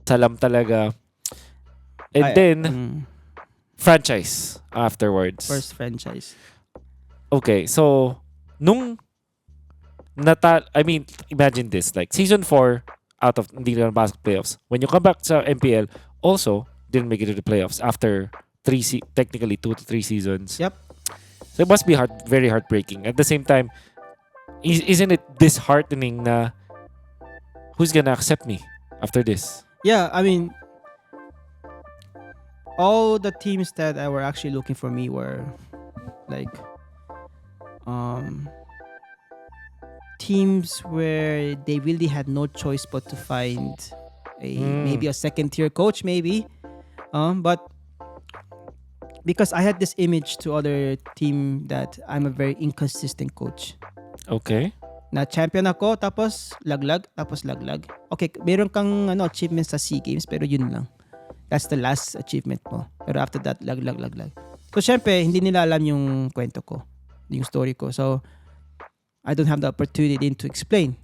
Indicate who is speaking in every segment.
Speaker 1: salam talaga. And then, franchise afterwards.
Speaker 2: First franchise.
Speaker 1: Okay, so, nung imagine this, like, season 4, out of, hindi na napasok playoffs. When you come back sa MPL, also, didn't make it to the playoffs after technically 2 to 3 seasons.
Speaker 2: Yep.
Speaker 1: So it must be very heartbreaking. At the same time, isn't it disheartening na who's gonna accept me after this?
Speaker 2: Yeah, I mean, all the teams that were actually looking for me were like teams where they really had no choice but to find maybe a second tier coach, maybe. But because I had this image to other team that I'm a very inconsistent coach.
Speaker 1: Okay.
Speaker 2: Na champion ako, tapos laglag. Okay, meron kang achievements sa SEA Games, pero yun lang. That's the last achievement mo. Pero after that, laglag. So, syempre, hindi nila alam yung kwento ko, yung story ko. So, I don't have the opportunity to explain.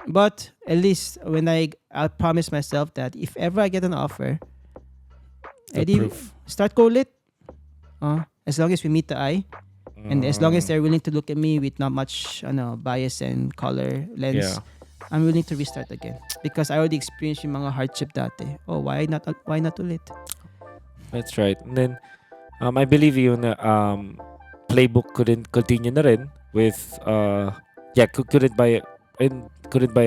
Speaker 2: But, at least, when I promise myself that if ever I get an offer, start ko ulit. As long as we meet the eye, and as long as they're willing to look at me with not much bias and color lens, I'm willing to restart again. Because I already experienced yung mga hardship dati. Oh, why not ulit?
Speaker 1: That's right. And then, I believe yung playbook couldn't continue na rin with, couldn't buy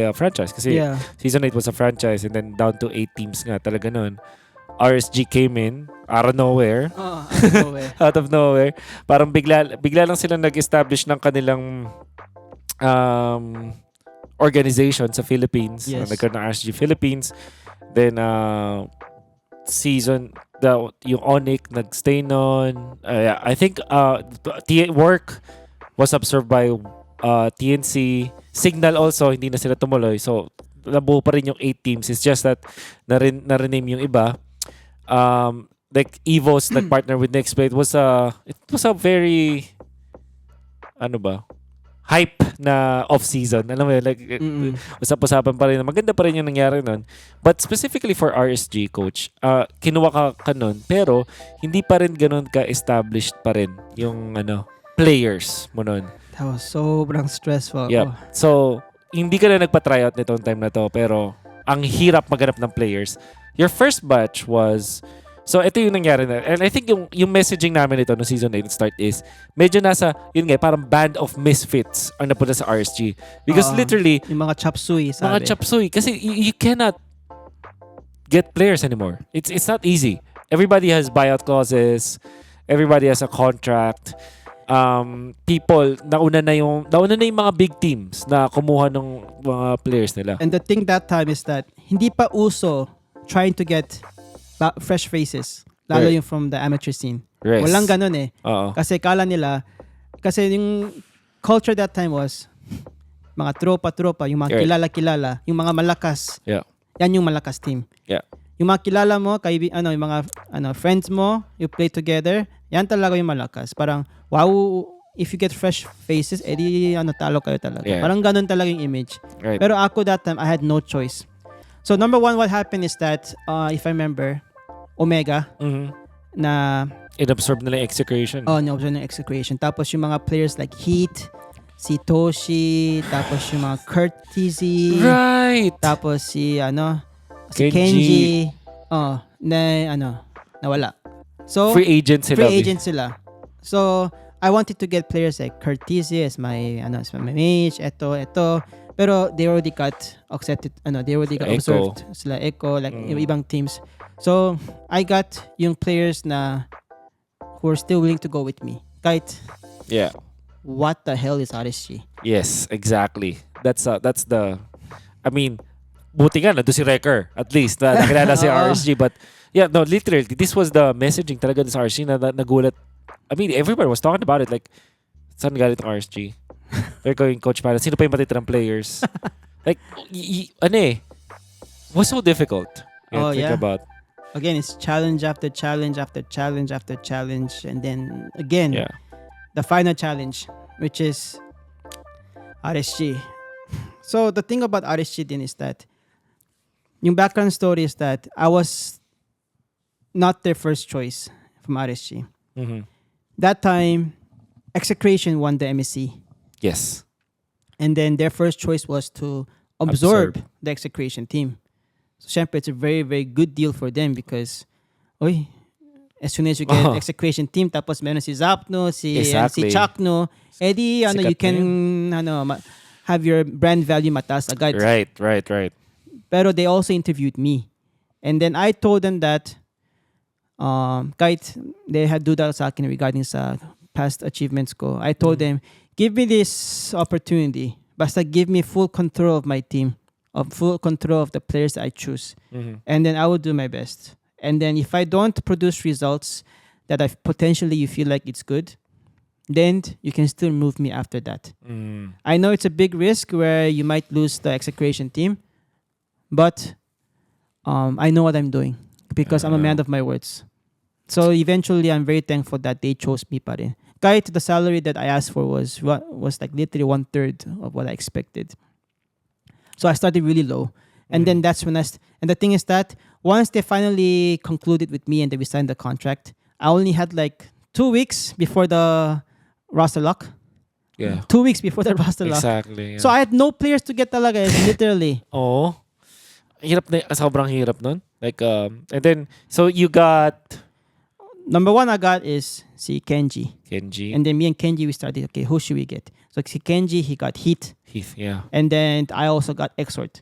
Speaker 1: a franchise. Kasi season 8 was a franchise and then down to 8 teams nga talaga nun. RSG came in out of nowhere. Out of nowhere. Parang bigla lang sila nag-establish ng kanilang organization sa Philippines.
Speaker 2: Yes.
Speaker 1: Nagkaroon ng RSG Philippines. Then yung Onyx nag-stay nun. I think work was observed by TNC. Signal also, hindi na sila tumuloy. So, nabuo pa rin yung 8 teams. It's just that na-rename yung iba. Like Evo's nag-partner with Nextplay. It was a very hype na off-season. Alam mo yun, like usap-usapan pa rin. Maganda pa rin yung nangyari nun. But specifically for RSG, coach, kinuha ka nun, pero hindi pa rin ganun ka-established pa rin yung players mo nun.
Speaker 2: That was sobrang stressful.
Speaker 1: Yeah. So, hindi ka na nagpa-tryout nitong time na to, pero ang hirap maghanap ng players. Your first batch was... So, ito yung nangyari na. And I think yung messaging namin ito no season 8 start is medyo nasa, yun nga, parang band of misfits ang napunta sa RSG. Because literally...
Speaker 2: Yung mga chop suey, sabi.
Speaker 1: Mga chop suey. Kasi you cannot get players anymore. It's not easy. Everybody has buyout clauses. Everybody has a contract. People, nauna na yung mga big teams na kumuha ng mga players nila.
Speaker 2: And the thing that time is that hindi pa uso trying to get fresh faces. Lalo yung from the amateur scene.
Speaker 1: Yes.
Speaker 2: Walang ganun eh.
Speaker 1: Uh-oh.
Speaker 2: Kasi yung culture that time was mga tropa, yung mga kilala, yung mga malakas.
Speaker 1: Yeah.
Speaker 2: Yan yung malakas team.
Speaker 1: Yeah.
Speaker 2: Yung mga kilala mo, yung mga friends mo, you play together, yan talaga yung malakas. Parang, wow, if you get fresh faces, edi talo kayo talaga.
Speaker 1: Yeah.
Speaker 2: Parang ganun talaga yung image.
Speaker 1: Right.
Speaker 2: Pero ako that time, I had no choice. So number one, what happened is that, if I remember, Omega, na...
Speaker 1: In-absorb nila yung execration.
Speaker 2: In-absorb ng execration. Tapos yung mga players like Heat, si Toshi, tapos yung mga Kurt TZ.
Speaker 1: Right!
Speaker 2: Tapos si Kenji. Nawala. So,
Speaker 1: free agent
Speaker 2: sila. So, I wanted to get players like Kurt TZ as my mage, eto. Pero they already got accepted, they already got observed. Sila Echo, like yung ibang teams. So, I got yung players na who are still willing to go with me. Kahit, what the hell is RSG?
Speaker 1: Yes, exactly. That's the, I mean, buti nga, nandun si Wrecker, at least, na nakilala si RSG. But, yeah, no, literally, this was the messaging talaga sa RSG na nagulat. I mean, everybody was talking about it. Like, saan galit ang RSG? They're going, Coach Panda, sino pa yung matitirang players? Like, was so difficult. Think about.
Speaker 2: Again, it's challenge after challenge after challenge after challenge. And then, again, the final challenge, which is RSG. So, the thing about RSG din is that Yung background story is that I was not their first choice from RSG.
Speaker 1: Mm-hmm.
Speaker 2: That time, Execration won the MSC.
Speaker 1: Yes.
Speaker 2: And then their first choice was to absorb the Execration team. So, syempre, it's a very, very good deal for them because, as soon as you get Execration team, tapos meron si Zapno, si Chakno, edi, you can, have your brand value matas agad.
Speaker 1: Right.
Speaker 2: Pero they also interviewed me. And then I told them that, kahit they had do that sa akin regarding sa past achievements ko, I told them, give me this opportunity. Basta give me full control of my team, of full control of the players I choose.
Speaker 1: Mm-hmm.
Speaker 2: And then I will do my best. And then if I don't produce results that I potentially you feel like it's good, then you can still move me after that. I know it's a big risk where you might lose the Execration team, but I know what I'm doing because I'm a man of my words. So eventually, I'm very thankful that they chose me pa rin. Kahit the salary that I asked for was like literally 1/3 of what I expected. So I started really low. And then that's when and the thing is that once they finally concluded with me and they signed the contract, I only had like 2 weeks before the roster lock.
Speaker 1: Yeah.
Speaker 2: 2 weeks before the roster lock.
Speaker 1: Exactly. Yeah.
Speaker 2: So I had no players to get talaga, literally.
Speaker 1: Oh. Hirap na, sobrang hirap nun. Like, and then, so you got...
Speaker 2: Number one I got is si Kenji.
Speaker 1: And
Speaker 2: then me and Kenji, we started, okay, who should we get? So si Kenji, he got Heath,
Speaker 1: yeah.
Speaker 2: And then I also got Exhort.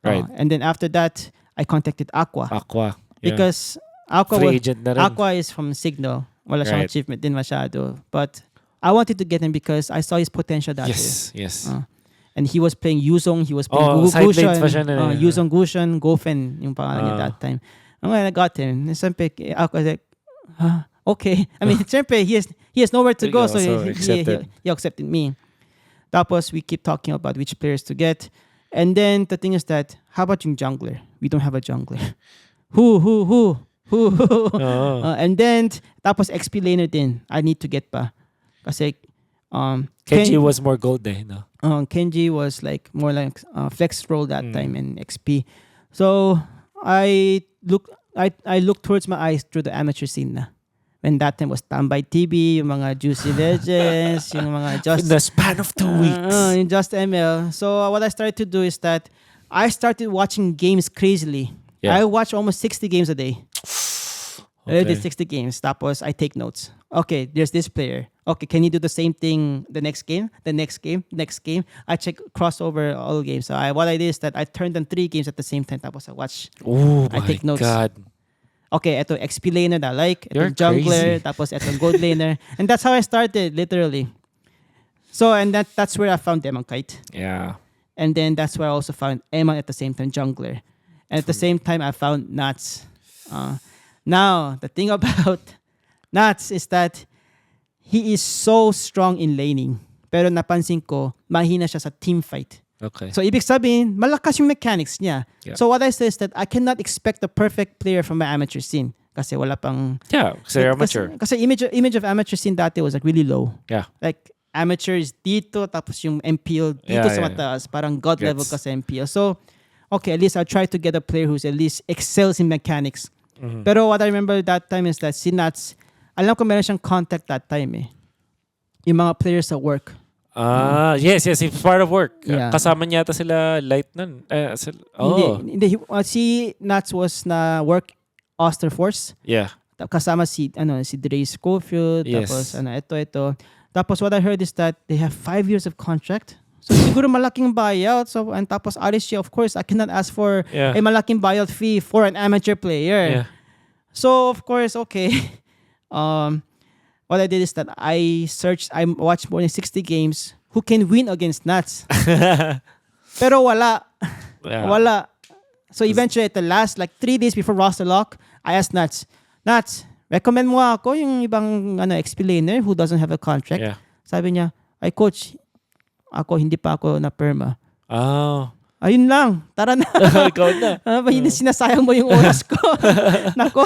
Speaker 1: Right.
Speaker 2: And then after that, I contacted Aqua.
Speaker 1: Yeah.
Speaker 2: Because Aqua,
Speaker 1: free agent na rin.
Speaker 2: Aqua is from Signal. Wala siyang achievement din masyado. But I wanted to get him because I saw his potential that
Speaker 1: Yes.
Speaker 2: And he was playing Yuzong, he was playing Gushan. Yuzong Gushan, Gofen, yung pangalan niya that time. And when I got him, siyempre, Aqua was like, okay. I mean, siyempre, he has nowhere to go, so he accepted me. Tapos, we keep talking about which players to get. And then, the thing is that, how about yung jungler? We don't have a jungler. Who? And then, tapos XP laner din. I need to get pa. Kasi,
Speaker 1: Kenji was more gold no?
Speaker 2: Kenji was like more like flex role that time in XP. So, I look towards my eyes through the amateur scene na. When that time was Tambay TV, yung mga Juicy Legends, yung mga Just...
Speaker 1: In the span of 2 weeks.
Speaker 2: In Just ML. So what I started to do is that I started watching games crazily. Yeah. I watch almost 60 games a day. I did 60 games. Tapos I take notes. Okay, there's this player. Okay, can you do the same thing the next game? The next game? Next game? I check crossover all games. So what I did is that I turned on 3 games at the same time. Tapos I watch. I take notes. God. Okay, ito XP laner na like. Ito jungler. Crazy. Tapos ito gold laner. And that's how I started, literally. So, and that's where I found Demon Kite.
Speaker 1: Yeah.
Speaker 2: And then that's where I also found Eman at the same time, jungler. And at the same time, I found Nats. Now, the thing about Nats is that he is so strong in laning. Pero napansin ko, mahina siya sa team fight.
Speaker 1: Okay.
Speaker 2: So, ibig sabihin, malakas yung mechanics niya. Yeah. So, what I say is that I cannot expect the perfect player from my amateur scene. Kasi wala pang...
Speaker 1: Yeah, kasi amateur.
Speaker 2: Kasi image of amateur scene dati was like really low.
Speaker 1: Yeah.
Speaker 2: Like, amateur is dito, tapos yung MPL dito sa mataas. Parang god level kasi MPL. So, okay, at least I'll try to get a player who's at least excels in mechanics. Mm-hmm. Pero what I remember that time is that si Nats, alam ko meron siyang contact that time eh. Yung mga players sa work.
Speaker 1: Yes, it's part of work. Yeah. Kasama niya ata sila light nun.
Speaker 2: Hindi, si Nats was na work Oster Force.
Speaker 1: Yeah.
Speaker 2: Kasama si Dre Schofield. Yes. Tapos ito. Tapos what I heard is that they have 5 years of contract. So siguro malaking buyout. So and tapos RSG, of course, I cannot ask for a malaking buyout fee for an amateur player. Yeah. So of course, okay. What I did is that I watched more than 60 games who can win against Nats. Pero wala. Yeah. Wala. So eventually at the last like 3 days before roster lock, I asked Nats, recommend mo ako yung ibang XP laner who doesn't have a contract. Yeah. Sabi niya, ay coach, hindi pa ako na perma. Ayun lang, tara na.
Speaker 1: Ikaw na.
Speaker 2: Hindi sinasayang mo yung oras ko. Nako.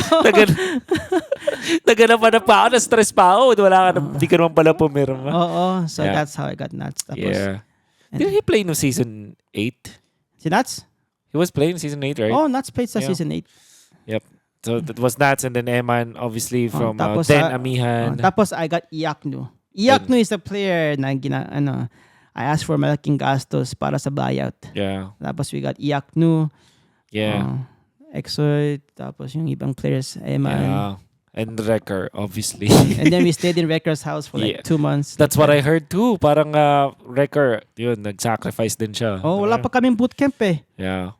Speaker 1: Naganapan pa ako, na-stress pa ako. Hindi ka naman pala pumirma.
Speaker 2: Oo, so that's how I got Nats. Tapos,
Speaker 1: yeah. Did he play no season 8?
Speaker 2: Si Nats?
Speaker 1: He was playing season 8, right?
Speaker 2: Oh, Nats played sa
Speaker 1: Yeah.
Speaker 2: season 8.
Speaker 1: Yep. So that was Nats and then Eman, obviously from
Speaker 2: tapos,
Speaker 1: Den Amihan.
Speaker 2: tapos I got Iaknu. Iaknu is a player na I asked for malaking gastos para sa buyout.
Speaker 1: Yeah.
Speaker 2: Tapos we got Iaknu,
Speaker 1: Yeah.
Speaker 2: Exoid, tapos yung ibang players, Eman.
Speaker 1: Yeah. And Wrecker, obviously.
Speaker 2: And then we stayed in Wrecker's house for like 2 months.
Speaker 1: That's what I heard too. Parang Wrecker, yun, nag-sacrifice din siya.
Speaker 2: Oh, wala pa kaming bootcamp eh.
Speaker 1: Yeah.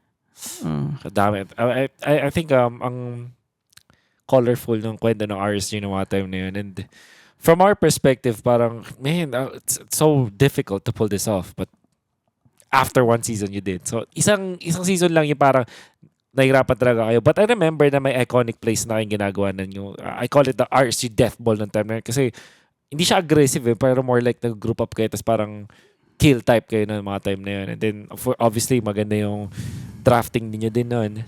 Speaker 1: Dami. I think ang colorful ng kwento ng RSG ng mga time na yun. And from our perspective, parang, man, it's so difficult to pull this off. But after one season, you did. So, isang season lang yung parang nahirapan talaga kayo. But I remember na may iconic plays na kayong ginagawa ninyo. I call it the RSG death ball ng time na yun. Kasi hindi siya aggressive pero more like nag-group up kayo tapos parang kill type kayo ng mga time na yun. And then, obviously, maganda yung drafting ninyo din nun.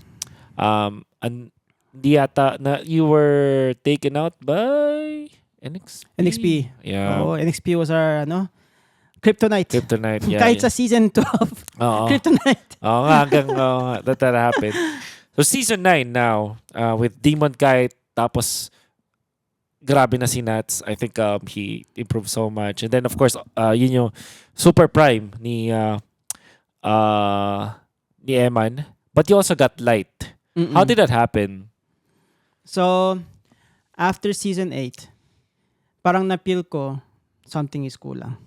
Speaker 1: And di yata na you were taken out by
Speaker 2: NXP.
Speaker 1: Yeah.
Speaker 2: Oh, NXP was our Kryptonite.
Speaker 1: Yeah.
Speaker 2: Kahit sa season 12. Kryptonite.
Speaker 1: Oo nga, hanggang that happened. So season 9 now, with Demon Kite, tapos grabe na si Nats. I think he improved so much. And then of course, yun yung super prime ni Eman. But you also got light. How did that happen?
Speaker 2: So, after season 8, parang napil ko something is kulang.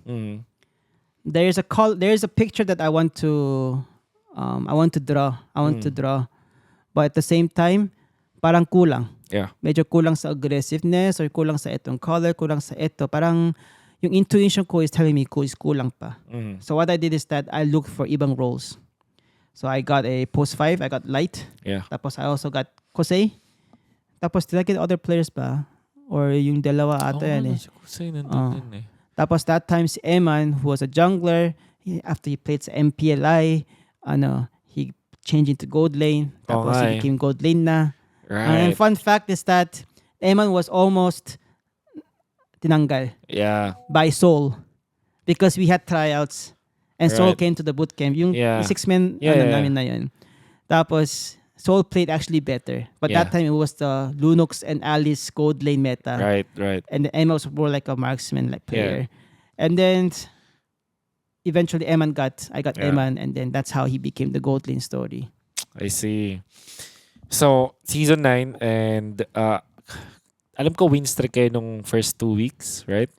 Speaker 2: There's a picture that I want to draw. But at the same time, parang kulang.
Speaker 1: Yeah.
Speaker 2: Medyo kulang sa aggressiveness or kulang sa itong color, kulang sa ito. Parang yung intuition ko is telling me kulang pa. So what I did is that I looked for ibang roles. So I got a post 5, I got light.
Speaker 1: Yeah.
Speaker 2: Tapos I also got Kosei. Tapos did I get other players pa? Or yung dalawa ata yan eh.
Speaker 1: Si Kusay nandun din eh.
Speaker 2: Tapos that time si Eman, who was a jungler, after he played sa MPLI, he changed into gold lane. Tapos he became gold lane na.
Speaker 1: Right.
Speaker 2: And fun fact is that Eman was almost tinanggal by Seoul because we had tryouts and Seoul came to the bootcamp. Yung 6-man namin na yun. Tapos Seoul played actually better. But that time it was the Lunox and Alice gold lane meta.
Speaker 1: Right.
Speaker 2: And Emma was more like a marksman like player. And then eventually I got Eman, and then that's how he became the gold lane story.
Speaker 1: I see. So, season 9 and alam ko win streak kayo nung first 2 weeks, right?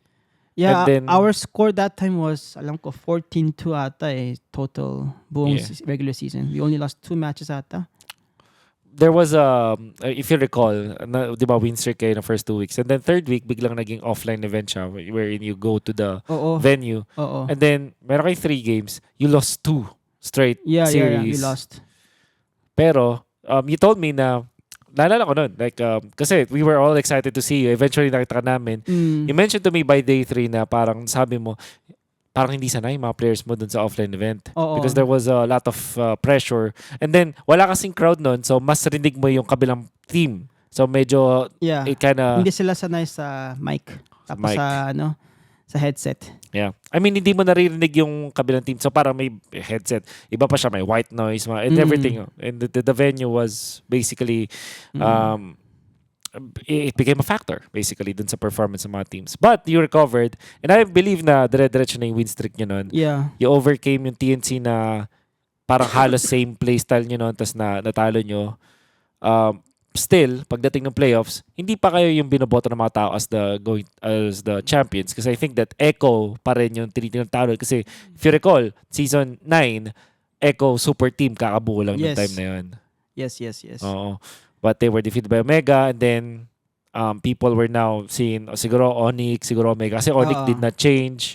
Speaker 2: Yeah,
Speaker 1: and then,
Speaker 2: our score that time was alam ko 14-2 ata total buong regular season. We only lost 2 matches ata.
Speaker 1: There was if you recall, di ba win streak kayo ng first 2 weeks. And then third week, biglang naging offline event siya wherein you go to the venue. And then, meron kayo 3 games. You lost 2 straight series.
Speaker 2: Yeah, we lost.
Speaker 1: Pero, you told me na, naalala ko nun, like, kasi we were all excited to see you. Eventually, nakita ka namin. You mentioned to me by day 3 na parang sabi mo, parang hindi sanay mga players mo dun sa offline event. Because there was a lot of pressure. And then, wala kasing crowd nun, so mas rinig mo yung kabilang team. So medyo, it kinda...
Speaker 2: Hindi sila sanay sa mic. Tapos sa headset.
Speaker 1: Yeah. I mean, hindi mo naririnig yung kabilang team. So parang may headset. Iba pa siya, may white noise, and everything. And the venue was basically... it became a factor basically dun sa performance ng mga teams. But you recovered, and I believe na dire-diretso na yung win streak nyo nun.
Speaker 2: Yeah.
Speaker 1: You overcame yung TNC na parang halos same playstyle nyo nun, tas natalo nyo. Still, pagdating ng playoffs, hindi pa kayo yung binoboto ng mga tao as the champions, kasi I think that Echo pa rin yung tinitingnan talo. Kasi if you recall, season 9, Echo super team kakabuo lang yung time na yun.
Speaker 2: Yes.
Speaker 1: Oo. But they were defeated by Omega, and then people were now seeing siguro Onyx, siguro Omega. Kasi Onyx did not change.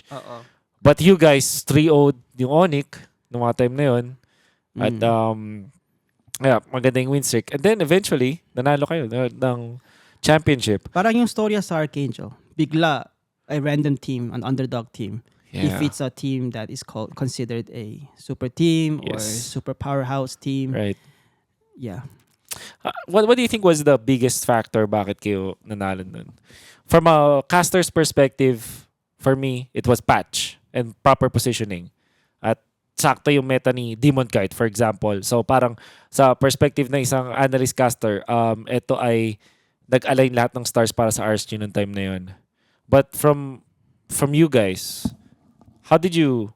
Speaker 1: But you guys 3-0'd yung Onyx nung mga time na yun. At maganda yung win streak. And then eventually, nanalo kayo ng championship.
Speaker 2: Parang yung storya sa Archangel. Bigla, a random team, an underdog team. If it's a team that is considered a super team or super powerhouse team.
Speaker 1: Right.
Speaker 2: Yeah.
Speaker 1: What do you think was the biggest factor bakit kayo nanalo nun? From a caster's perspective, for me, it was patch and proper positioning. At sakto yung meta ni Demon Kite, for example. So parang sa perspective ng isang analyst caster, ito ay nag-align lahat ng stars para sa RSG noong time na yun. But from you guys, how did you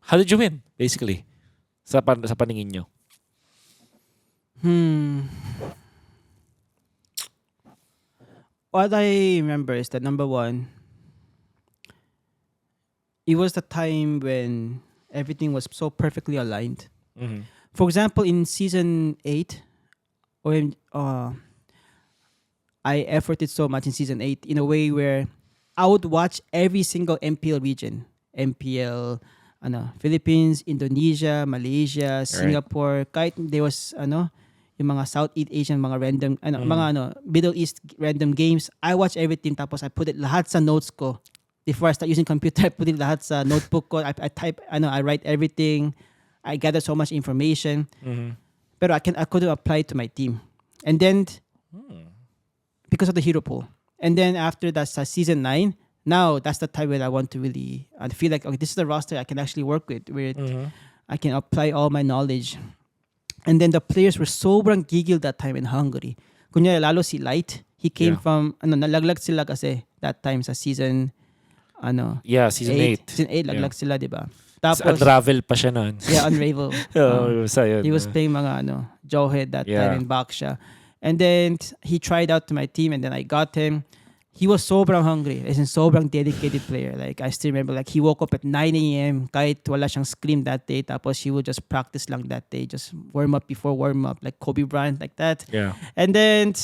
Speaker 1: win basically sa paningin nyo?
Speaker 2: What I remember is that number one, it was the time when everything was so perfectly aligned.
Speaker 1: Mhm.
Speaker 2: For example, in season 8, when I efforted so much in season 8 in a way where I would watch every single MPL region. MPL, Philippines, Indonesia, Malaysia, Singapore, kahit there was, yung mga Southeast Asian, mga random, Middle East random games. I watch everything tapos I put it lahat sa notes ko. Before I start using computer, I put it lahat sa notebook ko. I type, I write everything. I gather so much information.
Speaker 1: Mhm.
Speaker 2: Pero I couldn't apply it to my team. And then, because of the hero pool. And then after that, season 9, now that's the time when I want to really, I feel like, okay, this is the roster I can actually work with, where I can apply all my knowledge. And then the players were sobrang gigil that time in Hungary. Kunya lalo si Light, he came from, nalaglag sila kasi that time sa season,
Speaker 1: season 8.
Speaker 2: Season 8, laglag sila, di ba?
Speaker 1: Tapos,
Speaker 2: Tapos,
Speaker 1: unravel pa siya noon.
Speaker 2: yeah, Unravel.
Speaker 1: Yun.
Speaker 2: He was playing mga Jawhead that time in Baksha. And then he tried out to my team and then I got him. He was sobrang hungry. As in sobrang dedicated player. Like I still remember like he woke up at 9 a.m. kahit wala siyang scrim that day. Tapos he would just practice lang that day. Just warm up before warm up. Like Kobe Bryant, like that.
Speaker 1: Yeah.
Speaker 2: And then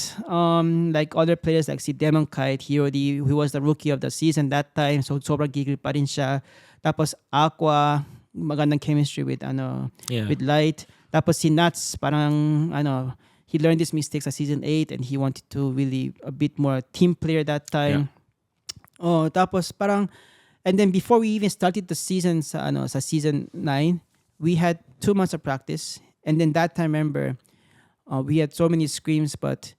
Speaker 2: like other players like si Demon Kite, he was the rookie of the season that time. So sobrang gigil pa rin siya. Tapos Aqua, magandang chemistry with with Light. Tapos si Nuts, parang he learned his mistakes at season 8 and he wanted to really a bit more team player that time. Yeah. Tapos parang, and then before we even started the season sa season 9, we had 2 months of practice. And then that time, remember, we had so many scrims, but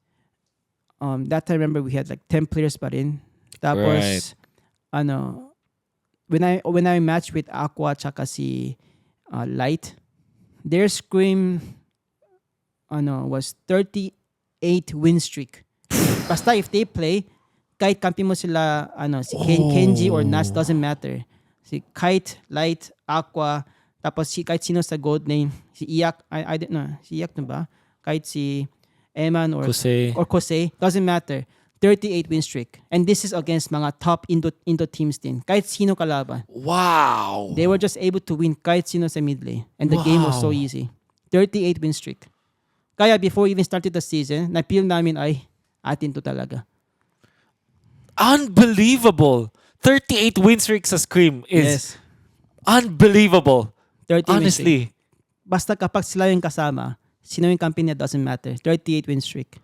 Speaker 2: that time, remember, we had like 10 players pa rin. Tapos, when I matched with Aqua tsaka si Light, their scrim was 38 win streak. Basta if they play, kahit kampi mo sila, si Kenji or Nas, doesn't matter. Si Kite, Light, Aqua, tapos kahit sino sa gold lane, si Iyak, I don't know, si Iyak na ba? Kahit si Eman or Kose, doesn't matter. 38 win streak. And this is against mga top Indo teams din. Kahit sino kalaban.
Speaker 1: Wow!
Speaker 2: They were just able to win kahit sino sa mid lane. And the game was so easy. 38 win streak. Kaya before we even started the season, na-feel namin ay atin to talaga.
Speaker 1: Unbelievable! 38 win streak sa Scream is unbelievable.
Speaker 2: 38
Speaker 1: honestly.
Speaker 2: Win streak. Basta kapag sila yung kasama, sino yung kampi niya doesn't matter. 38 win streak.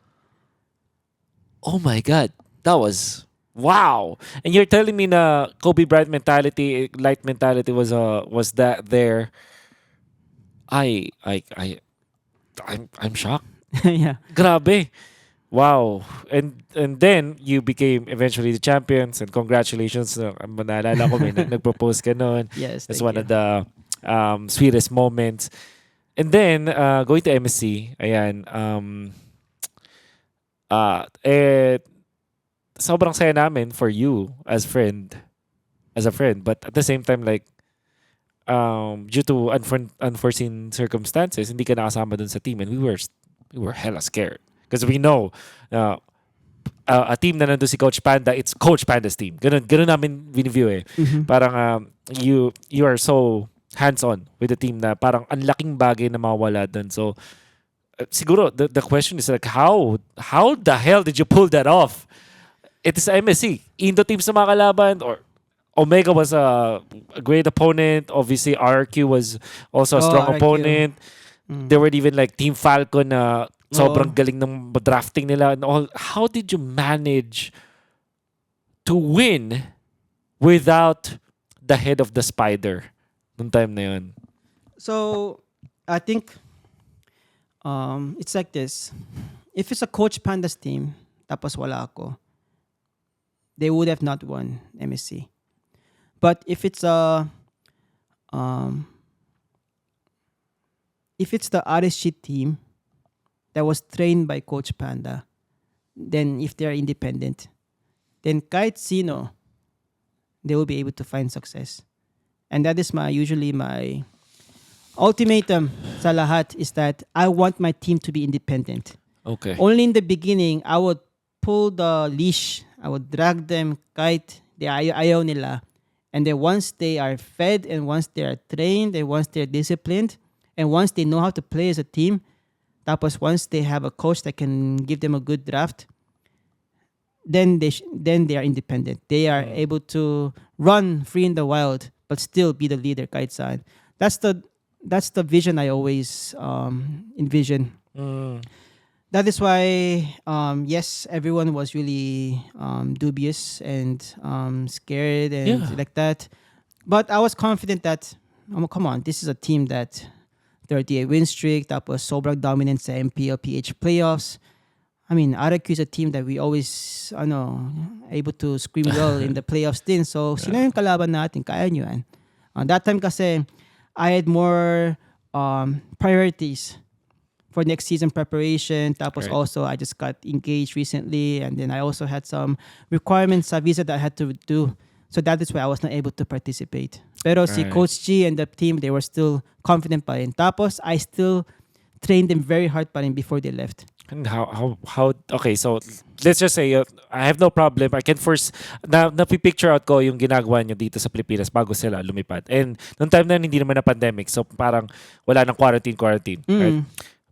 Speaker 1: Oh my God. That was wow. And you're telling me na Kobe Bryant mentality, Light mentality was that there. I'm shocked.
Speaker 2: Yeah.
Speaker 1: Grabe. Wow. And then you became eventually the champions and congratulations. Naalala ko may nag-propose ka noon.
Speaker 2: Yes.
Speaker 1: That's one of the sweetest moments. And then going to MSC, ayan, sobrang saya namin for you as a friend, but at the same time like due to unforeseen circumstances, hindi ka nakasama dun sa team and we were hella scared because we know a team na nandun si Coach Panda, it's Coach Panda's team. Ganun namin biniview eh.
Speaker 2: Mm-hmm.
Speaker 1: Parang you are so hands-on with the team na parang ang laking bagay na mawala dun. So siguro the question is like how the hell did you pull that off? It is MSC. Indo teams na mga kalaban or Omega was a great opponent. Obviously, RQ was also a strong
Speaker 2: RQ.
Speaker 1: opponent. There were even like Team Falcon na sobrang galing ng drafting nila and all. How did you manage to win without the head of the spider nung time na yun?
Speaker 2: So, I think it's like this. If it's a Coach Panda's team, tapos wala ako, they would have not won MSC. But if it's a if it's the RSG team that was trained by Coach Panda, then if they're independent, then kahit sino, they will be able to find success. And that is usually my ultimatum sa lahat is that I want my team to be independent.
Speaker 1: Okay.
Speaker 2: Only in the beginning, I would pull the leash. I would drag them kahit ayaw nila. And then once they are fed and once they are trained and once they're disciplined and once they know how to play as a team, tapos once they have a coach that can give them a good draft, then they are independent. They are able to run free in the wild but still be the leader kahit saan. That's the vision I always envision. That is why, yes, everyone was really dubious and scared and like that. But I was confident that, come on, this is a team that 38 win streak, tapos sobrang dominant sa MPL PH playoffs. I mean, RQ is a team that we always, able to scream well in the playoffs din. So, sino yung kalaban natin? Kaya nyo yan. That time kasi, I had more priorities for next season preparation. Tapos also, I just got engaged recently. And then I also had some requirements sa visa that I had to do. So that is why I was not able to participate. Pero si Coach G and the team, they were still confident pa rin. Tapos, I still trained them very hard pa rin before they left.
Speaker 1: And how okay, so let's just say I have no problem. I can first napipicture out ko yung ginagawa nyo dito sa Pilipinas bago sila lumipat. And noong time na hindi naman na pandemic, so parang wala nang quarantine, right?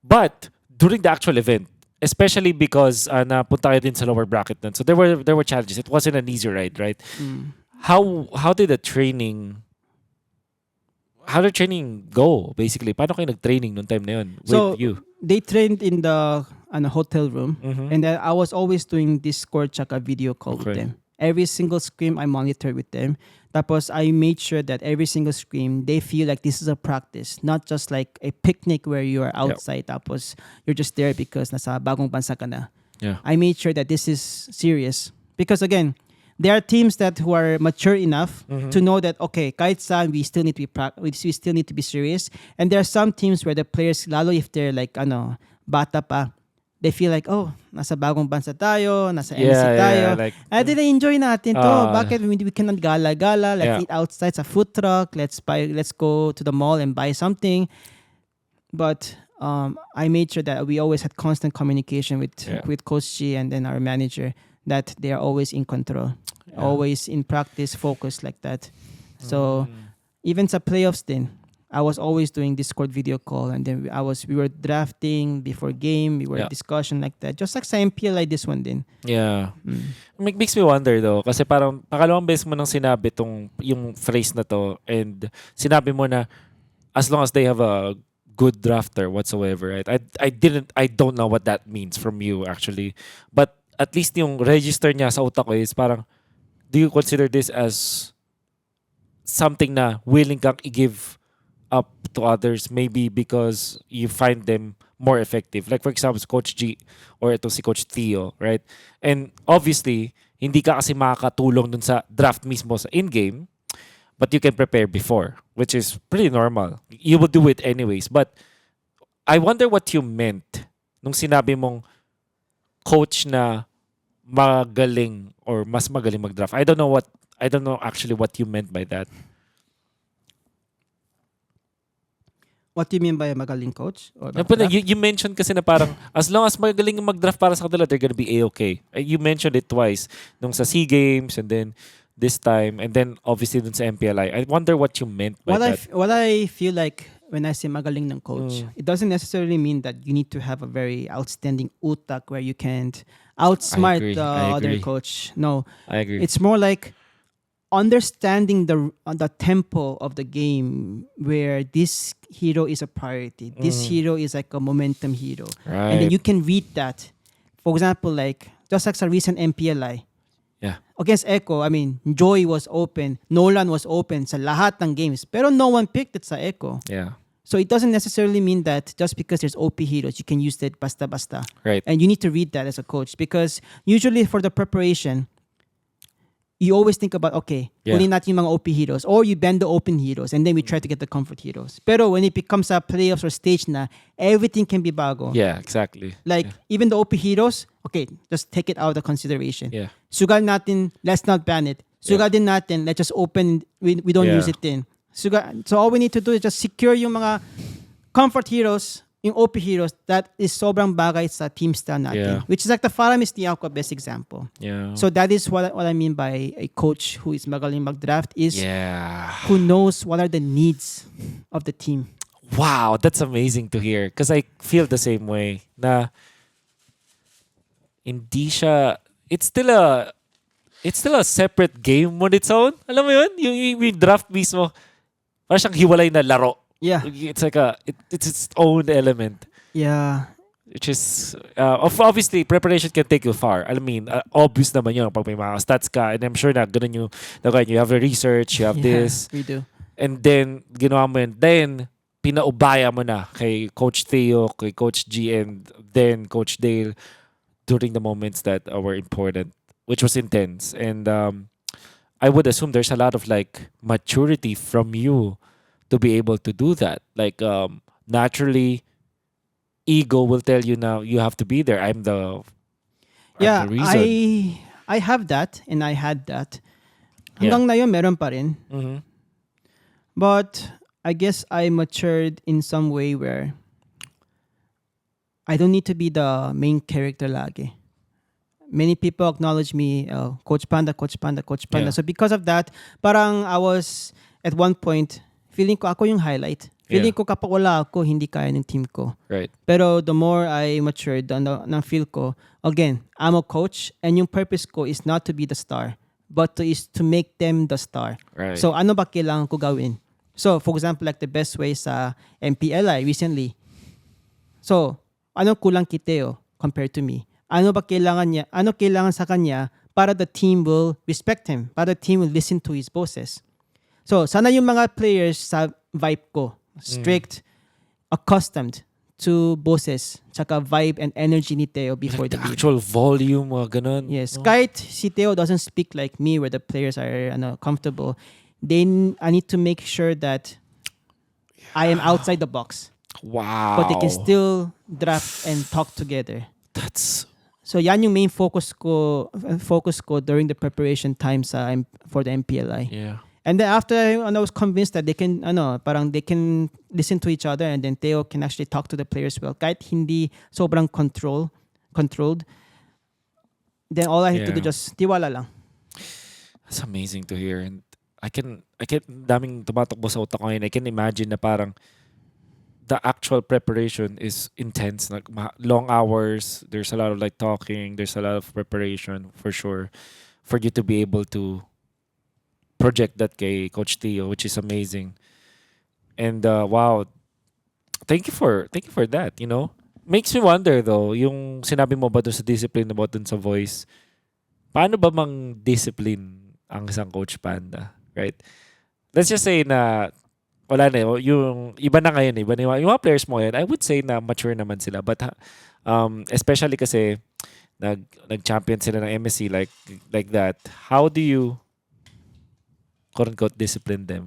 Speaker 1: But during the actual event, especially because napunta kayo din sa lower bracket nun, so there were challenges. It wasn't an easy ride, right? How did the training go, basically? Paano kayo nag-training noong time na yun with you?
Speaker 2: They trained in the hotel room. And then I was always doing Discord tsaka video call with them. Every single scrim, I monitored with them. Tapos, I made sure that every single scrim, they feel like this is a practice, not just like a picnic where you are outside. Tapos, you're just there because nasa bagong bansa ka na.
Speaker 1: Yeah.
Speaker 2: I made sure that this is serious. Because again, there are teams who are mature enough to know that, okay, kahit saan, we still need to be serious. And there are some teams where the players, lalo if they're like, bata pa, they feel like, oh, nasa bagong bansa tayo, nasa NC tayo.
Speaker 1: Like,
Speaker 2: enjoy natin to. Bakit we cannot gala-gala? Let's eat outside sa food truck. Let's go to the mall and buy something. But I made sure that we always had constant communication with Coach G and then our manager, that they are always in control, always in practice, focused like that. So even sa playoffs din, I was always doing Discord video call, and then we were drafting before game, we were discussion like that. Just like sa MPL like this one din.
Speaker 1: Yeah. Makes me wonder though, kasi parang pakalawang beses mo nang sinabi yung phrase na to, and sinabi mo na as long as they have a good drafter whatsoever, right? I don't know what that means from you actually, but at least yung register niya sa utak ko is parang, do you consider this as something na willing kang i-give up to others, maybe because you find them more effective? Like for example, Coach G or ito si Coach Theo, right? And obviously, hindi ka kasi makakatulong dun sa draft mismo sa in-game, but you can prepare before, which is pretty normal. You will do it anyways. But I wonder what you meant nung sinabi mong coach na magaling or mas magaling mag-draft. I don't know actually what you meant by that.
Speaker 2: What do you mean by a magaling coach? Or
Speaker 1: you mentioned kasi na parang as long as magaling mag-draft para sa kanila, they're gonna be A-okay. You mentioned it twice. Nung sa SEA Games and then this time and then obviously dun sa MPLI. I wonder what you meant by that.
Speaker 2: What I feel like when I say magaling ng coach, it doesn't necessarily mean that you need to have a very outstanding utak where you can't outsmart the other coach. No.
Speaker 1: I agree.
Speaker 2: It's more like understanding the tempo of the game where this hero is a priority. This hero is like a momentum hero.
Speaker 1: Right.
Speaker 2: And then you can read that. For example, like just like sa recent MPLI.
Speaker 1: Yeah.
Speaker 2: Against Echo, I mean, Joy was open, Nolan was open sa lahat ng games, pero no one picked it sa Echo.
Speaker 1: Yeah.
Speaker 2: So it doesn't necessarily mean that just because there's OP heroes, you can use that basta-basta.
Speaker 1: Right.
Speaker 2: And you need to read that as a coach, because usually for the preparation, you always think about, okay,
Speaker 1: Yeah.
Speaker 2: kunin natin yung mga OP heroes, or you bend the open heroes and then we try to get the comfort heroes. Pero when it becomes a playoffs or stage na, everything can be bago.
Speaker 1: Yeah, exactly.
Speaker 2: Like, even the OP heroes, okay, just take it out of consideration.
Speaker 1: Yeah.
Speaker 2: Sugal natin, let's not ban it. Sugal din natin, let's just open, we don't use it din. So all we need to do is just secure yung mga comfort heroes, yung OP heroes, that is sobrang bagay sa team style natin.
Speaker 1: Yeah.
Speaker 2: Which is like the Faramis ni Ako, best example.
Speaker 1: Yeah.
Speaker 2: So that is what I mean by a coach who is magaling mag-draft, is
Speaker 1: Yeah.
Speaker 2: who knows what are the needs of the team.
Speaker 1: Wow, that's amazing to hear. Because I feel the same way. Na hindi siya, it's still a separate game on its own. Alam mo yun? Yung draft mismo, parang siyang hiwalay na laro.
Speaker 2: Yeah.
Speaker 1: It's like it's its own element.
Speaker 2: Yeah.
Speaker 1: Which is, obviously, preparation can take you far. I mean, obvious naman yun pag may mga stats ka. And I'm sure na ganun yung, you have the research, you have this.
Speaker 2: We do.
Speaker 1: And then, ginawa mo yun. Then, pinaubaya mo na kay Coach Theo, kay Coach G, and then Coach Dale during the moments that were important, which was intense. And I would assume there's a lot of like maturity from you to be able to do that. Like, naturally, ego will tell you now you have to be there. I'm the reason.
Speaker 2: I have that and I had that.
Speaker 1: Yeah.
Speaker 2: Hanggang na yun, meron pa rin.
Speaker 1: Mhm.
Speaker 2: But I guess I matured in some way where I don't need to be the main character lagi. Many people acknowledge me, Coach Panda, Coach Panda, Coach Panda.
Speaker 1: Yeah.
Speaker 2: So because of that, parang I was at one point, feeling ko ako yung highlight. Feeling ko kapag wala ako, hindi kaya ng team ko.
Speaker 1: Right.
Speaker 2: Pero the more I matured, nang feel ko, again, I'm a coach and yung purpose ko is not to be the star, but is to make them the star.
Speaker 1: Right.
Speaker 2: So ano ba kailangan ko gawin? So for example, like the best way sa MPLI recently. So, anong kulang Kiteo compared to me? Ano ba kailangan niya? Ano kailangan sa kanya para the team will respect him, para the team will listen to his bosses. So, sana yung mga players sa vibe ko, strict, accustomed to bosses, tsaka vibe and energy ni Teo before
Speaker 1: Like
Speaker 2: the
Speaker 1: the
Speaker 2: game.
Speaker 1: actual volume, ganun.
Speaker 2: Yes, kahit si Teo doesn't speak like me where the players are comfortable, then I need to make sure that I am outside the box.
Speaker 1: Wow.
Speaker 2: But they can still draft and talk together.
Speaker 1: That's...
Speaker 2: So yan yung main focus ko during the preparation time for the MPLI.
Speaker 1: Yeah.
Speaker 2: And then after I was convinced that they can parang they can listen to each other and then Theo can actually talk to the players well. Kahit hindi sobrang controlled. Then all I have to do just tiwala lang.
Speaker 1: That's amazing to hear. And I can daming tumatakbo sa utak ko ngayon. I can imagine na parang the actual preparation is intense. Like long hours. There's a lot of like talking. There's a lot of preparation for sure for you to be able to project that kay Coach Theo, which is amazing. And wow, thank you for that. You know, makes me wonder though. Yung sinabi mo ba doon sa discipline about dun sa voice? Paano ba mang discipline ang isang Coach Panda, right? Let's just say na wala na yung iba na ngayon, yung mga players mo ngayon, I would say na mature naman sila, but especially kasi nag-champion sila ng MSC like that. How do you quote-unquote discipline them?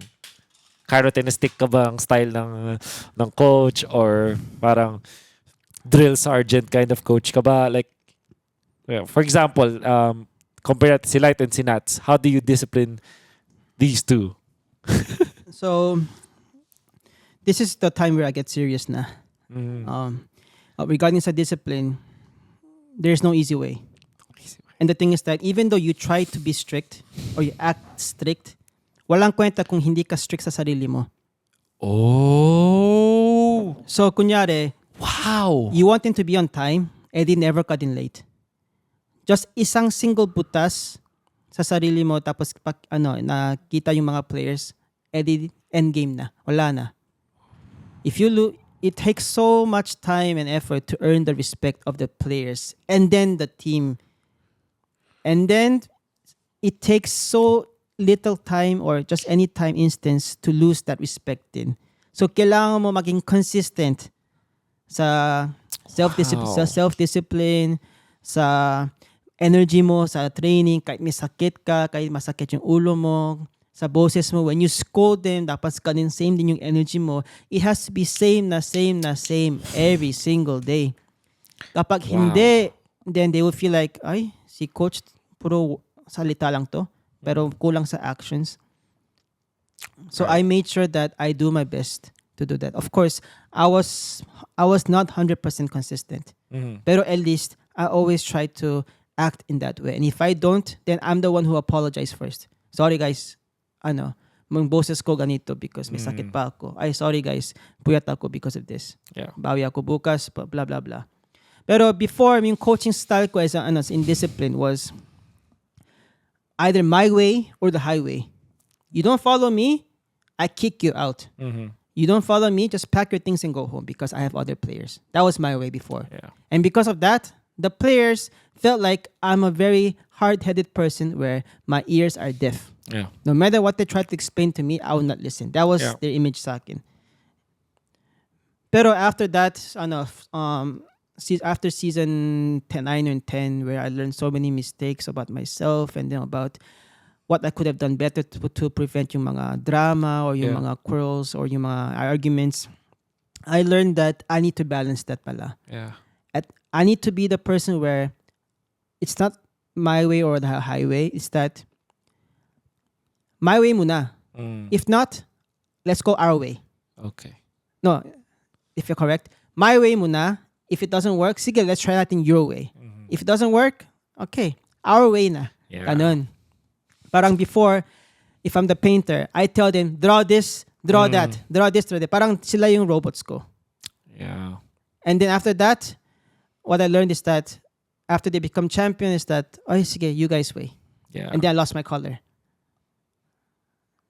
Speaker 1: Carrot and stick ka ba ang style ng coach, or parang drill sergeant kind of coach ka ba? Like, for example, compare natin si Light and si Nats. How do you discipline these two?
Speaker 2: So, this is the time where I get serious na. Regarding sa discipline, there's no easy way. And the thing is that even though you try to be strict or you act strict, walang kwenta kung hindi ka strict sa sarili mo.
Speaker 1: Oh!
Speaker 2: So, kunyari,
Speaker 1: Wow!
Speaker 2: you want him to be on time, edi never ka din late. Just isang single butas sa sarili mo, tapos nakita yung mga players, edi end game na. Wala na. If you it takes so much time and effort to earn the respect of the players and then the team. And then it takes so little time or just any time instance to lose that respect din. So kailangan mo maging consistent sa self-discipline, sa energy mo sa training, kahit may sakit ka, kahit masakit yung ulo mo, sa boses mo, when you scold them, dapat ganun same din yung energy mo. It has to be same every single day. Kapag hindi, then they will feel like, ay, si coach, puro salita lang to, pero kulang sa actions. So I made sure that I do my best to do that. Of course, I was not 100% consistent. Pero at least I always try to act in that way. And if I don't, then I'm the one who apologize first. Sorry guys, mong boses ko ganito because may sakit pa ako. Ay, sorry guys, puyat ako because of this.
Speaker 1: Yeah.
Speaker 2: Bawi ako bukas, blah blah blah. Pero before, yung coaching style ko as in discipline was either my way or the highway. You don't follow me, I kick you out. You don't follow me, just pack your things and go home because I have other players. That was my way before.
Speaker 1: Yeah.
Speaker 2: And because of that, the players felt like I'm a very hard-headed person where my ears are deaf.
Speaker 1: Yeah.
Speaker 2: No matter what they try to explain to me, I will not listen. That was their image sa akin. Pero after that, after season 9 and 10, where I learned so many mistakes about myself and then about what I could have done better to prevent yung mga drama or yung mga quarrels or yung mga arguments, I learned that I need to balance that pala.
Speaker 1: Yeah.
Speaker 2: I need to be the person where it's not my way or the highway. It's that my way muna. If not, let's go our way.
Speaker 1: Okay.
Speaker 2: No, if you're correct, my way muna. If it doesn't work, sige, let's try that in your way. If it doesn't work, okay, our way na.
Speaker 1: Yeah.
Speaker 2: Ganun. Parang before, if I'm the painter, I tell them, draw this, draw that, draw this, draw that. Parang sila yung robots ko.
Speaker 1: Yeah.
Speaker 2: And then after that, what I learned is that after they become champion is that, oh, sige, you guys way.
Speaker 1: Yeah.
Speaker 2: And then I lost my color.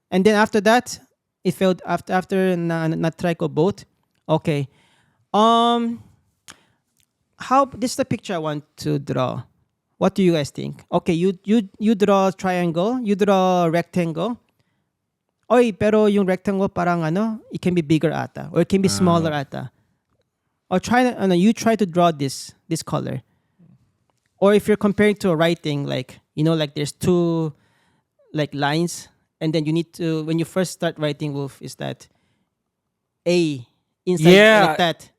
Speaker 2: And then after that, it failed after na-try ko both. Okay. This is the picture I want to draw. What do you guys think? Okay, you draw triangle, you draw rectangle. Oy, pero yung rectangle parang it can be bigger ata or it can be smaller ata. Or you try to draw this color. Or if you're comparing to a writing, like there's two like lines, and then you need to, when you first start writing, Wolf, is that A inside like that.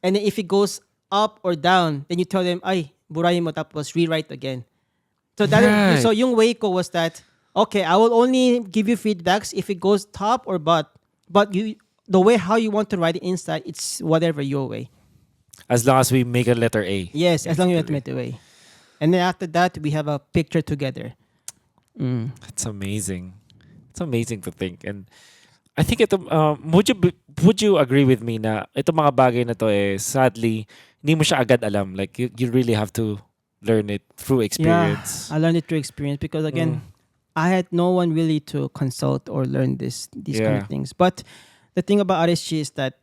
Speaker 2: And then if it goes up or down, then you tell them, ay, burahin mo tapos rewrite again. So that so yung way ko was that, okay, I will only give you feedbacks if it goes top or bottom. But the way how you want to write it inside, it's whatever your way.
Speaker 1: As long as we make a letter A.
Speaker 2: Yes, as long as you make the way. And then after that, we have a picture together.
Speaker 1: That's amazing. It's amazing to think. And I think ito, would you agree with me na itong mga bagay na to sadly, hindi mo siya agad alam. Like, you really have to learn it through experience.
Speaker 2: Yeah, I learned it through experience because, again, I had no one really to consult or learn these kind of things. But the thing about RSG is that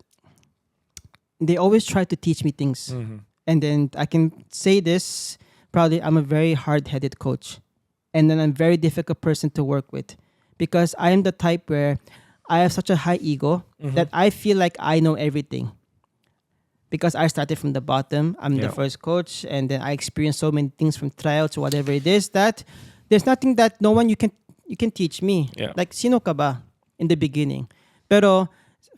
Speaker 2: they always try to teach me things. And then I can say this, probably I'm a very hard-headed coach. And then I'm a very difficult person to work with. Because I am the type where I have such a high ego that I feel like I know everything. Because I started from the bottom. I'm the first coach. And then I experienced so many things from trials or whatever it is that there's nothing that no one you can teach me.
Speaker 1: Yeah.
Speaker 2: Like, sino ka ba in the beginning? Pero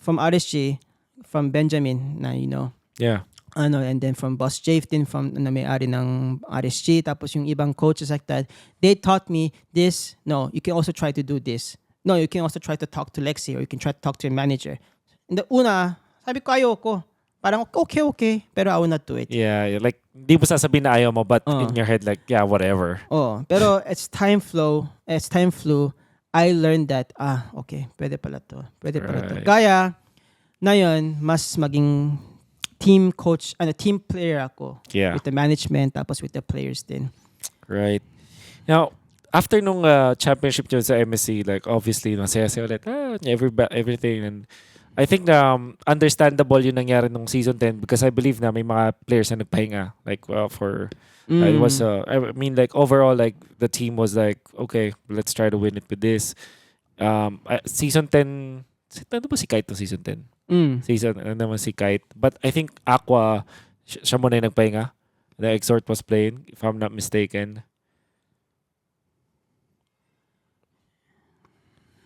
Speaker 2: from RSG, from Benjamin, na
Speaker 1: Yeah.
Speaker 2: and then from Boss Jaftin, from may-ari ng RSG, tapos yung ibang coaches like that, they taught me this. No, you can also try to do this. No, you can also try to talk to Lexi or you can try to talk to your manager. In the una, sabi ko ayoko. Parang okay, pero I will not do it.
Speaker 1: Yeah, like, di mo sasabihin na ayaw mo, but in your head, like, yeah, whatever.
Speaker 2: Pero as time flew, I learned that, okay, pwede pala to. Kaya, na yun, mas maging team coach, team player ako.
Speaker 1: Yeah.
Speaker 2: With the management, tapos with the players din.
Speaker 1: Right. Now, after nung championship nyo sa MSC, like, obviously, masaya-saya ulit, everything, and I think understandable yung nangyari nung season 10 because I believe na may mga players na nagpahinga. Like, it was, I mean, like, overall, like, the team was like, okay, let's try to win it with this. Season 10, ano ba si Kite ng season 10? Season, ano naman si Kite. But I think Aqua, siya muna yung nagpahinga. The Exhort was playing, if I'm not mistaken.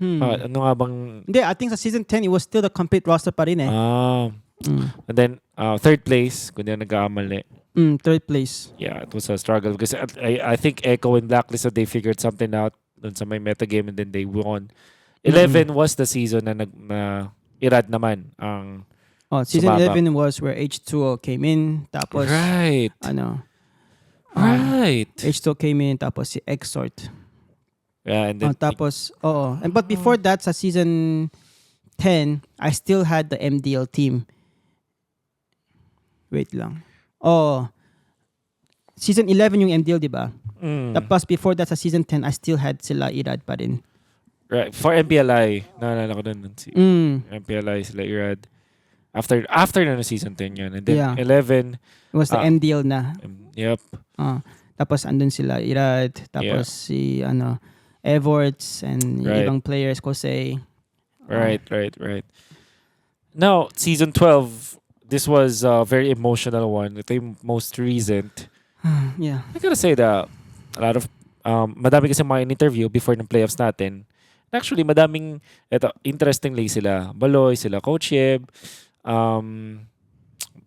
Speaker 1: Ano nga bang...
Speaker 2: Hindi, I think sa season 10, it was still the complete roster pa rin eh.
Speaker 1: And then, third place, kung di ako nagkakamali.
Speaker 2: Third place.
Speaker 1: Yeah, it was a struggle. Because I think Echo and Blacklist, they figured something out dun sa may metagame and then they won. 11 was the season na Irad naman ang
Speaker 2: Season
Speaker 1: sumabak.
Speaker 2: 11 was where H2O came in. Tapos,
Speaker 1: Right. Right.
Speaker 2: H2O came in, tapos si Exhort.
Speaker 1: Yeah, and then...
Speaker 2: tapos, And but before that, sa season 10, I still had the MDL team. Wait lang. Season 11 yung MDL, di ba? Tapos before that, sa season 10, I still had sila Irad pa rin.
Speaker 1: Right. For MPLI, naalala ko dun. MPLI, sila Irad. After na season 10 yun. And then 11...
Speaker 2: It was the MDL na.
Speaker 1: Yep.
Speaker 2: Tapos andun sila Irad. Tapos si Everts and ibang players ko say.
Speaker 1: Right. Now, season 12, this was a very emotional one. Ito yung most recent.
Speaker 2: Yeah.
Speaker 1: I gotta say that a lot of madami kasi mga in-interview before ng playoffs natin. Actually, madaming interestingly sila Baloy, sila Coach Yeb,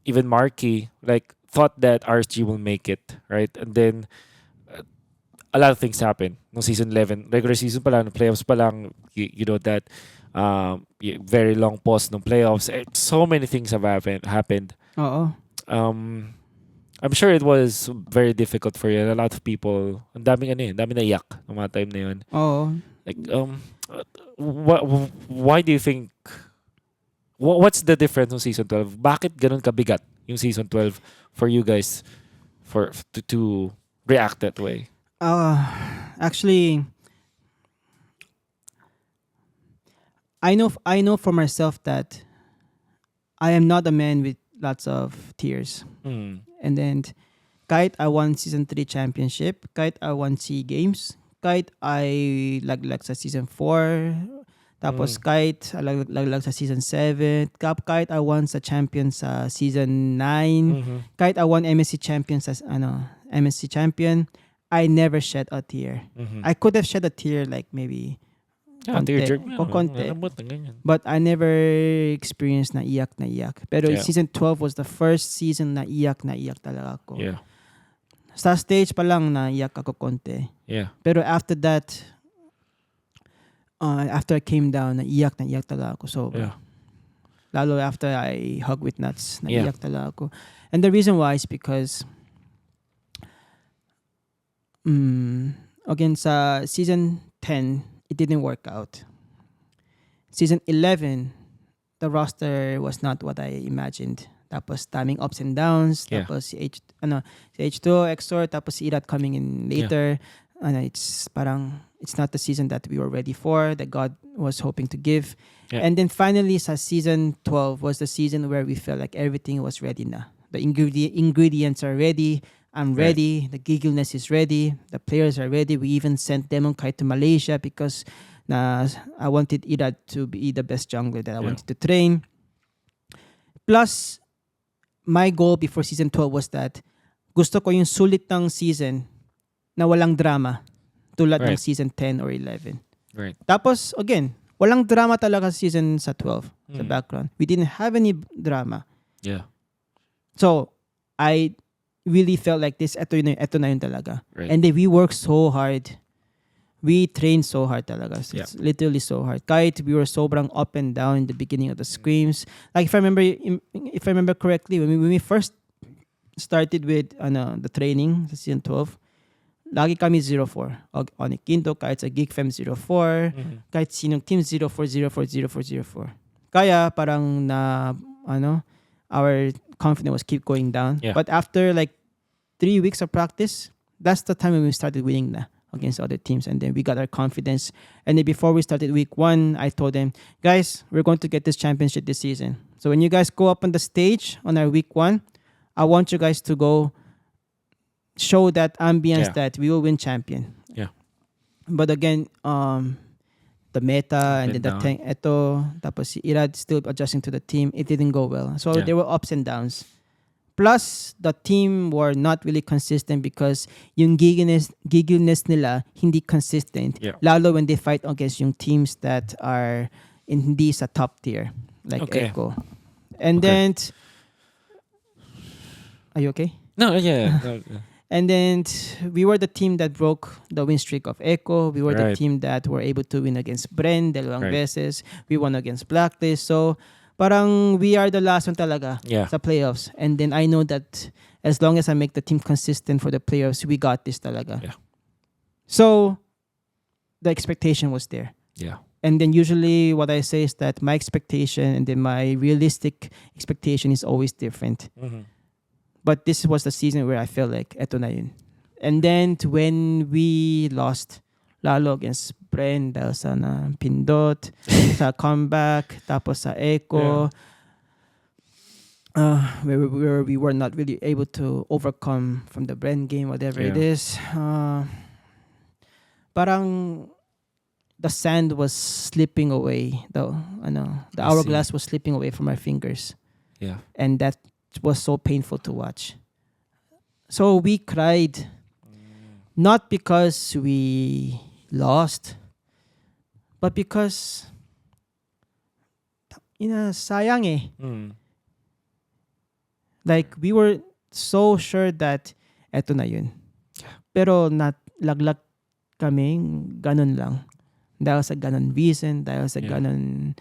Speaker 1: even Marky, like thought that RSG will make it, right? And then a lot of things happened. No season 11, regular season pa lang, no playoffs pa lang, you know that very long pause ng playoffs. So many things have happened. I'm sure it was very difficult for you. And a lot of people, ang daming naiyak ng mga time na yun. Like, why do you think, what's the difference ng season 12? Bakit ganun kabigat yung season 12 for you guys to react that way?
Speaker 2: Actually, I know for myself that I am not a man with lots of tears. And then, kahit I won season 3 championship, kahit I won SEA Games, kahit I laglag sa season 4, tapos kahit laglag sa season 7, kahit I won sa champion sa season 9, kahit I won MSC champion sa MSC champion, I never shed a tear. I could have shed a tear like maybe konti. But I never experienced na iyak. Pero season 12 was the first season na iyak talaga ako.
Speaker 1: Yeah.
Speaker 2: Sa stage pa lang na iyak ako konti.
Speaker 1: Yeah.
Speaker 2: Pero after that, after I came down, na iyak talaga ako. So, lalo after I hug with nuts, na iyak talaga ako. And the reason why is because again, sa season 10, it didn't work out. Season 11, the roster was not what I imagined. Tapos daming ups and downs. Tapos si H2, Exor, tapos si Irat coming in later. It's not the season that we were ready for, that God was hoping to give. And then finally, sa season 12 was the season where we felt like everything was ready na. The ingredients are ready. I'm ready. The giggleness is ready. The players are ready. We even sent Demon Kai to Malaysia because I wanted Irad to be the best jungler that I wanted to train. Plus, my goal before season 12 was that gusto ko yung sulit ng season na walang drama tulad ng season 10 or 11.
Speaker 1: Right.
Speaker 2: Tapos, again, walang drama talaga season sa 12 sa background. We didn't have any drama.
Speaker 1: Yeah.
Speaker 2: So, I really felt like this, eto na yun talaga.
Speaker 1: Right.
Speaker 2: And then we worked so hard. We trained so hard talaga. It's literally so hard. Kahit we were sobrang up and down in the beginning of the scrims. Like if I remember correctly, when we first started with the training sa season 12, lagi kami 0-4. On Quinto, kahit sa GeekFem 0-4, kahit sinong team 0-4, 0-4, 0-4, 0-4. Kaya parang our confidence was keep going down. Yeah. But after like 3 weeks of practice, that's the time when we started winning na against other teams. And then we got our confidence. And then before we started week 1, I told them, guys, we're going to get this championship this season. So when you guys go up on the stage on our week 1, I want you guys to go show that ambience that we will win champion.
Speaker 1: Yeah.
Speaker 2: But again, the meta and then the tank, tapos si Irad still adjusting to the team. It didn't go well. So there were ups and downs. Plus, the team were not really consistent because yung giggleness nila hindi consistent.
Speaker 1: Yeah.
Speaker 2: Lalo when they fight against yung teams that are hindi sa top tier. Like
Speaker 1: Okay.
Speaker 2: Echo. And
Speaker 1: Okay.
Speaker 2: then... Are you okay?
Speaker 1: No, yeah. No,
Speaker 2: And then we were the team that broke the win streak of Echo. We were the
Speaker 1: Right.
Speaker 2: team that were able to win against Bren, dalawang
Speaker 1: Right.
Speaker 2: beses. We won against Blacklist. So, parang we are the last one talaga
Speaker 1: Yeah.
Speaker 2: sa playoffs. And then I know that as long as I make the team consistent for the playoffs, we got this talaga.
Speaker 1: Yeah.
Speaker 2: So, the expectation was there.
Speaker 1: Yeah.
Speaker 2: And then usually what I say is that my expectation and then my realistic expectation is always different.
Speaker 1: Mhm.
Speaker 2: But this was the season where I felt like eto na yun. And then when we lost lalo against Bren dahil sa na pindot, sa comeback, tapos sa Echo, where we were not really able to overcome from the Bren game, whatever it is. Parang the sand was slipping away. The hourglass was slipping away from my fingers.
Speaker 1: Yeah.
Speaker 2: And that was so painful to watch. So we cried, not because we lost, but because sayang eh.
Speaker 1: Mm.
Speaker 2: Like we were so sure that eto na yun. Pero laglag kami, ganun lang. Dahil sa ganun reason, dahil sa ganun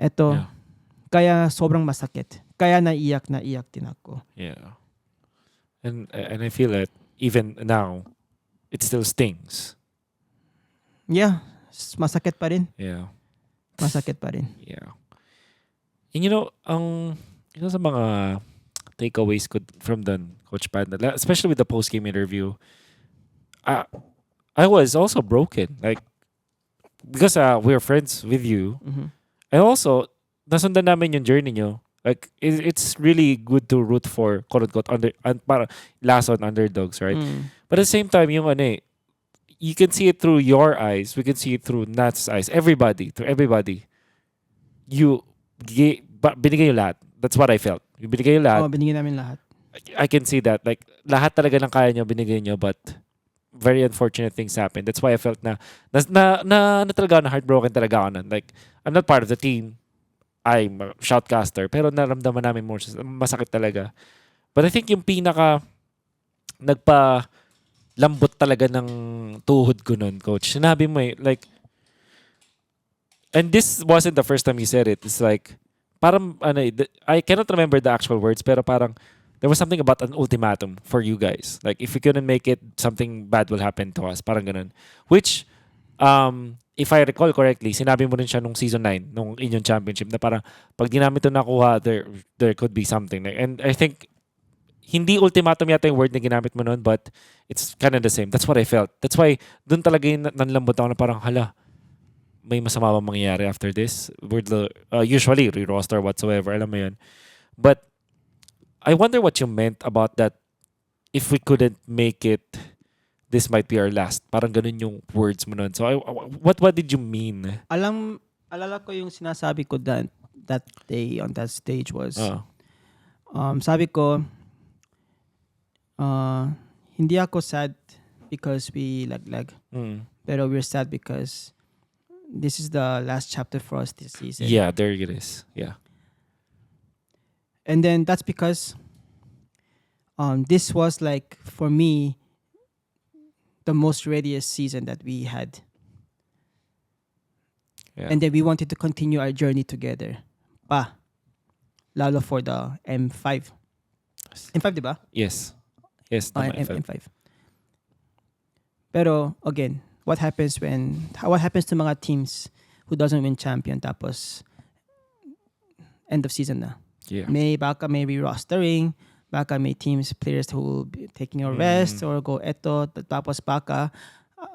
Speaker 2: eto.
Speaker 1: Yeah.
Speaker 2: Kaya sobrang masakit. Kaya naiyak din ako.
Speaker 1: Yeah. And I feel that even now, it still stings.
Speaker 2: Yeah, masakit pa rin.
Speaker 1: Yeah.
Speaker 2: Masakit pa rin.
Speaker 1: Yeah. And sa mga takeaways from the Coach Panda, especially with the post-game interview, I was also broken. Like, because we're friends with you, I also, nasundan namin yung journey nyo. Like, it's really good to root for, quote-unquote, para last on underdogs, right? But at the same time, you can see it through your eyes. We can see it through Nat's eyes. Everybody. Binigay yung lahat. That's what I felt. Binigay yung lahat.
Speaker 2: Binigay namin lahat.
Speaker 1: I can see that. Like, lahat talaga ng kaya nyo, binigay nyo, but very unfortunate things happened. That's why I felt na talaga na heartbroken talaga ako nun. Like, I'm not part of the team. I'm a shoutcaster. Pero naramdaman namin more. Masakit talaga. But I think yung nagpa-lambot talaga ng tuhod ko nun, Coach. Sinabi mo like, and this wasn't the first time you said it. It's like, parang, I cannot remember the actual words, pero parang, there was something about an ultimatum for you guys. Like, if we couldn't make it, something bad will happen to us. Parang ganun. Which, if I recall correctly, sinabi mo rin siya nung season 9, nung inyong championship, na parang, pag di namin ito nakuha, there could be something. And I think, hindi ultimatum yata yung word na ginamit mo noon, but it's kind of the same. That's what I felt. That's why, dun talaga yung nanlambot ako na parang, hala, may masama bang mangyayari after this? Usually, re-roster whatsoever, alam mo yun. But, I wonder what you meant about that, if we couldn't make it, this might be our last. Parang ganun yung words mo nun. So, what did you mean?
Speaker 2: Alala ko yung sinasabi ko that day on that stage was, sabi ko, hindi ako sad because we laglag. Pero we're sad because this is the last chapter for us this season.
Speaker 1: Yeah, there it is. Yeah.
Speaker 2: And then that's because this was like, for me, the most readiest season that we had.
Speaker 1: Yeah.
Speaker 2: And then we wanted to continue our journey together. Lalo for the M5. M5, di ba?
Speaker 1: Yes. Yes, tama,
Speaker 2: M5. Pero, again, what happens to mga teams who doesn't win champion tapos end of season na?
Speaker 1: Yeah.
Speaker 2: Baka may re-rostering, baka may players who will be taking a rest or go tapos baka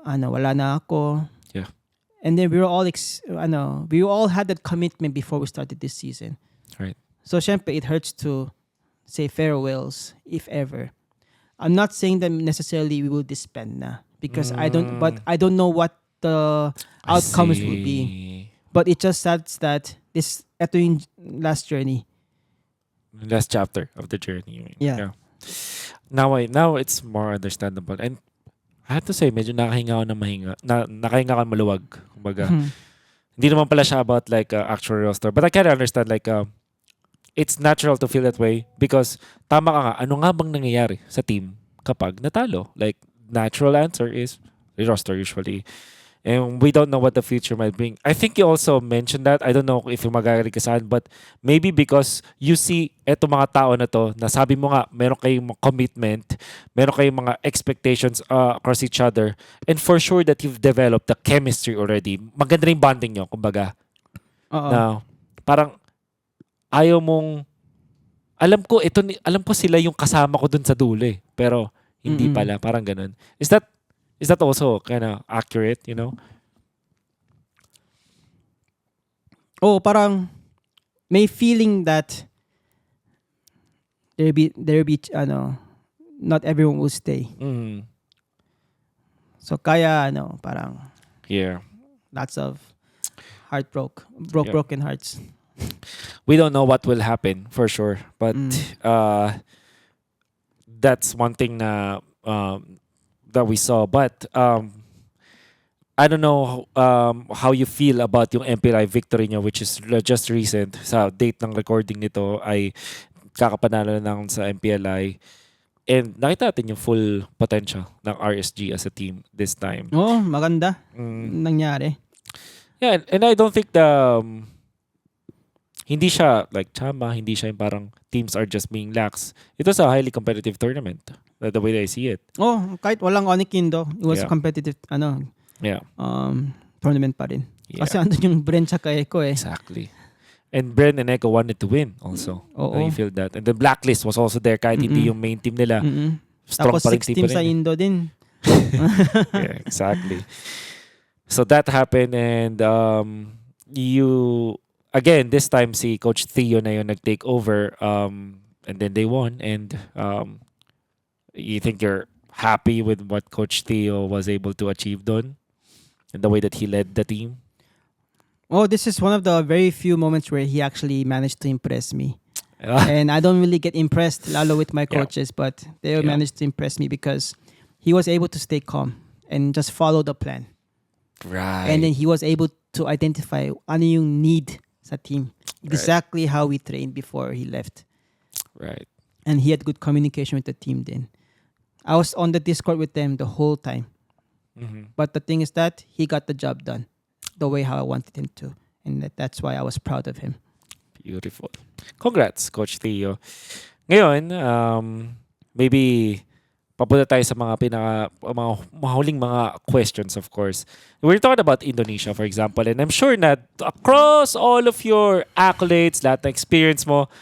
Speaker 2: wala na ako.
Speaker 1: Yeah.
Speaker 2: And then we were all had that commitment before we started this season.
Speaker 1: Right.
Speaker 2: So syempre it hurts to say farewells if ever. I'm not saying that necessarily we will disband na because I don't know what the outcomes will be. But it just says that ito yung last journey.
Speaker 1: last chapter of the journey.
Speaker 2: Yeah.
Speaker 1: Now it's more understandable. And I have to say, medyo nakahinga ako ng mahinga. Nakahinga ako ng maluwag. Kumbaga, hindi naman pala siya about like actual roster. But I kind of understand like it's natural to feel that way because tama ka nga, ano nga bang nangyayari sa team kapag natalo? Like, natural answer is roster usually. And we don't know what the future might bring. I think you also mentioned that. I don't know if yung magagaling ka saan, but maybe because you see eto mga tao na to, na sabi mo nga, meron kayong mga commitment, meron kayong mga expectations across each other, and for sure that you've developed the chemistry already. Maganda rin bonding nyo, kumbaga.
Speaker 2: Oo.
Speaker 1: Na parang ayaw mong, alam ko sila yung kasama ko dun sa dulo eh. Pero hindi pala, parang ganun. Is that also kind of accurate, you know?
Speaker 2: Oh, parang may feeling that there be not everyone will stay. So kaya parang
Speaker 1: Yeah.
Speaker 2: lots of
Speaker 1: Yeah.
Speaker 2: broken hearts.
Speaker 1: We don't know what will happen for sure, but that's one thing na that we saw. But I don't know how you feel about yung MPLI victory nyo, which is just recent. Sa date ng recording nito ay kakapanalo lang sa MPLI. And nakita natin yung full potential ng RSG as a team this time.
Speaker 2: Oh, maganda nangyari.
Speaker 1: Yeah, and I don't think hindi siya like chamba, hindi siya yung parang teams are just being lax. It was a highly competitive tournament. The way that I see it.
Speaker 2: Oh, kahit walang Onikindo, it was a competitive tournament pa rin.
Speaker 1: Yeah.
Speaker 2: Kasi andun yung Bren tsaka Eko eh.
Speaker 1: Exactly. And Bren and Echo wanted to win also.
Speaker 2: Oo.
Speaker 1: You feel that. And the blacklist was also there kahit hindi yung main team nila. Strong
Speaker 2: Tapos
Speaker 1: pa rin
Speaker 2: 6 teams sa
Speaker 1: rin.
Speaker 2: Indo din.
Speaker 1: Yeah, exactly. So that happened and you again this time si Coach Theo na yung nag-take over and then they won and you think you're happy with what Coach Theo was able to achieve done and the way that he led the team?
Speaker 2: Oh, this is one of the very few moments where he actually managed to impress me. And I don't really get impressed, lalo with my coaches, but they managed to impress me because he was able to stay calm and just follow the plan.
Speaker 1: Right.
Speaker 2: And then he was able to identify ano yung need sa team. Exactly how we trained before he left.
Speaker 1: Right.
Speaker 2: And he had good communication with the team then. I was on the Discord with them the whole time. But the thing is that he got the job done the way how I wanted him to. And that's why I was proud of him.
Speaker 1: Beautiful. Congrats, Coach Theo. Ngayon, maybe papunta tayo sa mga huling mga questions, of course. We're talking about Indonesia, for example, and I'm sure na across all of your accolades, lahat ng experience mo,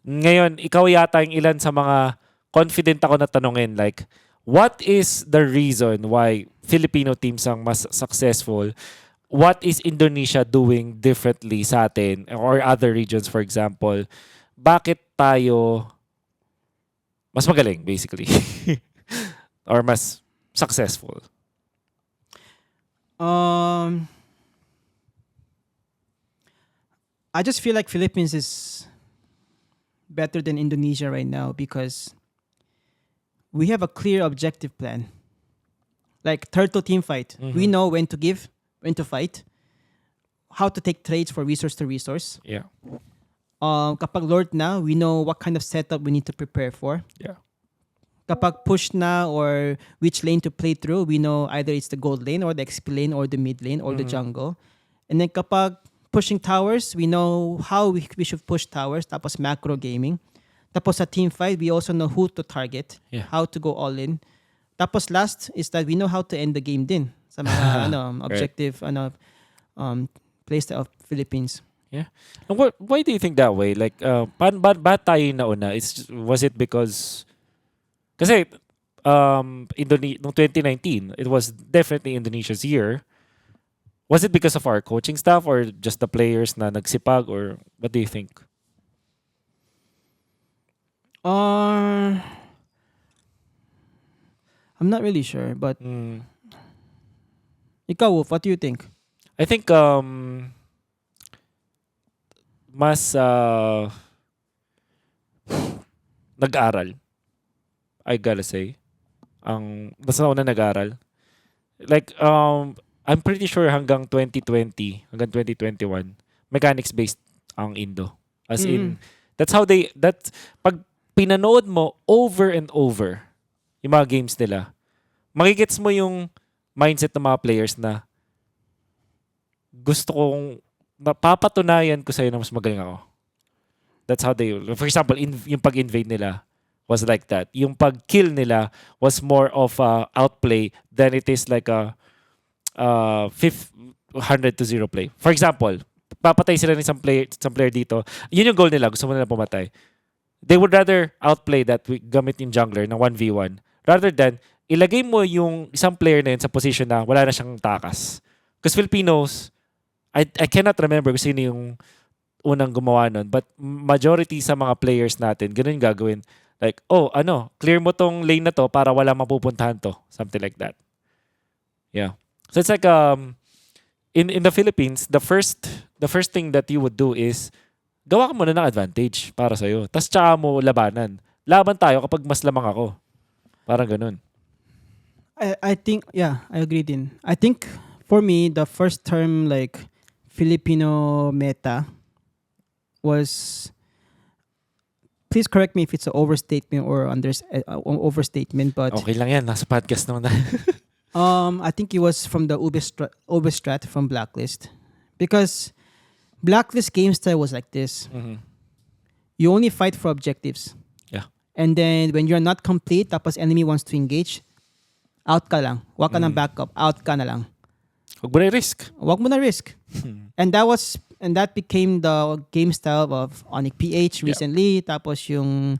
Speaker 1: ngayon, ikaw yata yung ilan sa mga confident ako na tanungin, like, what is the reason why Filipino teams ang mas successful? What is Indonesia doing differently sa atin or other regions, for example? Bakit tayo mas magaling, basically? Or mas successful?
Speaker 2: I just feel like Philippines is better than Indonesia right now because we have a clear objective plan. Like turtle team fight. We know when to give, when to fight, how to take trades for resource to resource.
Speaker 1: Yeah.
Speaker 2: Kapag Lord na, we know what kind of setup we need to prepare for.
Speaker 1: Yeah.
Speaker 2: Kapag push na or which lane to play through, we know either it's the gold lane or the XP lane or the mid lane or the jungle. And then kapag pushing towers, we know how we should push towers. Tapos macro gaming. Tapos sa team fight, we also know who to target, how to go all in. Tapos last is that we know how to end the game din sa mga objective playstyle of Philippines.
Speaker 1: Yeah. And why do you think that way? Like, ba tayo nauna? Was it because... Kasi, noong 2019, it was definitely Indonesia's year. Was it because of our coaching staff or just the players na nagsipag or what do you think?
Speaker 2: I'm not really sure, but ikaw, Wolf, what do you think?
Speaker 1: I think mas nag-aral. I gotta say. Mas nauna nag-aral. Like, I'm pretty sure hanggang 2020, hanggang 2021, mechanics-based ang Indo. As in, pag pinanood mo over and over yung mga games nila, magigets mo yung mindset ng mga players na gusto kong, napapatunayan ko sa'yo na mas magaling ako. That's how they, for example, yung pag-invade nila was like that. Yung pag-kill nila was more of a outplay than it is like a 100-0 play. For example, papatay sila ng isang player dito. Yun yung goal nila. Gusto mo nila pumatay. They would rather outplay that gamit yung jungler ng 1v1 rather than ilagay mo yung isang player na yun sa position na wala na siyang takas. Because Filipinos, I cannot remember kung sino yung unang gumawa nun. But majority sa mga players natin, ganun yung gagawin. Like, clear mo tong lane na to para wala mapupuntahan to. Something like that. Yeah. So it's like, in the Philippines, the first thing that you would do is, gawa ka muna ng advantage para sa'yo. Tapos tsaka mo labanan. Laban tayo kapag mas lamang ako. Parang ganun.
Speaker 2: I think, I agree din. I think, for me, the first term, like, Filipino meta was, please correct me if it's an overstatement or overstatement, but
Speaker 1: okay lang yan. Nasa podcast naman.
Speaker 2: I think it was from the Ubestrat from Blacklist. Because Blacklist game style was like this.
Speaker 1: Mm-hmm.
Speaker 2: You only fight for objectives.
Speaker 1: Yeah.
Speaker 2: And then when you're not complete, tapos enemy wants to engage, out ka lang. Wag ka ng backup. Out ka na lang.
Speaker 1: Huwag mo na risk.
Speaker 2: Wag mo na risk. And that became the game style of Onyx PH recently. Tapos yung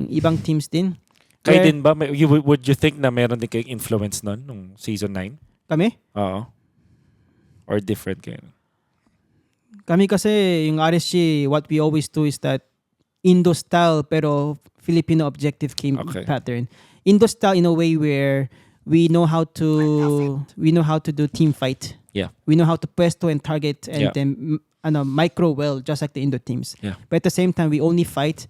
Speaker 2: ibang teams din.
Speaker 1: Kayo din ba? Would you think na meron din kayong influence nun nung season 9?
Speaker 2: Kami?
Speaker 1: Oo. Or different kayo?
Speaker 2: Kami kasi, yung RSG, what we always do is that Indo style pero Filipino objective game pattern. Indo style in a way where we know how to do team fight.
Speaker 1: Yeah.
Speaker 2: We know how to puesto and target and then micro well just like the Indo teams.
Speaker 1: Yeah.
Speaker 2: But at the same time we only fight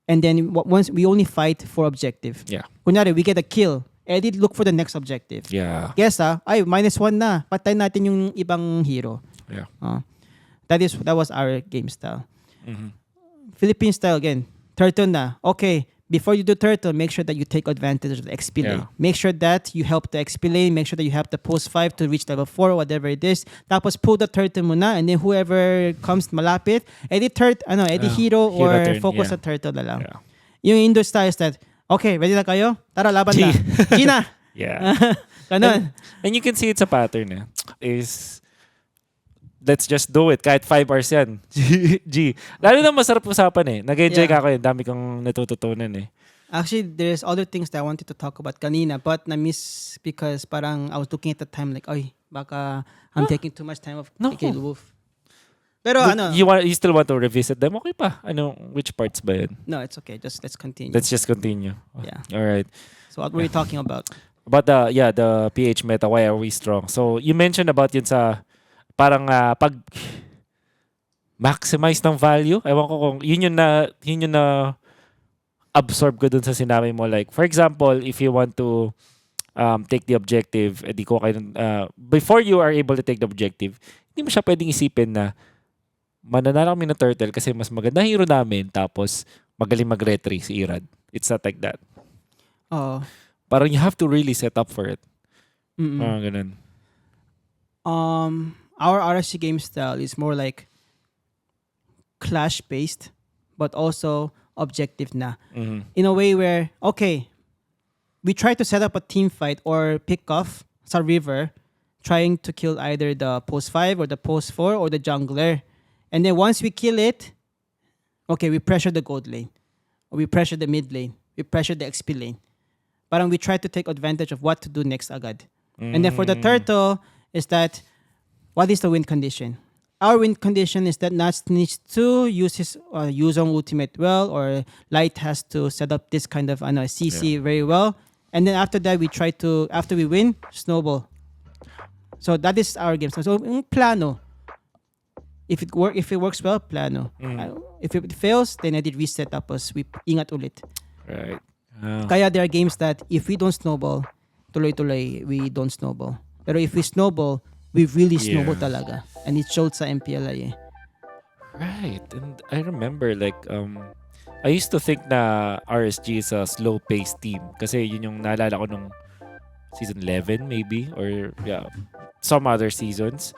Speaker 2: and then once we only fight for objective.
Speaker 1: Yeah.
Speaker 2: Kunyari we get a kill, edit look for the next objective.
Speaker 1: Yeah.
Speaker 2: Guess -1 na. Patay natin yung ibang hero.
Speaker 1: Yeah.
Speaker 2: That was our game style.
Speaker 1: Mm-hmm.
Speaker 2: Philippine style again. Turtle na. Okay, before you do turtle, make sure that you take advantage of the XP lane.
Speaker 1: Yeah.
Speaker 2: Make sure that you help the XP lane. Make sure that you have the post 5 to reach level 4, whatever it is. Tapos pull the turtle muna and then whoever comes malapit, edit hero or
Speaker 1: turn,
Speaker 2: focus sa turtle na lang.
Speaker 1: Yeah.
Speaker 2: Yung Indo style is that, okay, ready na kayo? Tara, laban na. G na.
Speaker 1: Yeah.
Speaker 2: Ganun.
Speaker 1: And you can see it's a pattern is let's just do it. Kahit 5 hours yan. G. Lalo na masarap usapan Nag-enjoy ka ako Dami kong natututunan
Speaker 2: Actually, there's other things that I wanted to talk about kanina but na-miss because parang I was looking at the time like, baka I'm taking too much time of kay Wolf. Pero
Speaker 1: You still want to revisit them? Okay pa. Which parts ba yun?
Speaker 2: No, it's okay. Let's continue.
Speaker 1: Let's just continue.
Speaker 2: Yeah.
Speaker 1: All right.
Speaker 2: So what were you talking about?
Speaker 1: About the PH meta, why are we strong? So you mentioned about yun sa parang pag maximize ng value. Ewan ko kung yun yung na absorb ko dun sa sinabi mo. Like, for example, if you want to take the objective, before you are able to take the objective, hindi mo siya pwedeng isipin na mananalo kami ng turtle kasi mas maganda hero namin tapos magaling mag-retry si Irad. It's not like that. Parang you have to really set up for it. Ganun.
Speaker 2: Our RSC game style is more like clash-based but also objective na.
Speaker 1: Mm-hmm.
Speaker 2: In a way where, okay, we try to set up a team fight or pick off sa river trying to kill either the post 5 or the post 4 or the jungler. And then once we kill it, okay, we pressure the gold lane. Or we pressure the mid lane. We pressure the XP lane. Parang we try to take advantage of what to do next agad. And then for the turtle, is that, what is the win condition? Our win condition is that Nats needs to use his use on ultimate well, or Light has to set up this kind of CC very well. And then after that, we try to, after we win, snowball. So that is our game. So yung plano, If it works well, plano. If it fails, then edit reset tapos we ingat ulit.
Speaker 1: Right.
Speaker 2: Kaya there are games that if we don't snowball, tuloy-tuloy we don't snowball. Pero if we snowball, we really snowball talaga. And it showed sa MPL eh.
Speaker 1: Right. And I remember like I used to think na RSG is a slow-paced team kasi yun yung naalala ko nung season 11 maybe or some other seasons.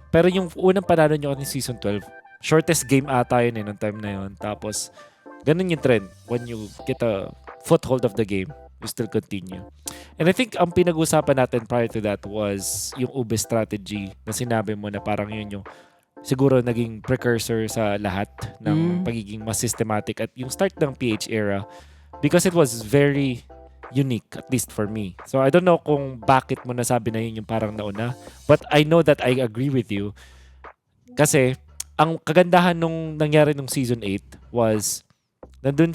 Speaker 1: Pero yung unang panalo nyo kasi season 12, shortest game ata yun nung time na yun. Tapos ganun yung trend. When you get a foothold of the game, you still continue. And I think ang pinag-usapan natin prior to that was yung ube strategy na sinabi mo na parang yun yung siguro naging precursor sa lahat ng pagiging mas systematic at yung start ng PH era because it was very unique, at least for me. So I don't know kung bakit mo nasabi na yun yung parang nauna, but I know that I agree with you kasi ang kagandahan nung nangyari nung season 8 was nandun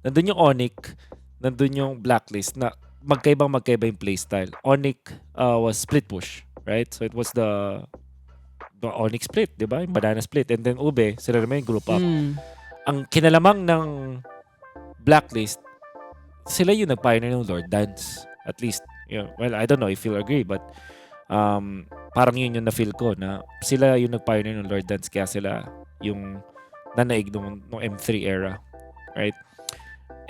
Speaker 1: nandun yung Onyx, nandun yung Blacklist na magkaiba yung playstyle. Onyx was split push, right? So it was the Onyx split, di ba? Yung banana split. And then Ube, sila naman yung group up. Ang kinalamang ng Blacklist, sila yung nag-pioneer ng Lord Dance. At least, well, I don't know if you'll agree, but parang yun yung na-feel ko na sila yung nag-pioneer ng Lord Dance kaya sila yung nanaig nung M3 era. Right?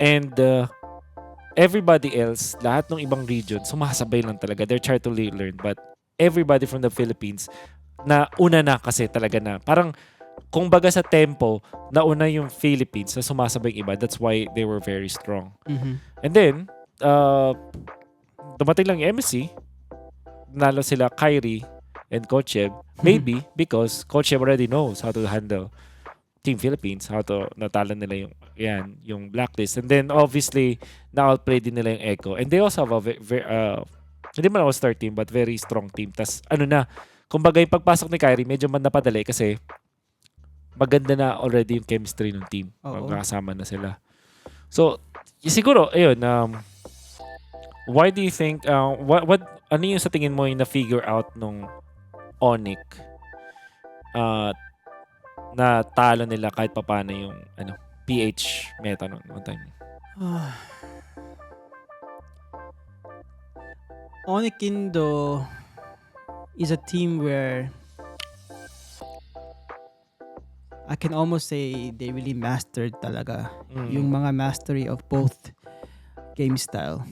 Speaker 1: And everybody else, lahat ng ibang region, sumasabay lang talaga. They're trying to learn. But everybody from the Philippines, na una na kasi talaga na. Parang, kung baga sa tempo, nauna yung Philippines na sumasabay yung iba. That's why they were very strong. And then, dumating lang yung MSC, nalo sila Kyrie and Coach Eb. Maybe because Coach Eb already knows how to handle Team Philippines, how to natalo nila yung Blacklist. And then obviously na-outplay din nila yung Echo. And they also have a very hindi man all-star team but very strong team. Tas kumbaga yung pagpasok ni Kyrie medyo napadali kasi maganda na already yung chemistry ng team. Magkakasama na sila. So siguro ayun why do you think ano yung sa tingin mo yung na-figure out nung Onyx na talo nila kahit papaano yung PH meta noon one time?
Speaker 2: Onyx Indo is a team where I can almost say they really mastered talaga yung mga mastery of both game style.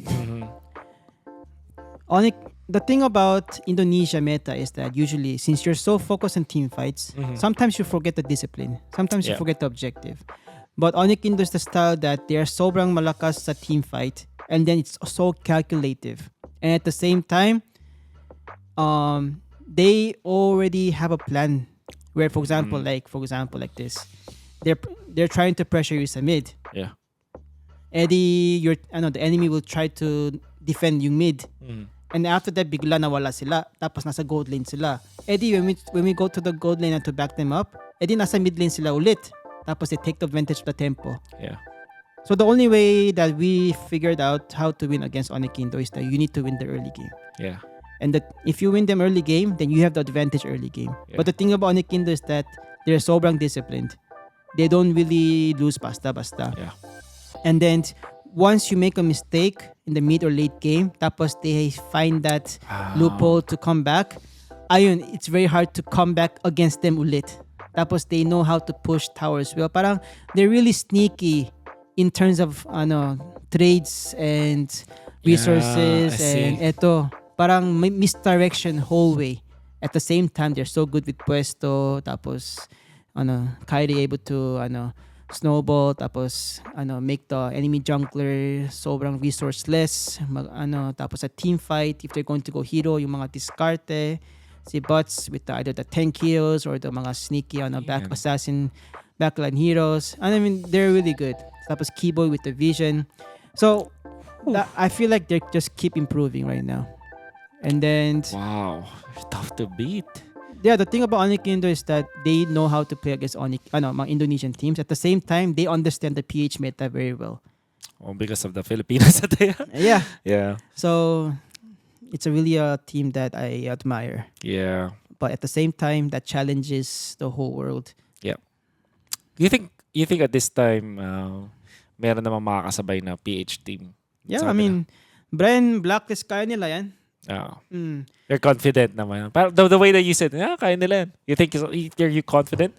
Speaker 2: Onyx, the thing about Indonesia meta is that usually since you're so focused on team fights, sometimes you forget the discipline. Sometimes you forget the objective. But Onyx Indo is the style that they are sobrang malakas sa team fight and then it's so calculative. And at the same time, they already have a plan where for example like this. They're trying to pressure you sa mid.
Speaker 1: Yeah.
Speaker 2: Eddie, the enemy will try to defend yung mid. And after that, bigla nawala sila. Tapos nasa gold lane sila. Eddie, when we go to the gold lane and to back them up, Eddie, nasa mid lane sila ulit. Tapos they take the advantage of the tempo.
Speaker 1: Yeah.
Speaker 2: So the only way that we figured out how to win against Onyx Indo is that you need to win the early game.
Speaker 1: Yeah.
Speaker 2: And that if you win them early game, then you have the advantage early game.
Speaker 1: Yeah.
Speaker 2: But the thing about Onyx Indo is that they're sobrang disciplined. They don't really lose basta-basta.
Speaker 1: Yeah.
Speaker 2: And then once you make a mistake in the mid or late game, tapos they find that loophole to come back, ayun, it's very hard to come back against them ulit. Tapos they know how to push towers well. Parang they're really sneaky in terms of trades and resources and eto. Parang misdirection whole way. At the same time, they're so good with puesto. Tapos Kyrie able to snowball, tapos make the enemy jungler sobrang resourceless, tapos a team fight if they're going to go hero, yung mga diskarte si bots with either the tank heroes or the mga sneaky back assassin backline heroes. And I mean they're really good. Tapos Keyboy with the vision. So I feel like they just keep improving right now. And then
Speaker 1: wow, tough to beat.
Speaker 2: Yeah, the thing about Onyx Indo is that they know how to play against mga Indonesian teams. At the same time, they understand the PH meta very well.
Speaker 1: Oh, because of the Filipinos.
Speaker 2: Yeah.
Speaker 1: Yeah.
Speaker 2: So, it's really a team that I admire.
Speaker 1: Yeah.
Speaker 2: but at the same time, that challenges the whole world.
Speaker 1: Yeah. You think at this time meron namang makakasabay na PH team?
Speaker 2: Yeah,
Speaker 1: Sa
Speaker 2: I
Speaker 1: kanila?
Speaker 2: mean, Brian, blacklist kaya nila yan. Mm.
Speaker 1: You're confident naman. Pero the way that you said, kaya nila yan. You think are you confident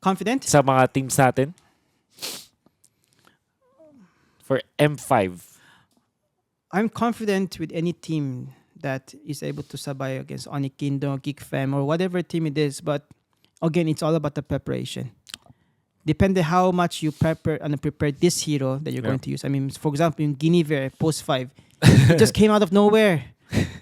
Speaker 2: Confident?
Speaker 1: sa mga teams natin? For M5.
Speaker 2: I'm confident with any team that is able to sabay against Onikindo, Geek Fam, or whatever team it is. But again, it's all about the preparation. Depende how much you prepare this hero that you're going to use. I mean, for example, yung Guinevere post 5, it just came out of nowhere,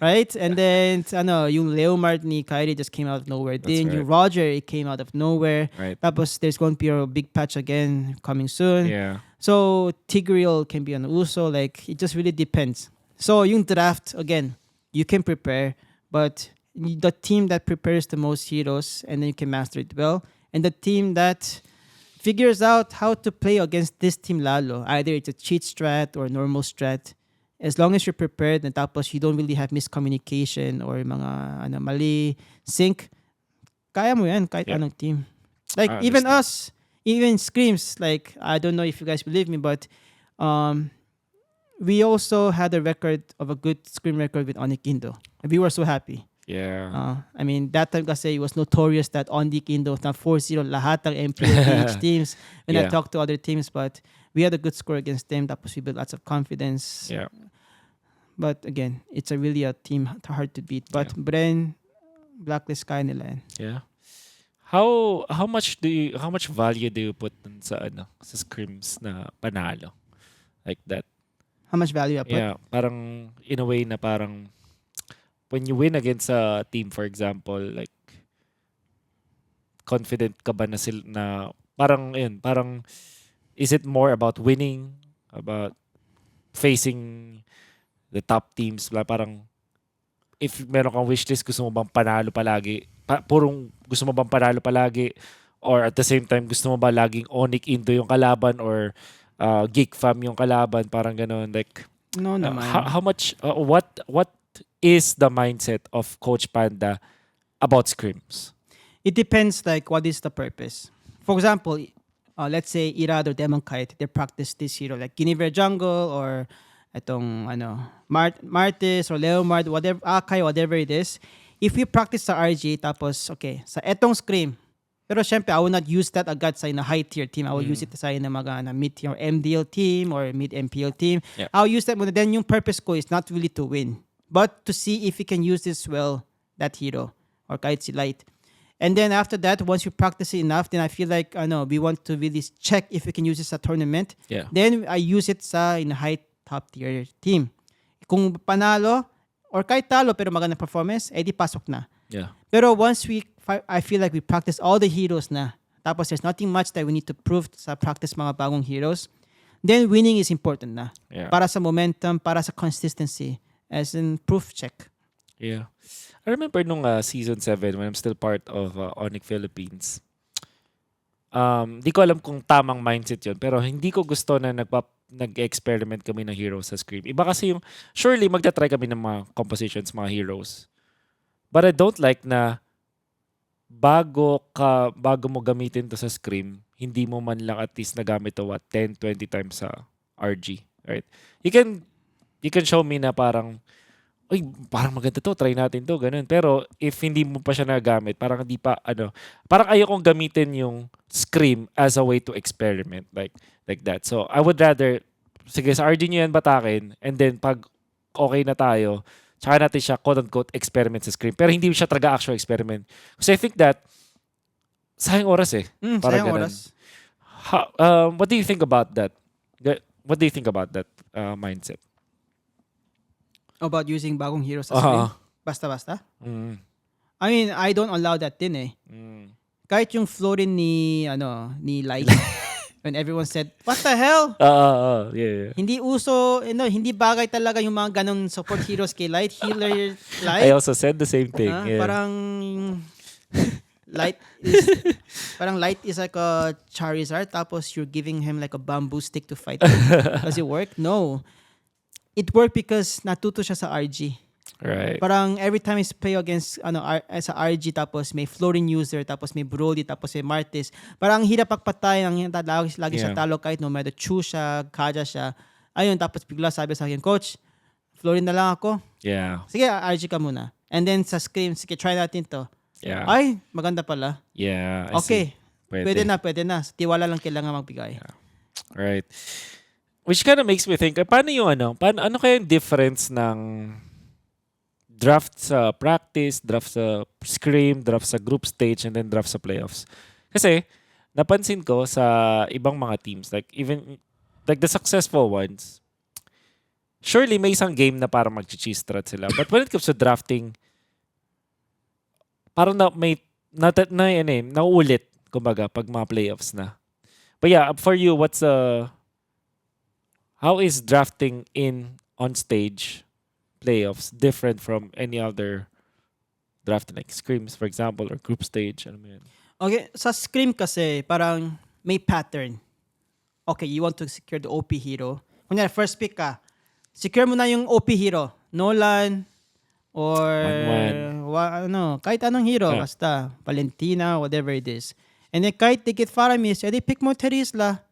Speaker 2: right? And then yung Leomard ni Kyrie just came out of nowhere. Then
Speaker 1: right.
Speaker 2: yung Roger, it came out of nowhere.
Speaker 1: Right.
Speaker 2: Tapos there's going to be a big patch again coming soon.
Speaker 1: Yeah.
Speaker 2: So Tigreal can be an Uso. Like, it just really depends. So yung draft, again, you can prepare, but the team that prepares the most heroes, and then you can master it well, and the team that figures out how to play against this team lalo, either it's a cheat strat or normal strat, as long as you're prepared and tapos you don't really have miscommunication or mga mali sync, kaya mo yan kahit anong team. Like, even us, even Scrims, like, I don't know if you guys believe me, but we also had a record of a good Scrim record with Onikindo. And we were so happy.
Speaker 1: Yeah.
Speaker 2: I mean, that time kasi it was notorious that Onikindo na 4-0 lahat ng MPL PH teams when I talked to other teams, but we had a good score against them. Tapos we built lots of confidence.
Speaker 1: Yeah.
Speaker 2: But again, it's really a team hard to beat. But Bren, blacklist kaya nila yan.
Speaker 1: Yeah. How much value do you put dun sa sa scrims na panalo? Like that.
Speaker 2: How much value I put?
Speaker 1: Yeah, parang in a way na parang when you win against a team, for example, like confident ka ba na sila na parang is it more about winning, about facing the top teams? Parang if meron kang wishlist, gusto mo bang panalo palagi? Purong gusto mo bang panalo palagi? Or at the same time, gusto mo ba laging Onic Indo yung kalaban or Geek Fam yung kalaban? Parang ganun. Like,
Speaker 2: No naman.
Speaker 1: how much, what is the mindset of Coach Panda about scrims?
Speaker 2: It depends, like, what is the purpose. For example, let's say Irad or Demon Kite, they practice this hero like Guinevere Jungle or itong Martis or Leomard, whatever, Akai, whatever it is. If we practice sa RG, tapos, okay, sa etong scrim, pero syempre, I will not use that agad sa high tier team. I will use it sa mga mid tier MDL team or mid MPL team.
Speaker 1: Yeah.
Speaker 2: I'll use that muna. Then yung purpose ko is not really to win, but to see if we can use this well, that hero, or kahit si Light. And then after that, once you practice it enough, then I feel like we want to really check if we can use this sa tournament.
Speaker 1: Yeah.
Speaker 2: Then I use it sa high top tier team. Kung panalo or kahit talo pero maganda performance, di pasok na.
Speaker 1: Yeah.
Speaker 2: Pero once I feel like we practice all the heroes na, tapos there's nothing much that we need to prove sa practice mga bagong heroes, then winning is important na.
Speaker 1: Yeah.
Speaker 2: Para sa momentum, para sa consistency, as in proof check.
Speaker 1: Yeah. I remember nung season 7 when I'm still part of Onic Philippines. Di ko alam kung tamang mindset yun, pero hindi ko gusto na nag-experiment kami ng heroes sa Scream. Iba kasi yung, surely magta-try kami ng mga compositions, mga heroes. But I don't like na bago mo gamitin to sa Scream, hindi mo man lang at least nagamit to 10, 20 times sa RG. Right? You can show me na parang, uy, parang maganda to, try natin to, ganun. Pero if hindi mo pa siya nagamit, parang hindi pa, parang ayokong gamitin yung Scream as a way to experiment, like that. So, I would rather, sige, sa RG nyo yan batakin, and then pag okay na tayo, tsaka natin siya, quote-unquote, experiment sa Scream. Pero hindi siya talaga actual experiment. Kasi I think that, sayang oras eh.
Speaker 2: Sayang oras.
Speaker 1: What do you think about that? What do you think about that mindset?
Speaker 2: About using bagong heroes sa screen? Basta-basta? I mean, I don't allow that din eh. Kahit yung flow rin ni Light, when everyone said, what the hell?
Speaker 1: Yeah.
Speaker 2: Hindi uso, hindi bagay talaga yung mga ganong support heroes kay Light. Healer Light.
Speaker 1: I also said the same thing. Yeah.
Speaker 2: Parang Light is like a Charizard, tapos you're giving him like a bamboo stick to fight. Does it work? No. It worked because natuto siya sa RG.
Speaker 1: Right.
Speaker 2: Parang every time is play against sa RG tapos may Florin user tapos may Brody tapos may Martis. Parang hirap pagpatay lagi siya
Speaker 1: Yeah.
Speaker 2: talo kahit no matter Chu siya, Kaja siya. Ayun tapos bigla sabi sa akin, Coach, Florin na lang ako.
Speaker 1: Yeah.
Speaker 2: Sige, RG ka muna. And then sa scrim, sige try natin to.
Speaker 1: Yeah.
Speaker 2: Ay, maganda pala.
Speaker 1: Yeah. I
Speaker 2: Okay.
Speaker 1: see. Pwede.
Speaker 2: Pwede na. Tiwala lang kailangan magbigay.
Speaker 1: Yeah. Right. Which kind of makes me think, paano ano kaya yung difference ng draft sa practice, draft sa scrim, draft sa group stage, and then draft sa playoffs? Kasi, napansin ko sa ibang mga teams, like even, like the successful ones, surely may isang game na parang mag-cheese strat sila. But when it comes to drafting, parang nauulit, kumbaga, pag mga playoffs na. But yeah, for you, how is drafting on stage playoffs different from any other draft, like scrims, for example, or group stage? Ano mo yun?
Speaker 2: Okay, sa scrim kasi parang may pattern. Okay, you want to secure the OP hero. Kunyari, first pick ka, secure mo na yung OP hero. Nolan, or kahit anong hero, basta Valentina, whatever it is. And then kahit they get Faramis, edi pick mo Terisla.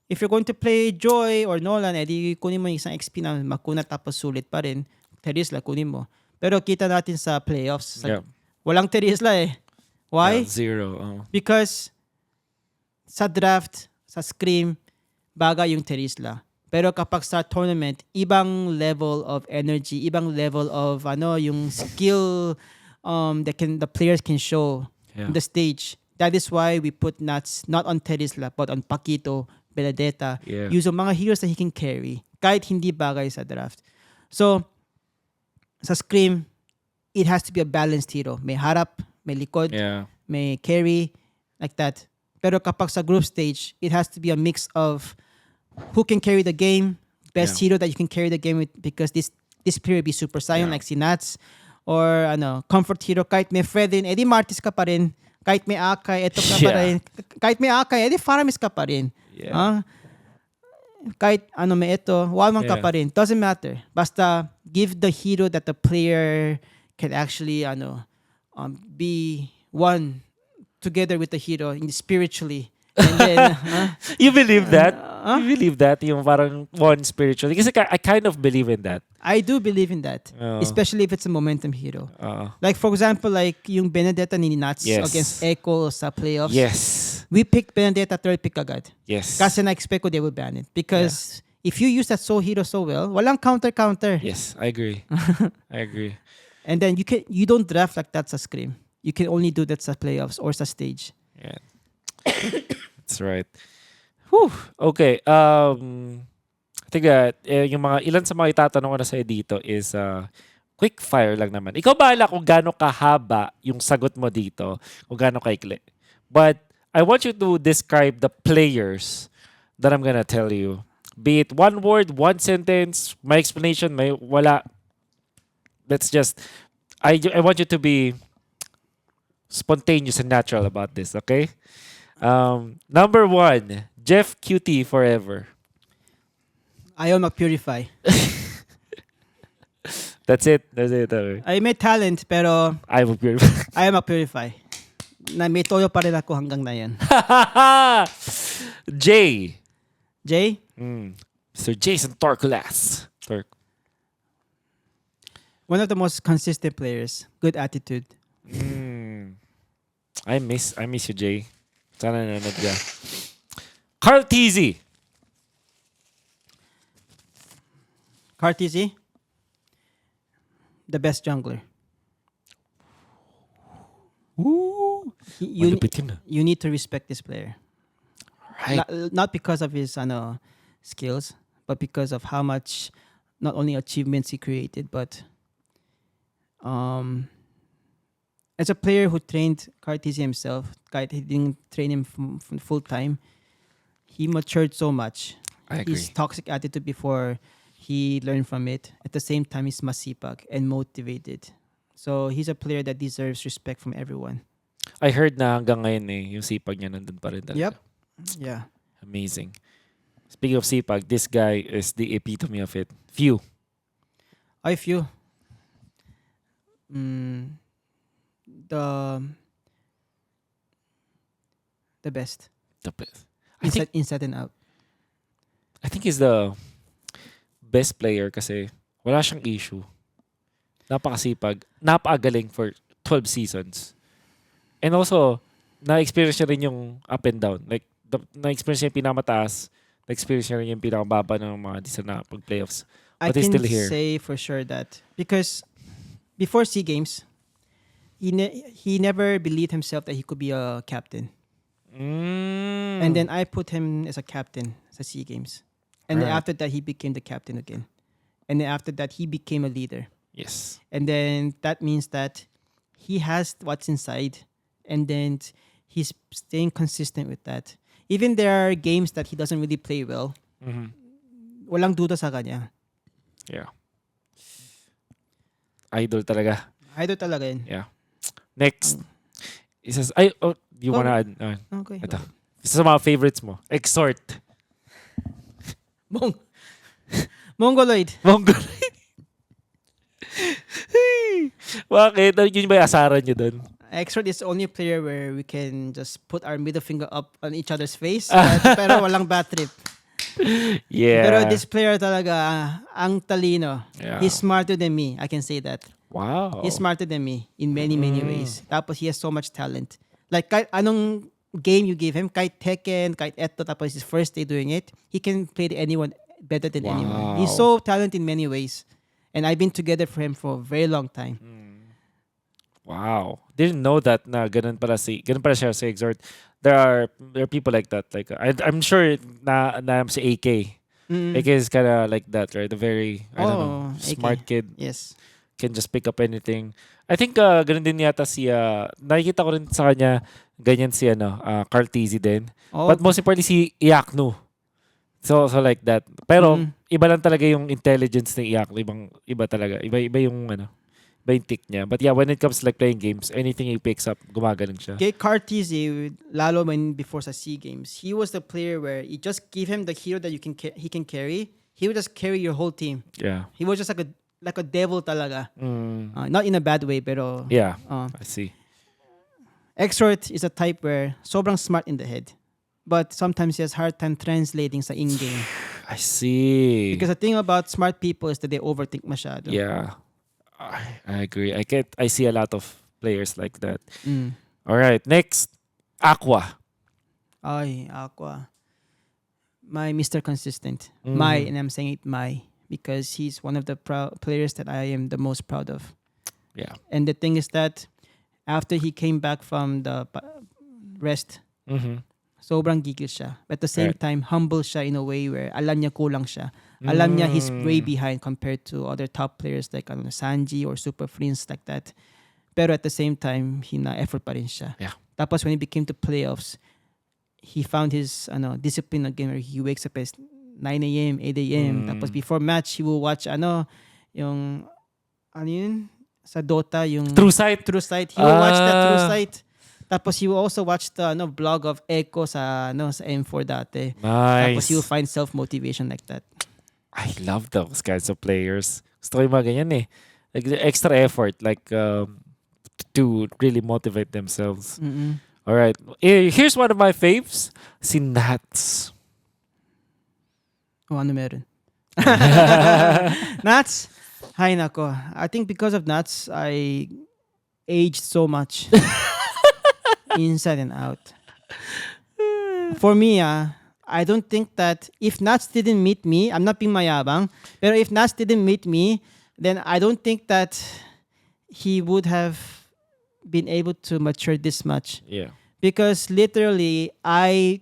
Speaker 2: If you're going to play Joy or Nolan, edi kunin mo yung isang XP na makuna tapos sulit pa rin. Terisla, kunin mo. Pero kita natin sa playoffs, walang Terisla eh. Why?
Speaker 1: Zero.
Speaker 2: Because sa draft, sa scrim, bagay yung Terisla. Pero kapag sa tournament, ibang level of energy, ibang level of yung skill the players can show on the stage. That is why we put Nats not on Terisla but on Paquito, Benedetta. Use mga heroes that he can carry kahit hindi bagay sa draft. So, sa scrim, it has to be a balanced hero. May harap, may likod, may carry, like that. Pero kapag sa group stage, it has to be a mix of who can carry the game, best hero that you can carry the game with, because this player will be Super Saiyan like si Nats, or comfort hero, kahit may Fredin, edi Martis ka pa rin. Kahit may Akay, eto ka pa rin. Kahit may Akay, edi Faramis ka pa rin. Kahit may ito, Walman ka pa rin. Doesn't matter. Basta give the hero that the player can actually be one together with the hero spiritually. And then,
Speaker 1: you believe that? You believe that? Yung parang one spiritually? Kasi I kind of believe in that.
Speaker 2: I do believe in that. Especially if it's a momentum hero. Like for example, like yung Benedetta ni Nats against Echo sa playoffs.
Speaker 1: Yes.
Speaker 2: We picked Benedetta third pick agad.
Speaker 1: Yes.
Speaker 2: Kasi na-expect ko they will ban it. Because if you use that hero so well, walang counter.
Speaker 1: Yes, I agree. I agree.
Speaker 2: And then you don't draft like that sa scrim. You can only do that sa playoffs or sa stage.
Speaker 1: Yeah. That's right. Whew. Okay. I think yung ilan sa mga itatanong ko na sa'yo dito is quick fire lang naman. Ikaw bahala kung gaano kahaba yung sagot mo dito, kung gaano kaikli. But I want you to describe the players that I'm gonna tell you. Be it one word, one sentence, my explanation, may wala. Let's just, I want you to be spontaneous and natural about this, okay? Number 1, Jeff QT forever.
Speaker 2: Ayaw mag-purify.
Speaker 1: That's it. Okay.
Speaker 2: I may talent, pero
Speaker 1: ayaw mag-purify.
Speaker 2: ayaw mag-purify. Na may toyo pa rin ako hanggang na yan.
Speaker 1: Jay.
Speaker 2: Jay?
Speaker 1: Sir Jason Torculas.
Speaker 2: One of the most consistent players. Good attitude.
Speaker 1: I miss you, Jay. Sana nanonood ka. Carl TZ.
Speaker 2: Cartesi? The best jungler. You need to respect this player.
Speaker 1: Right.
Speaker 2: Not because of his skills, but because of how much not only achievements he created, but as a player who trained Cartesi himself, kahit he didn't train him full time, he matured so much.
Speaker 1: I agree.
Speaker 2: His toxic attitude before he learned from it. At the same time, he's masipag and motivated. So he's a player that deserves respect from everyone.
Speaker 1: I heard na hanggang ngayon yung sipag niya nandun pa rin talaga.
Speaker 2: Yep. Yeah.
Speaker 1: Amazing. Speaking of sipag, this guy is the epitome of it. Few.
Speaker 2: Few. Mm, the the best.
Speaker 1: The best. I think
Speaker 2: Inside and out.
Speaker 1: I think he's the best player kasi wala siyang issue. Napakasipag, napakagaling for 12 seasons. And also, na-experience niya rin yung up and down. Like, na-experience niya yung pinamataas, na-experience niya rin yung pinakababa ng mga di na pag-playoffs.
Speaker 2: I
Speaker 1: But he's
Speaker 2: can
Speaker 1: still here.
Speaker 2: say for sure that because before SEA Games, he never believed himself that he could be a captain. And then I put him as a captain sa SEA Games. And then
Speaker 1: Right.
Speaker 2: after that, he became the captain again. And then after that, he became a leader.
Speaker 1: Yes.
Speaker 2: And then that means that he has what's inside. And then he's staying consistent with that. Even there are games that he doesn't really play well.
Speaker 1: Mhm.
Speaker 2: Walang duda sa kanya.
Speaker 1: Yeah. Idol talaga.
Speaker 2: Idol talaga yun.
Speaker 1: Yeah. Next. Isas, ay, oh, you
Speaker 2: Go.
Speaker 1: wanna add?
Speaker 2: Okay.
Speaker 1: Ito. Isa sa mga favorites mo. Exhort.
Speaker 2: Mongoloid.
Speaker 1: Mongoloid. Bakit? Yun ba yung asaran nyo dun?
Speaker 2: Extra is the only player where we can just put our middle finger up on each other's face. Pero walang bad trip.
Speaker 1: Yeah.
Speaker 2: Pero this player talaga, ang talino.
Speaker 1: Yeah.
Speaker 2: He's smarter than me. I can say that.
Speaker 1: Wow.
Speaker 2: He's smarter than me in many, many ways. Tapos he has so much talent. Like, kahit anong game you give him, kahit Tekken, kahit Eto, tapos his first day doing it, he can play anyone better than anyone. He's so talented in many ways. And I've been together for him for a very long time.
Speaker 1: Wow. Didn't know that na ganun pala siya sa Exhort. There are people like that. Like I'm sure na si AK. AK is kind of like that, right? A very I don't know,
Speaker 2: AK.
Speaker 1: smart kid.
Speaker 2: Yes.
Speaker 1: Can just pick up anything. I think ganun din yata si nakikita ko rin sa kanya ganyan si Carl Tizzy din.
Speaker 2: Oh,
Speaker 1: But most importantly si Iaknu. So like that. Pero iba lang talaga yung intelligence ni Iaknu, iba talaga. Iba yung iba yung tick niya. But yeah, when it comes to like playing games, anything he picks up, gumagaling siya.
Speaker 2: kay Cartesi, lalo when before sa SEA Games, he was the player where you just give him the hero that he can carry. He would just carry your whole team.
Speaker 1: Yeah.
Speaker 2: He was just like a devil talaga. Not in a bad way, pero
Speaker 1: Yeah. I see.
Speaker 2: Exhort is a type where sobrang smart in the head. But sometimes he has hard time translating sa in-game.
Speaker 1: I see.
Speaker 2: Because the thing about smart people is that they overthink masyado.
Speaker 1: Yeah. I agree. I see a lot of players like that. All right, next, Aqua.
Speaker 2: Ay, Aqua. My Mr. Consistent. My, and I'm saying it my, because he's one of the players that I am the most proud of.
Speaker 1: Yeah.
Speaker 2: And the thing is that after he came back from the rest, sobrang gigil siya. But at the same time, humble siya in a way where alam niya kulang siya. Alam niya he's way behind compared to other top players like Sanji or Super Prince like that. Pero at the same time, effort pa rin siya.
Speaker 1: Yeah.
Speaker 2: Tapos when he became to playoffs, he found his discipline again where he wakes up at 9 a.m., 8 a.m. Tapos before match, he will watch yung sa Dota, yung
Speaker 1: True Sight.
Speaker 2: He will watch that True Sight. Tapos he will also watch the vlog of Echo sa M4 dati.
Speaker 1: Nice.
Speaker 2: Tapos he will find self-motivation like that.
Speaker 1: I love those kinds of players. Gusto ko yung mga ganyan eh. Like the extra effort, like to really motivate themselves. All right. Here's one of my faves. Si Nats.
Speaker 2: O ano meron? Nats? Hay nako. I think because of Nats, I aged so much. Inside and out. For me, I don't think that if Nats didn't meet me, I'm not being mayabang, pero if Nats didn't meet me, then I don't think that he would have been able to mature this much.
Speaker 1: Yeah.
Speaker 2: Because literally, I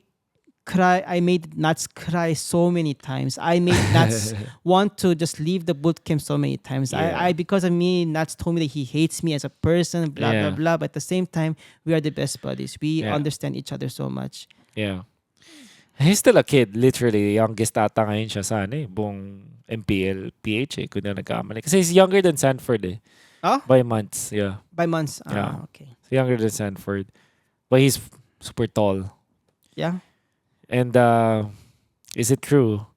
Speaker 2: made Nats cry so many times. I made Nats want to just leave the boot camp so many times.
Speaker 1: Yeah.
Speaker 2: Because of me, Nats told me that he hates me as a person, blah,
Speaker 1: Yeah.
Speaker 2: blah, blah. But at the same time, we are the best buddies. We
Speaker 1: Yeah.
Speaker 2: understand each other so much.
Speaker 1: Yeah. He's still a kid, literally. Youngest ata ngayon siya sa buong MPL PH kung na nagkamali. Kasi he's younger than Sanford
Speaker 2: Oh?
Speaker 1: by months, yeah.
Speaker 2: By months.
Speaker 1: Yeah.
Speaker 2: Okay.
Speaker 1: So younger than Sanford. But he's super tall.
Speaker 2: Yeah.
Speaker 1: And is it true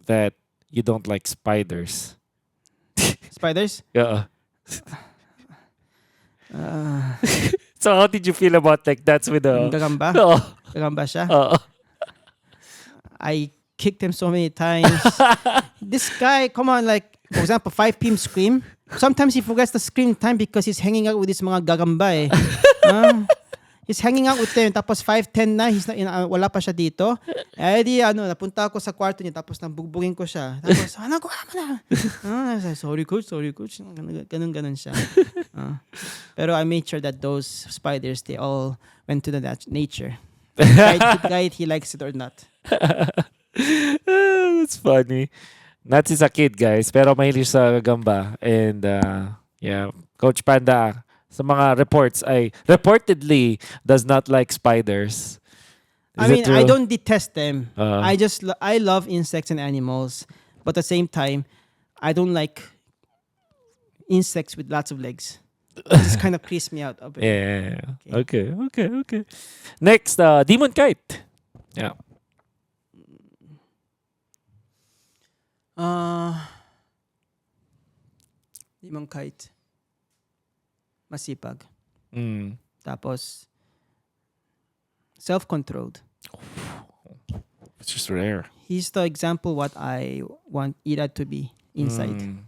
Speaker 1: that you don't like spiders?
Speaker 2: Spiders?
Speaker 1: Yeah. So how did you feel about like that's with
Speaker 2: Yung
Speaker 1: the
Speaker 2: gagamba?
Speaker 1: Oo.
Speaker 2: Gagamba siya?
Speaker 1: Oo.
Speaker 2: I kicked him so many times. This guy, come on, like, for example, 5 p.m. scream. Sometimes he forgets the scream time because he's hanging out with his mga gagamba eh. He's hanging out with them. Tapos 5:10 na, wala pa siya dito. Eh di, napunta ako sa kwarto niya, tapos nabugbugin ko siya. Tapos, gawa mo na. Sorry coach. Ganun siya. Pero I made sure that those spiders, they all went to the nature. Kahit he likes it or not.
Speaker 1: That's funny. Nats is a kid, guys, pero mahilig sa gamba. And yeah, Coach Panda, sa mga reports ay reportedly does not like spiders.
Speaker 2: I mean, I don't detest them. I love insects and animals, but at the same time, I don't like insects with lots of legs. It just kind of creeps me out a bit.
Speaker 1: Yeah. Okay. Next, demon kite. Yeah.
Speaker 2: Demon kite. Masipag. Tapos, self-controlled.
Speaker 1: It's just rare.
Speaker 2: He's the example what I want Irad to be inside.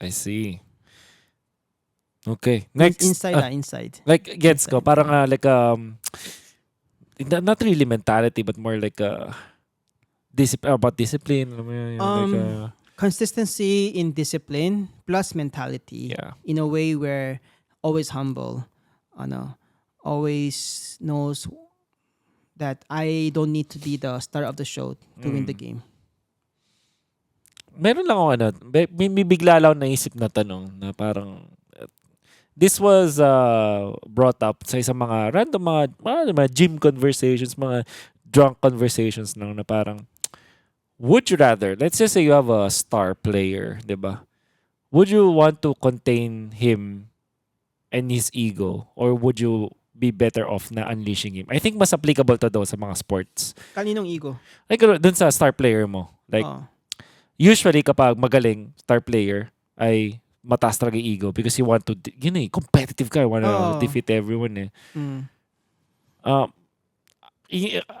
Speaker 1: I see. Okay. Next.
Speaker 2: Inside.
Speaker 1: Like, gets ko. Parang like, not really mentality, but more like about discipline.
Speaker 2: Consistency in discipline plus mentality.
Speaker 1: Yeah.
Speaker 2: In a way where always humble. Always knows that I don't need to be the star of the show to win the game.
Speaker 1: Meron lang ako may bigla lang naisip na tanong na parang this was brought up sa isang mga random mga gym conversations, mga drunk conversations na parang would you rather, let's just say you have a star player, diba? Would you want to contain him and his ego, or would you be better off na unleashing him? I think mas applicable to daw sa mga sports.
Speaker 2: Kaninong ego?
Speaker 1: Like dun sa star player mo. Like usually kapag magaling star player ay mataas talaga yung ego because you want to, competitive ka, you want to defeat everyone eh.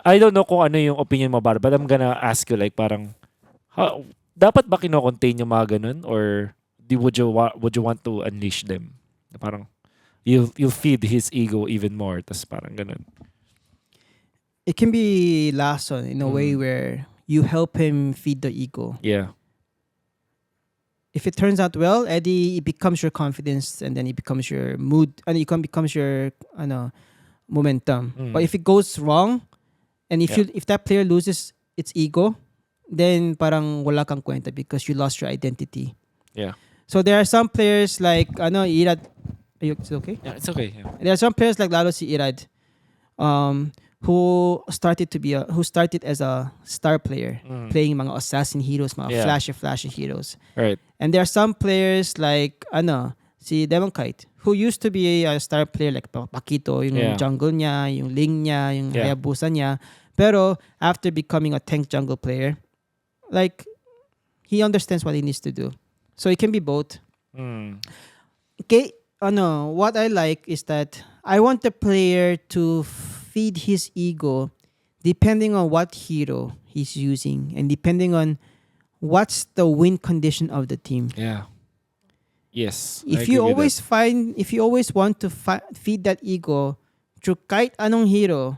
Speaker 1: I don't know kung ano yung opinion mo, but I'm gonna ask you like parang dapat ba kino-contain yung mga ganun, or would you want to unleash them? Parang you feed his ego even more, tas parang ganun.
Speaker 2: It can be lason in a way where you help him feed the ego.
Speaker 1: Yeah.
Speaker 2: If it turns out well, Eddie, it becomes your confidence, and then it becomes your mood, and it becomes your momentum. But if it goes wrong, and if that player loses its ego, then parang wala kang kwenta because you lost your identity.
Speaker 1: Yeah.
Speaker 2: So there are some players like Irad. Is it okay?
Speaker 1: Yeah, it's okay. Yeah.
Speaker 2: There are some players like lalo si Irad, who started as a star player, playing mga assassin heroes, mga flashy heroes.
Speaker 1: Right.
Speaker 2: And there are some players like si Demon Kite, who used to be a star player like Pakito, yung jungle niya, yung Ling niya, yung Hayabusa niya. Pero after becoming a tank jungle player, like he understands what he needs to do. So it can be both. Okay, what I like is that I want the player to feed his ego depending on what hero he's using and depending on what's the win condition of the team.
Speaker 1: Yeah. Yes.
Speaker 2: If you always want to feed that ego through kahit anong hero,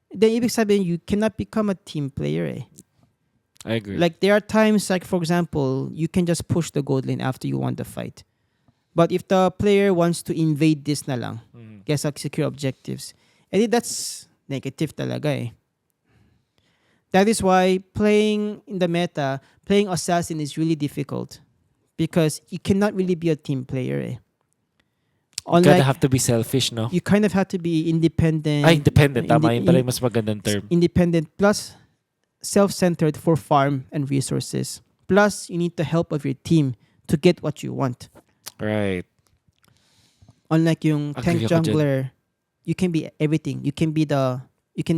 Speaker 2: then ibig sabihin you cannot become a team player eh.
Speaker 1: I agree.
Speaker 2: Like there are times, like for example, you can just push the gold lane after you won the fight. But if the player wants to invade this na lang, kesa secure objectives, and that's negative talaga eh. That is why playing in the meta, playing assassin is really difficult. Because you cannot really be a team player eh.
Speaker 1: You kind of have to be selfish, no?
Speaker 2: You kind of have to be independent.
Speaker 1: Independent. Tama yun pala yung mas magandang term.
Speaker 2: Independent plus self-centered for farm and resources. Plus, you need the help of your team to get what you want.
Speaker 1: Right.
Speaker 2: Unlike yung tank jungler, you can be everything. You can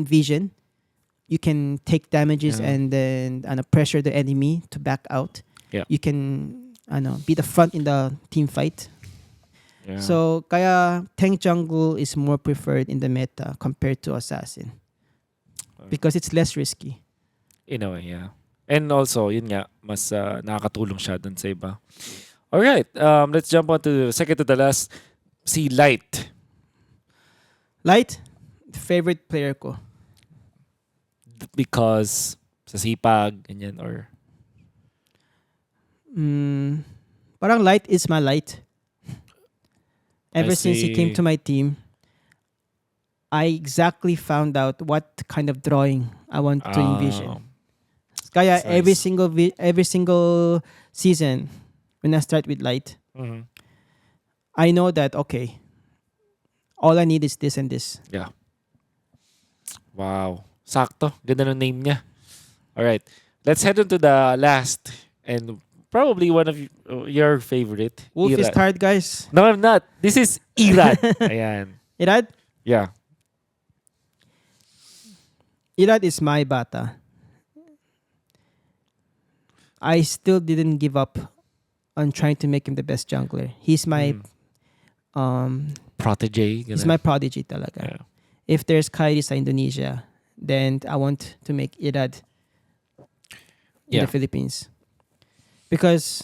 Speaker 2: vision. You can take damages and then pressure the enemy to back out.
Speaker 1: Yeah.
Speaker 2: You can be the front in the team fight.
Speaker 1: Yeah.
Speaker 2: So, kaya tank jungle is more preferred in the meta compared to assassin. Because it's less risky.
Speaker 1: In a way, yeah. And also, yun nga, mas nakakatulong siya dun sa iba. Alright, let's jump on to second to the last. Si Light.
Speaker 2: Light, favorite player ko.
Speaker 1: Because sa sipag, ganyan, or...
Speaker 2: Parang Light is my light. Ever
Speaker 1: I
Speaker 2: since he came
Speaker 1: see.
Speaker 2: to my team, I exactly found out what kind of drawing I want to envision. Kaya
Speaker 1: That's nice.
Speaker 2: every single season, when I start with Light,
Speaker 1: Mhm.
Speaker 2: I know that, okay, all I need is this and this.
Speaker 1: Yeah. Wow. Sakto. Ganda ng name niya. Alright. Let's head on to the last and probably one of your favorite.
Speaker 2: Wolf is
Speaker 1: Irad.
Speaker 2: tired, guys.
Speaker 1: No, I'm not. This is Irad. Ayan.
Speaker 2: Irad?
Speaker 1: Yeah.
Speaker 2: Irad is my bata. I still didn't give up on trying to make him the best jungler. He's my
Speaker 1: Protege.
Speaker 2: he's my prodigy talaga.
Speaker 1: Yeah.
Speaker 2: If there's Kyrie sa Indonesia, then I want to make Irad in
Speaker 1: Yeah.
Speaker 2: the Philippines. Because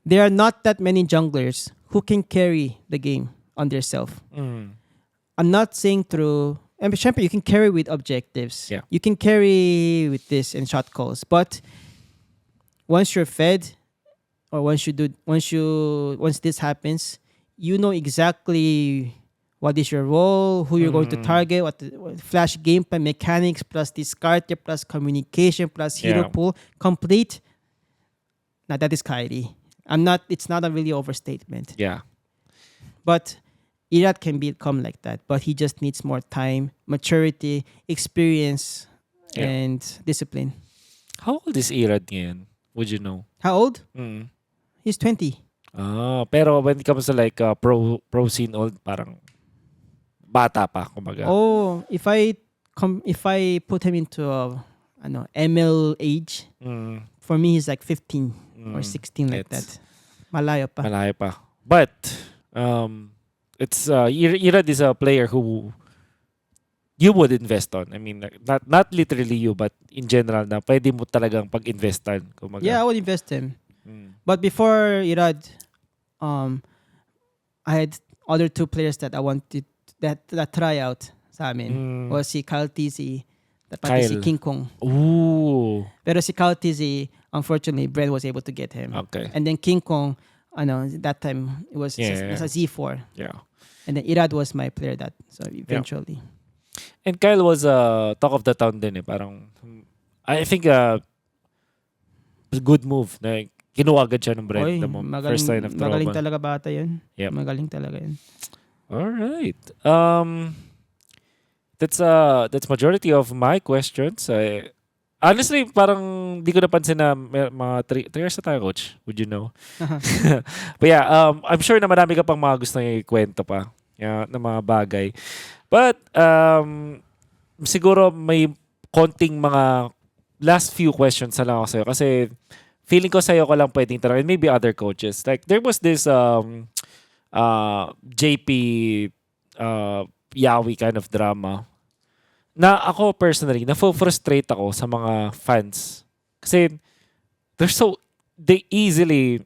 Speaker 2: there are not that many junglers who can carry the game on their self.
Speaker 1: Mm.
Speaker 2: I'm not saying through, and syempre, you can carry with objectives.
Speaker 1: Yeah.
Speaker 2: You can carry with this and shot calls. But once you're fed, or once this happens, you know exactly what is your role, who you're going to target, what flash gameplay mechanics plus discard plus communication plus hero
Speaker 1: Yeah.
Speaker 2: pool complete. Now that is Kyrie. It's not a really overstatement.
Speaker 1: Yeah.
Speaker 2: But Irad can become like that, but he just needs more time, maturity, experience,
Speaker 1: Yeah.
Speaker 2: and discipline.
Speaker 1: How old is Irad ngayon? Would you know?
Speaker 2: How old?
Speaker 1: Mm.
Speaker 2: He's 20.
Speaker 1: Pero when it comes to like pro scene old, parang bata pa, kumbaga.
Speaker 2: Oh, if I put him into ML age,
Speaker 1: Mm.
Speaker 2: for me he's like 15 or
Speaker 1: Mm.
Speaker 2: 16 like
Speaker 1: It's-
Speaker 2: that. Malayo pa.
Speaker 1: Malayo pa. But, it's Irad is a player who you would invest on. I mean, like, not literally you, but in general na pwede mo talagang pag-investan. Kumbaga.
Speaker 2: Yeah, I would invest him.
Speaker 1: Mm.
Speaker 2: But before Irad, I had other two players that I wanted that try out sa amin.
Speaker 1: Mm.
Speaker 2: Was si Kyle TZ, pati si
Speaker 1: Kyle.
Speaker 2: King Kong.
Speaker 1: Ooh.
Speaker 2: Pero si Kyle TZ, unfortunately, Brent was able to get him.
Speaker 1: Okay.
Speaker 2: And then King Kong, that time it was
Speaker 1: Yeah.
Speaker 2: a Z4.
Speaker 1: Yeah.
Speaker 2: And then Irad was my player eventually.
Speaker 1: And Kyle was talk of the town din eh. Parang, I think good move. Na kinuha agad siya ng Brent.
Speaker 2: Oy,
Speaker 1: First sign of trouble.
Speaker 2: magaling talaga bata yun.
Speaker 1: Yep.
Speaker 2: Magaling talaga yun.
Speaker 1: All right. That's majority of my questions. Honestly, parang di ko napansin na mga 3 years na tayo, coach. Would you know? But yeah, I'm sure na marami ka pang mga gusto ikwento pa na mga bagay. But siguro may konting mga last few questions na lang ako sa'yo. Kasi feeling ko sa'yo ko lang pwedeng tanong. And maybe other coaches. Like, there was this JP yawi kind of drama na ako personally na-frustrate ako sa mga fans kasi they easily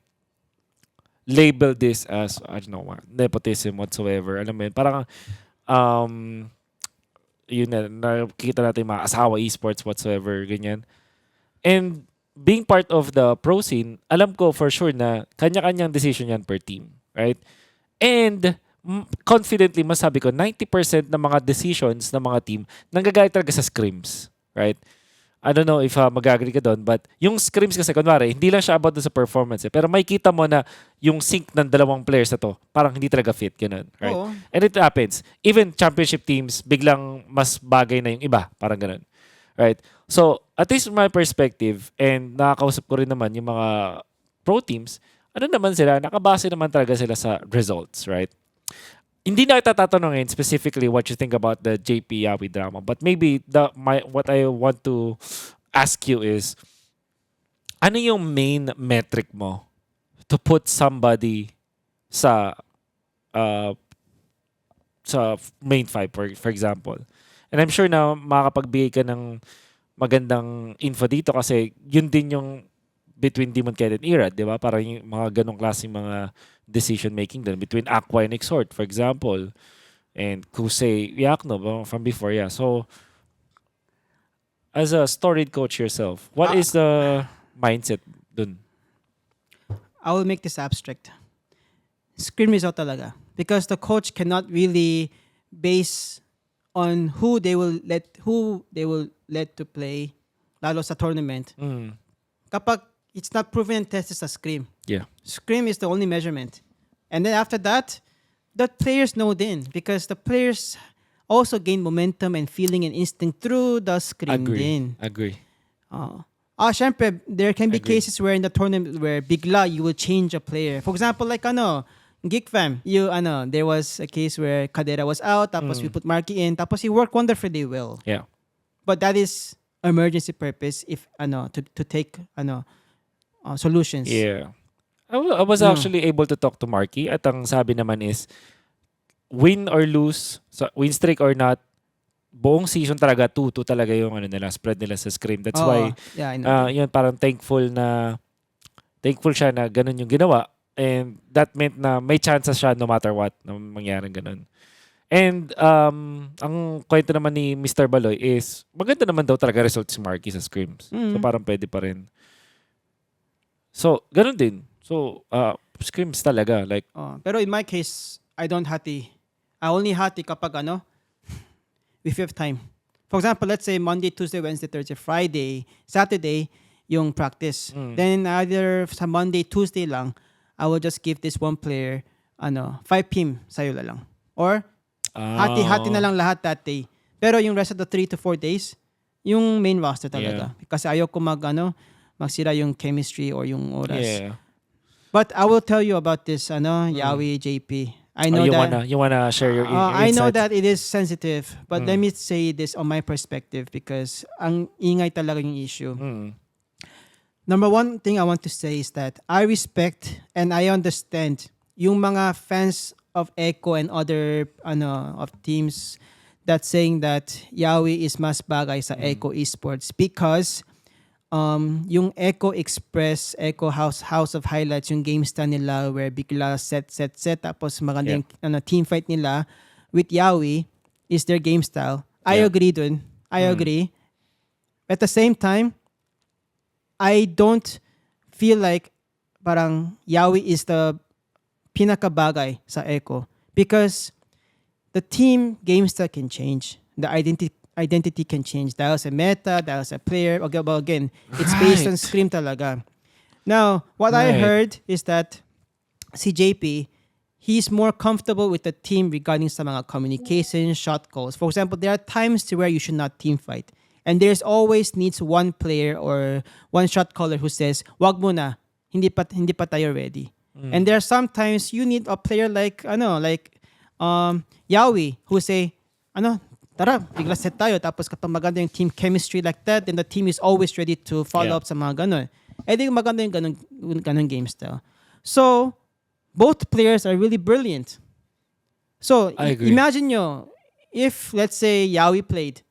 Speaker 1: label this as I don't know nepotism whatsoever. Alam mo yun, parang yun na nakikita natin mga asawa esports whatsoever ganyan. And being part of the pro scene, alam ko for sure na kanya-kanyang decision yan per team, right? And confidently masabi ko 90% ng mga decisions ng mga team nanggagaling talaga sa scrims, right? I don't know if mag-agree ka doon, but yung scrims kasi kunwari hindi lang siya about sa performance pero may kita mo na yung sync ng dalawang players na to parang hindi talaga fit ganun, right?
Speaker 2: Oo.
Speaker 1: And it happens even championship teams biglang mas bagay na yung iba, parang ganun, right? So at least from my perspective, and nakakausap ko rin naman yung mga pro teams, ano naman sila, nakabase naman talaga sila sa results, right? Hindi na kita tatanungin specifically what you think about the JP Yawi drama, but maybe what I want to ask you is, ano yung main metric mo to put somebody sa uh, sa main five for example. And I'm sure na makakapagbigay ka ng magandang info dito kasi yun din yung between Demon Knight and Irad, di ba? Parang yung mga ganong klaseng mga decision making din between Aqua and Exhort, for example, and Kusei Yakno from before, yeah. So, as a storied coach yourself, what is the mindset dun?
Speaker 2: I will make this abstract. Scrim result talaga. Because the coach cannot really base on who they will let to play lalo sa tournament. Kapag it's not proven and tested sa scrim.
Speaker 1: Yeah.
Speaker 2: Scrim is the only measurement. And then after that, the players know then because the players also gain momentum and feeling and instinct through the scrim din.
Speaker 1: Agree.
Speaker 2: Syempre, there can be cases where in the tournament where bigla you will change a player. For example, like Geek Fam, there was a case where Cadera was out, tapos we put Marky in, tapos he worked wonderfully well.
Speaker 1: Yeah.
Speaker 2: But that is emergency purpose if to take solutions.
Speaker 1: Yeah. I was actually able to talk to Marky at ang sabi naman is win or lose, win streak or not, buong season talaga 2-2 talaga yung nila spread nila sa scrim. That's why
Speaker 2: I know.
Speaker 1: yun parang thankful siya na ganun yung ginawa. And that meant na may chances siya no matter what na mangyaring ganun. And ang kwento naman ni Mr. Baloy is maganda naman daw talaga result si Marky sa scrims. So parang pwede pa rin. So, ganun din. So, scrims talaga. Like,
Speaker 2: pero in my case, I don't hati. I only hati kapag with fifth time. For example, let's say Monday, Tuesday, Wednesday, Thursday, Friday, Saturday, yung practice. Then either sa Monday, Tuesday lang, I will just give this one player 5 PM sa'yo lang. Or hati-hati na lang lahat that day. Pero yung rest of the 3 to 4 days, yung main roster talaga. Yeah. Kasi ayoko magsira yung chemistry or yung oras.
Speaker 1: Yeah.
Speaker 2: But I will tell you about this Yawi JP. I know
Speaker 1: you wanna share your insights?
Speaker 2: I know that it is sensitive, but let me say this on my perspective because ang ingay talaga yung issue. Number one thing I want to say is that I respect and I understand yung mga fans of Echo and other of teams that saying that Yawi is mas bagay sa Echo Esports because yung Echo Express, Echo House of Highlights, yung game style nila where bigla set tapos maganda yung team fight nila with Yawi is their game style. I agree dun. I agree. At the same time, I don't feel like parang Yawi is the pinakabagay sa Echo because the team game style can change. The identity can change. Dahil sa meta, dahil sa player. Again, it's based on scrim talaga. Now, what I heard is that si JP, he's more comfortable with the team regarding sa mga communication, shot calls. For example, there are times where you should not team fight. And there's always needs one player or one shot caller who says, wag mo na, hindi pa tayo ready. And there are sometimes you need a player like Yawi who say, tara, bigla set tayo. Tapos kapag maganda yung team chemistry like that, then the team is always ready to follow up sa mga ganon. Di maganda yung ganon game style. So, both players are really brilliant. So, imagine nyo, if let's say Yawi played,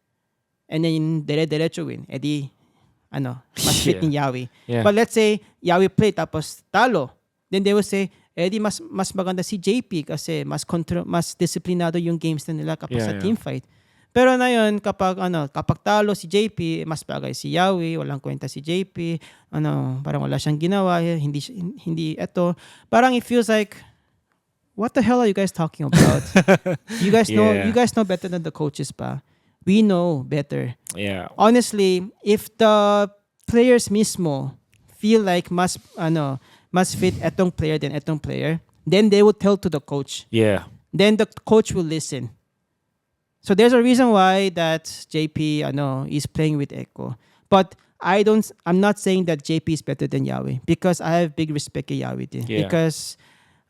Speaker 2: and then dire-diretso win, mas fit ni Yawi.
Speaker 1: Yeah.
Speaker 2: But let's say Yawi played tapos talo, then they will say, mas maganda si JP kasi mas disiplinado yung games na nila kapag sa team fight. Pero na yun, kapag talo si JP, mas bagay si Yawi, walang kwenta si JP, parang wala siyang ginawa, hindi eto. Parang it feels like, what the hell are you guys talking about? You guys know better than the coaches pa. We know better.
Speaker 1: Yeah.
Speaker 2: Honestly, if the players mismo feel like mas fit etong player than etong player, then they will tell to the coach.
Speaker 1: Yeah.
Speaker 2: Then the coach will listen. So there's a reason why that JP is playing with Echo. But I'm not saying that JP is better than Yawi because I have big respect for Yawi din.
Speaker 1: Yeah.
Speaker 2: Because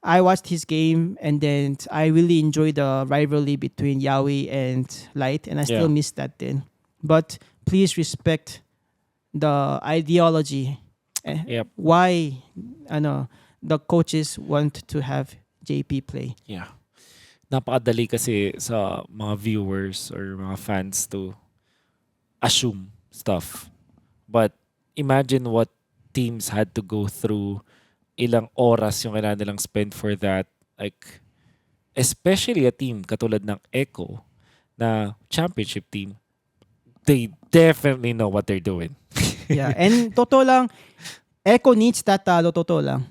Speaker 2: I watched his game and then I really enjoyed the rivalry between Yawi and Light and I still miss that then. But please respect the ideology.
Speaker 1: Yep.
Speaker 2: Why the coaches want to have JP play.
Speaker 1: Yeah. Napakadali kasi sa mga viewers or mga fans to assume stuff. But imagine what teams had to go through, ilang oras yung kailangan nilang spend for that. Like, especially a team katulad ng Echo na championship team, they definitely know what they're doing.
Speaker 2: Yeah, and totoo lang, Echo needs that talo, totoo lang.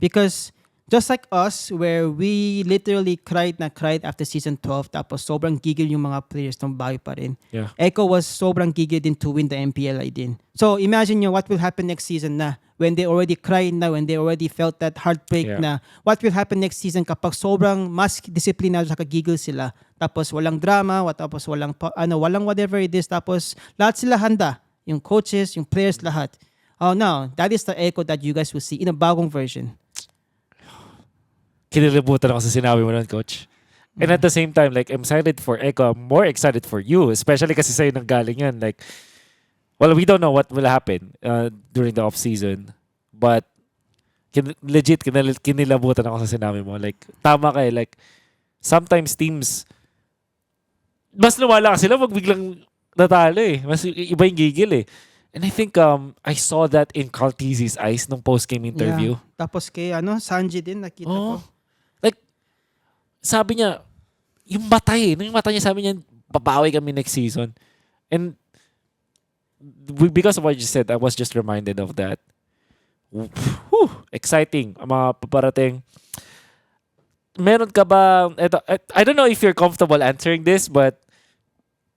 Speaker 2: Because just like us, where we literally cried after season 12, tapos sobrang gigil yung mga players ng Baguio pa rin.
Speaker 1: Yeah.
Speaker 2: Echo was sobrang gigil din to win the MPL din. So imagine nyo what will happen next season na when they already cried na, when they already felt that heartbreak na, what will happen next season kapag sobrang mas disiplinado at gigil sila. Tapos walang drama, tapos walang whatever it is, tapos lahat sila handa. Yung coaches, yung players, lahat. Oh no, that is the Echo that you guys will see in a bagong version.
Speaker 1: Kinilibutan ako sa sinabi mo nun, Coach. And at the same time, like, I'm excited for Echo. I'm more excited for you, especially kasi sa'yo nanggaling yan. Like, well, we don't know what will happen during the off-season. But, legit, kinilabutan ako sa sinabi mo. Like, tama ka eh. Like, sometimes teams, mas lumala ka sila pag biglang natalo eh. Mas iba yung gigil eh. And I think I saw that in Caltisi's eyes nung post-game interview.
Speaker 2: Yeah. Tapos kay Sanji din nakita ko.
Speaker 1: Like, sabi niya, yung mata eh. Yung mata niya sabi niya, babawi kami next season. And because of what you said, I was just reminded of that. Whew, exciting. Ang mga paparating. Meron ka ba, I don't know if you're comfortable answering this, but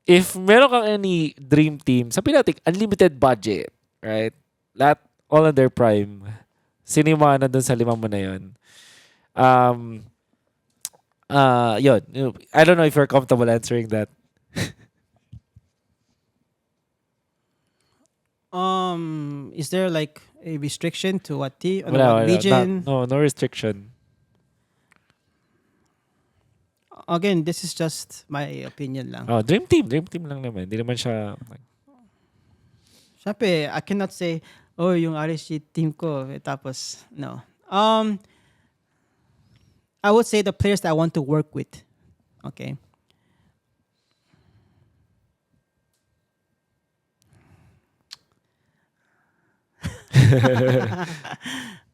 Speaker 1: if meron kang any dream team, sabihin natin, unlimited budget, right? Lahat, all in their prime. Sino yung mga nandun sa lima mo na yun? Yun. I don't know if you're comfortable answering that.
Speaker 2: Is there like a restriction to what team?
Speaker 1: Wala.
Speaker 2: Region?
Speaker 1: No restriction.
Speaker 2: Again, this is just my opinion lang.
Speaker 1: Oh, dream team lang naman. Hindi naman siya.
Speaker 2: Siyempre, I cannot say, yung RSG team ko. Tapos, no. I would say the players that I want to work with. Okay.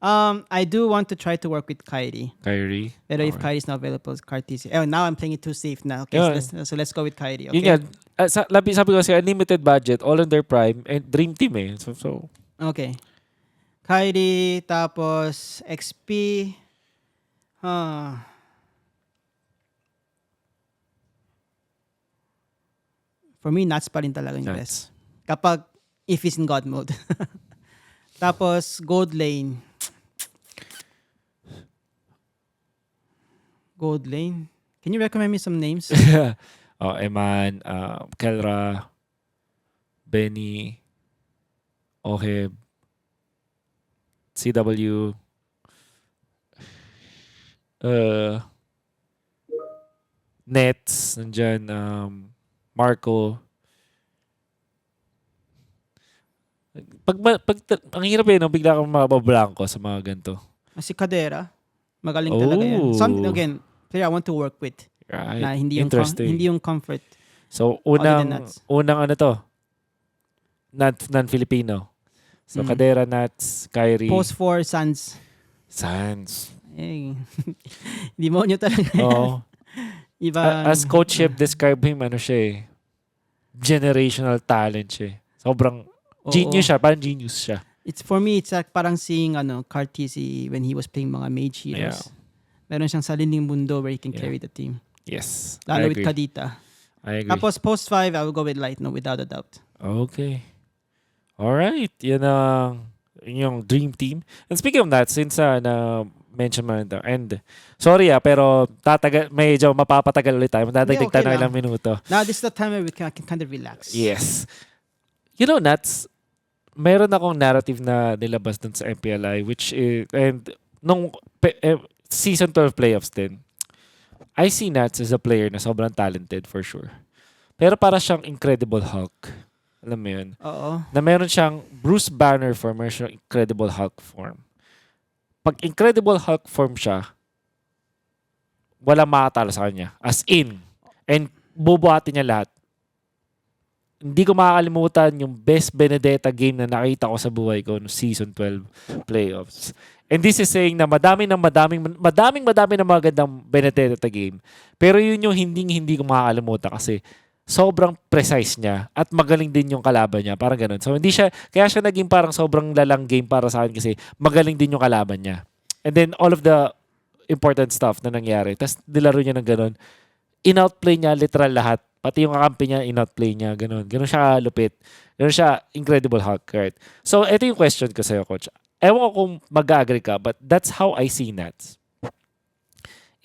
Speaker 2: I do want to try to work with Kyrie. Pero if Kyrie's not available, it's Cartesi. Now I'm playing it too safe now. Okay, so let's go with Kyrie. Okay?
Speaker 1: Yun yan. Sabi ko kasi unlimited budget, all in their prime, and dream team eh. So.
Speaker 2: Okay. Kyrie, tapos XP. For me, Nats pa rin talaga yung best. Kapag, if he's in God mode. Tapos, Gold Lane. Gold Lane. Can you recommend me some names?
Speaker 1: Eman, Kelra, Benny, Oheb, CW, Nets, nandyan, Marco. Ang hirap no? Bigla kang mabablanko sa mga ganito.
Speaker 2: Si Cadera. Magaling talaga yan. Again, player I want to work with.
Speaker 1: Right.
Speaker 2: Na hindi yung comfort.
Speaker 1: So, unang ano to? Non-Filipino. So, Cadera, Nats, Kyrie.
Speaker 2: Post 4, Suns. Hindi mo nyo talaga.
Speaker 1: Oo. As Coach Shep describe him, siya eh. Generational talent siya. Sobrang genius siya. Parang genius siya.
Speaker 2: For me, it's like parang seeing Cartesi when he was playing mga mage heroes.
Speaker 1: Yeah.
Speaker 2: Meron siyang sariling mundo where he can carry the team.
Speaker 1: Yes.
Speaker 2: Lalo with Kadita.
Speaker 1: I agree.
Speaker 2: Tapos post 5, I will go with Lightno without a doubt. Okay.
Speaker 1: Alright. Yan ang yung dream team. And speaking of that, since na-mention mo ito, and sorry pero medyo mapapatagal ulit tayo. Dadagdag tayo ng ilang minuto.
Speaker 2: Now, this is the time where we can kind of relax.
Speaker 1: Yes. You know, Nats, meron akong narrative na nilabas dun sa MPLI, which is, and nung season 12 playoffs din, I see Nats as a player na sobrang talented for sure. Pero para siyang Incredible Hulk. Alam mo yun?
Speaker 2: Oo.
Speaker 1: Na meron siyang Bruce Banner form, meron siyang Incredible Hulk form. pag Incredible Hulk form siya, walang makatalo sa kanya. As in. And bubuhatin niya lahat. Hindi ko makakalimutan yung best Benedetta game na nakita ko sa buhay ko no season 12 playoffs. And this is saying na madami na magandang Benedetta game. Pero yun yung hindi ko makakalimutan kasi sobrang precise niya at magaling din yung kalaban niya. Parang ganun. So kaya siya naging parang sobrang lalang game para sa akin kasi magaling din yung kalaban niya. And then all of the important stuff na nangyari. Tapos nilaro niya ng ganun. In-outplay niya literal lahat. Pati yung kakampi niya, in-outplay niya. Ganun. Ganun siya lupit. Ganun siya Incredible Hulk. Right? So, ito yung question ko sa'yo, Coach. Ewan ko kung mag-agree ka, but that's how I see Nats.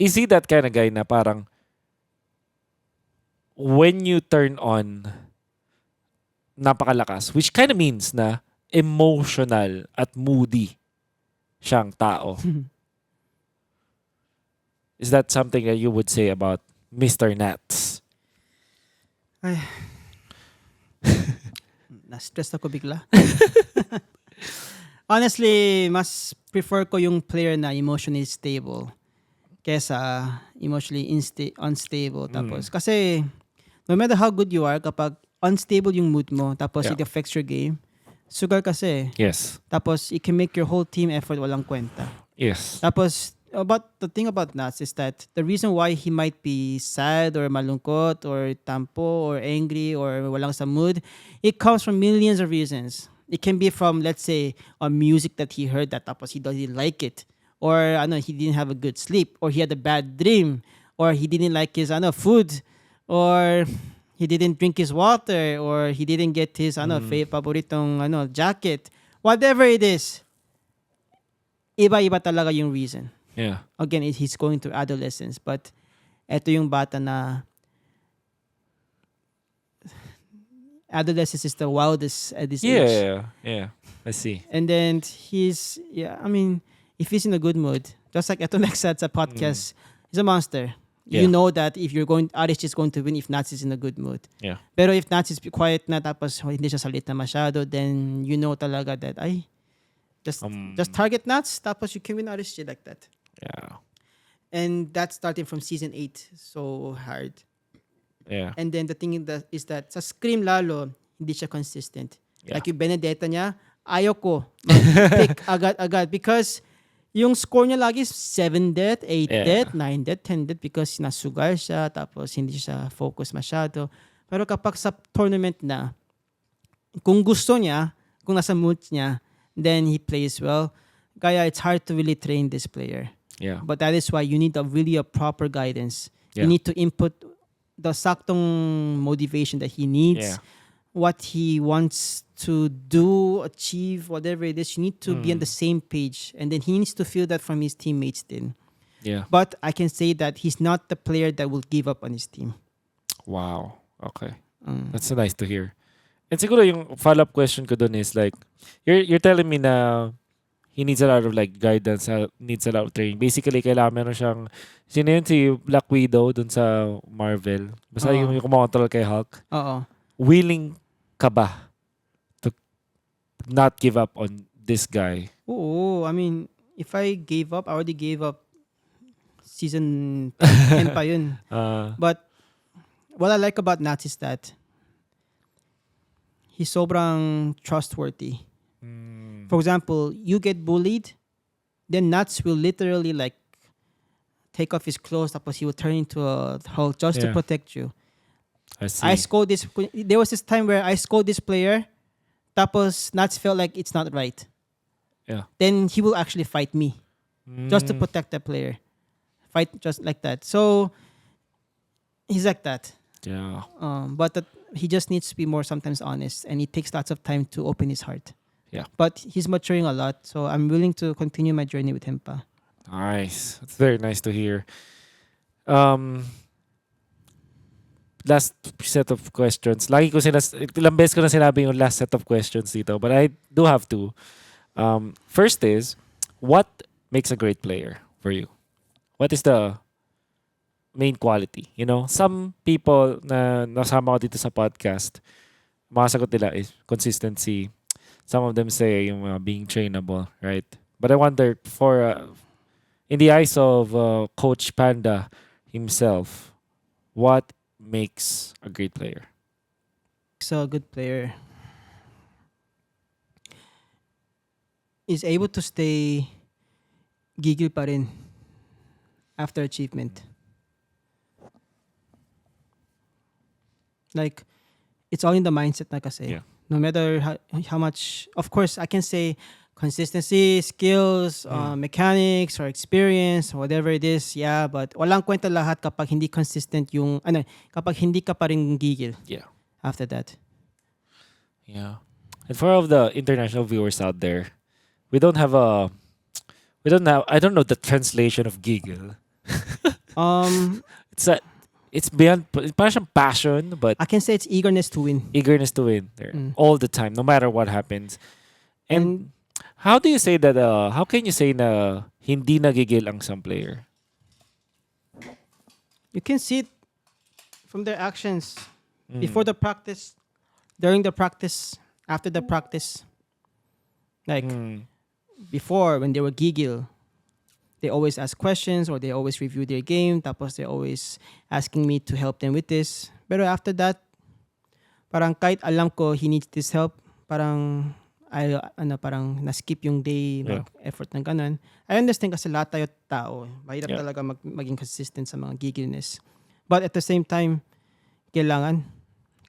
Speaker 1: Is he that kind of guy na parang when you turn on, napakalakas, which kind of means na emotional at moody siyang tao. Is that something that you would say about Mr. Nats?
Speaker 2: Ay. Na-stress ako bigla. Honestly, mas prefer ko yung player na emotionally stable kesa emotionally unstable. Tapos, kasi no matter how good you are, kapag unstable yung mood mo, tapos it affects your game, sugar kasi.
Speaker 1: Yes.
Speaker 2: Tapos, it can make your whole team effort walang kwenta.
Speaker 1: Yes.
Speaker 2: Tapos, the thing about Nats is that the reason why he might be sad or malungkot or tampo or angry or walang sa mood, it comes from millions of reasons. It can be from, let's say, a music that he heard that tapos he doesn't like it. Or he didn't have a good sleep. Or he had a bad dream. Or he didn't like his food. Or he didn't drink his water. Or he didn't get his paboritong jacket. Whatever it is, iba-iba talaga yung reason.
Speaker 1: Yeah.
Speaker 2: Again, he's going through adolescence. But eto yung bata na adolescence is the wildest at this age.
Speaker 1: Yeah. I see.
Speaker 2: And then if he's in a good mood, just like eto next sa podcast, he's a monster.
Speaker 1: Yeah.
Speaker 2: You know that if Arish is going to win if Nats is in a good mood.
Speaker 1: Yeah.
Speaker 2: Pero if Nats is quiet na tapos hindi siya salita masyado, then you know talaga that just target Nats tapos you can win Arish like that.
Speaker 1: Yeah.
Speaker 2: And that's starting from season 8. So hard.
Speaker 1: Yeah.
Speaker 2: And then the thing is that sa scrim lalo, hindi siya consistent.
Speaker 1: Yeah.
Speaker 2: Like yung Benedetta niya, ayaw ko mag-pick agad-agad because yung score niya lagi is 7 death, 8 death, 9 death, 10 death because nasugar siya tapos hindi siya focus masyado. Pero kapag sa tournament na, kung gusto niya, kung nasa mood niya, then he plays well. Kaya it's hard to really train this player.
Speaker 1: Yeah.
Speaker 2: But that is why you need a proper guidance.
Speaker 1: Yeah.
Speaker 2: You need to input the saktong motivation that he needs, what he wants to do, achieve, whatever it is. You need to be on the same page. And then he needs to feel that from his teammates then.
Speaker 1: Yeah.
Speaker 2: But I can say that he's not the player that will give up on his team.
Speaker 1: Wow. Okay. That's nice to hear. And siguro yung follow-up question ko dun is like, you're telling me na he needs a lot of like guidance, needs a lot of training. Basically, kailangan meron siyang, sino yun, si Black Widow dun sa Marvel. Basta yung kumakontrol kay Hulk.
Speaker 2: Oo.
Speaker 1: Willing ka ba to not give up on this guy?
Speaker 2: Oo. I mean, if I gave up, I already gave up season 10 pa yun. But what I like about Nats is that he's sobrang trustworthy. For example, you get bullied, then Nats will literally like take off his clothes, tapos he will turn into a Hulk just to protect you.
Speaker 1: I see.
Speaker 2: There was this time where I scold this player, tapos Nats felt like it's not right.
Speaker 1: Yeah.
Speaker 2: Then he will actually fight me just to protect the player. Fight just like that. So he's like that.
Speaker 1: Yeah.
Speaker 2: But he just needs to be more sometimes honest, and it takes lots of time to open his heart.
Speaker 1: Yeah.
Speaker 2: But he's maturing a lot, so I'm willing to continue my journey with him pa.
Speaker 1: Nice. It's very nice to hear. Last set of questions. Ilang beses ko na sinabi yung last set of questions dito, but I do have to. First is, what makes a great player for you? What is the main quality? You know, some people na nasama ko dito sa podcast, mga sagot nila is consistency. Some of them say yung being trainable, right? But I wonder, for in the eyes of Coach Panda himself, what makes a great player?
Speaker 2: So a good player is able to stay gigil pa rin after achievement. Like, it's all in the mindset na kasi.
Speaker 1: Yeah.
Speaker 2: No matter how much, of course, I can say consistency, skills, mechanics, or experience, whatever it is, yeah, but walang kwenta lahat kapag hindi consistent yung, kapag hindi ka pa rin gigil
Speaker 1: Yeah.
Speaker 2: after that.
Speaker 1: Yeah. And for all of the international viewers out there, we don't have a I don't know the translation of giggle. It's a it's beyond parang siyang passion, but
Speaker 2: I can say it's eagerness to win.
Speaker 1: eagerness to win there all the time, no matter what happens. And,
Speaker 2: And
Speaker 1: how do you say that? How can you say na hindi nagigil ang some player?
Speaker 2: you can see it from their actions before the practice, during the practice, after the practice. Like before, when they were gigil, they always ask questions or they always review their game. Tapos they're always asking me to help them with this. Pero after that, parang kahit alam ko he needs this help, parang parang na-skip yung day, effort ng ganun. I understand kasi lahat tayo tao. Mahirap talaga maging consistent sa mga gigilness. But at the same time, kailangan.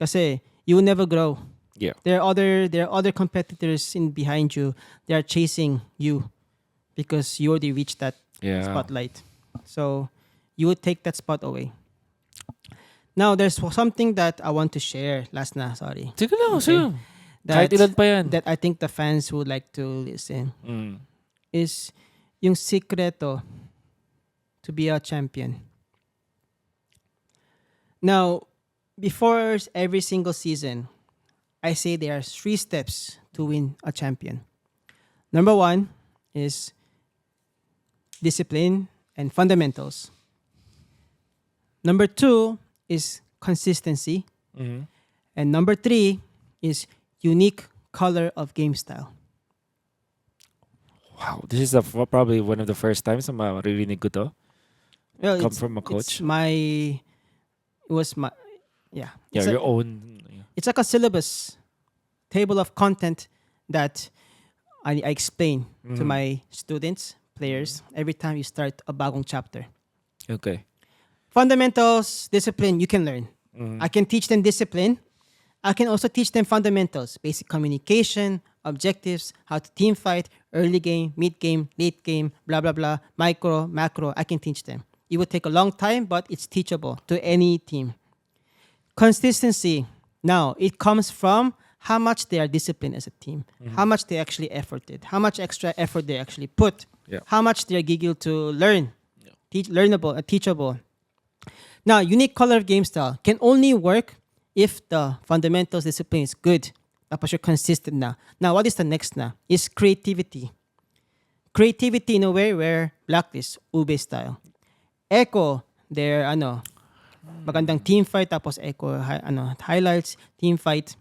Speaker 2: Kasi you will never grow.
Speaker 1: Yeah.
Speaker 2: There are other competitors in behind you. They are chasing you because you already reached that spotlight. So you would take that spot away. Now there's something that I want to share. Last na, sorry.
Speaker 1: Sige lang, sige. Kahit ilan pa yan.
Speaker 2: That I think the fans would like to listen. Is yung sikreto to be a champion. Now, before every single season, I say there are 3 steps to win a champion. Number 1 is discipline and fundamentals. Number 2 is consistency. And number 3 is unique color of game style.
Speaker 1: Wow, this is probably one of the first times na maririnig ko to.
Speaker 2: Well,
Speaker 1: Come from a coach.
Speaker 2: It's
Speaker 1: your own.
Speaker 2: It's like a syllabus, table of content that I explain to my students, players, every time you start a bagong chapter.
Speaker 1: Okay.
Speaker 2: Fundamentals, discipline, you can learn. I can teach them discipline. I can also teach them fundamentals, basic communication, objectives, how to team fight, early game, mid game, late game, blah, blah, blah, micro, macro. I can teach them. It would take a long time, but it's teachable to any team. Consistency. Now, it comes from how much they are disciplined as a team, how much they actually efforted, how much extra effort they actually put, how much they are giggled to learn, learnable, teachable. Now, unique color of game style can only work if the fundamentals discipline is good. Tapos you're consistent na. Now, what is the next na? Is creativity. Creativity in a way where blacklist, ube style. Echo, their magandang team fight, tapos echo, highlights, team fight,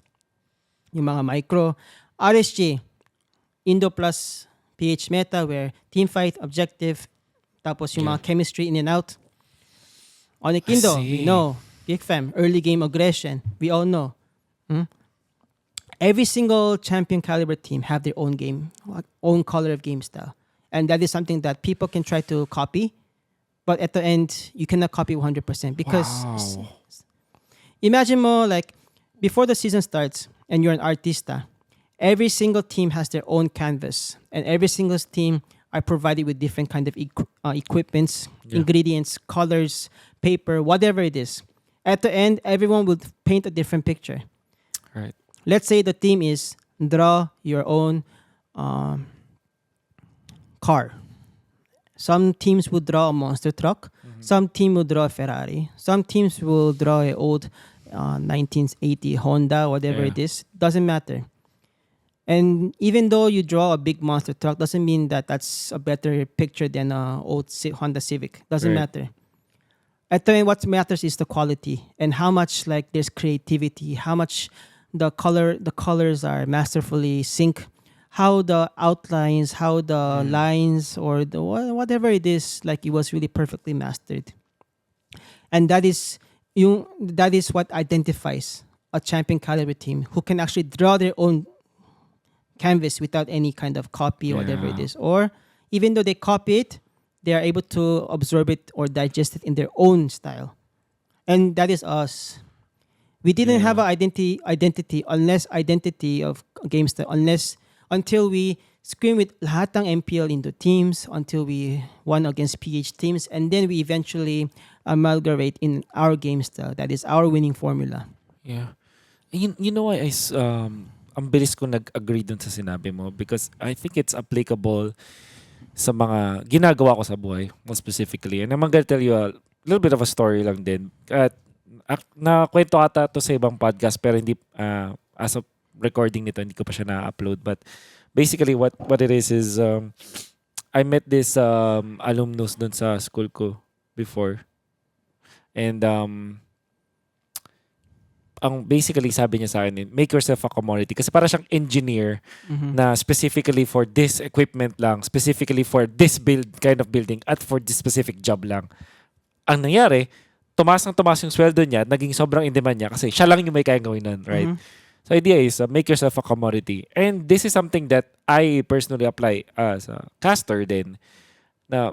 Speaker 2: yung mga micro. RSG, Indo plus PH meta where team fight, objective, tapos yung mga chemistry in and out. Onic Indo, we know. Big fam, early game aggression, we all know. Every single champion caliber team have their own game, own color of game style. And that is something that people can try to copy. But at the end, you cannot copy 100% because imagine mo like before the season starts and you're an artista, every single team has their own canvas and every single team are provided with different kind of equipments, ingredients, colors, paper, whatever it is. At the end, everyone will paint a different picture.
Speaker 1: Right.
Speaker 2: Let's say the theme is draw your own car. Some teams would draw a monster truck. Some team will draw a Ferrari. Some teams will draw an old 1980 Honda, whatever it is. Doesn't matter. And even though you draw a big monster truck, doesn't mean that that's a better picture than an old Honda Civic. Doesn't matter. At the end, what matters is the quality and how much like there's creativity, how much the colors are masterfully synced, how the outlines, how the lines, or the whatever it is, like it was really perfectly mastered. And that is what identifies a champion caliber team who can actually draw their own canvas without any kind of copy or whatever it
Speaker 1: Yeah.
Speaker 2: is. Or even though they copy it, they are able to absorb it or digest it in their own style. And that is us. We didn't have
Speaker 1: Yeah.
Speaker 2: an identity of game style until we scrim with lahat ng MPL Indo teams, until we won against PH teams, and then we eventually amalgamate in our game style. That is our winning formula.
Speaker 1: Yeah. You know why ang bilis ko nag-agree dun sa sinabi mo because I think it's applicable sa mga ginagawa ko sa buhay, more specifically. And I'm gonna tell you a little bit of a story lang din. At nakwento ata to sa ibang podcast pero hindi as of recording nito hindi ko pa siya na-upload, but basically what it is I met this alumnus dun sa school ko before, and ang basically sabi niya sa akin, make yourself a commodity. Kasi para siyang engineer na specifically for this equipment lang, specifically for this kind of building, at for this specific job lang. Ang nangyari, tumaas yung sweldo niya, naging sobrang in demand niya kasi siya lang yung may kayang gawin nun, right? So idea is, make yourself a commodity. And this is something that I personally apply as a caster din. Na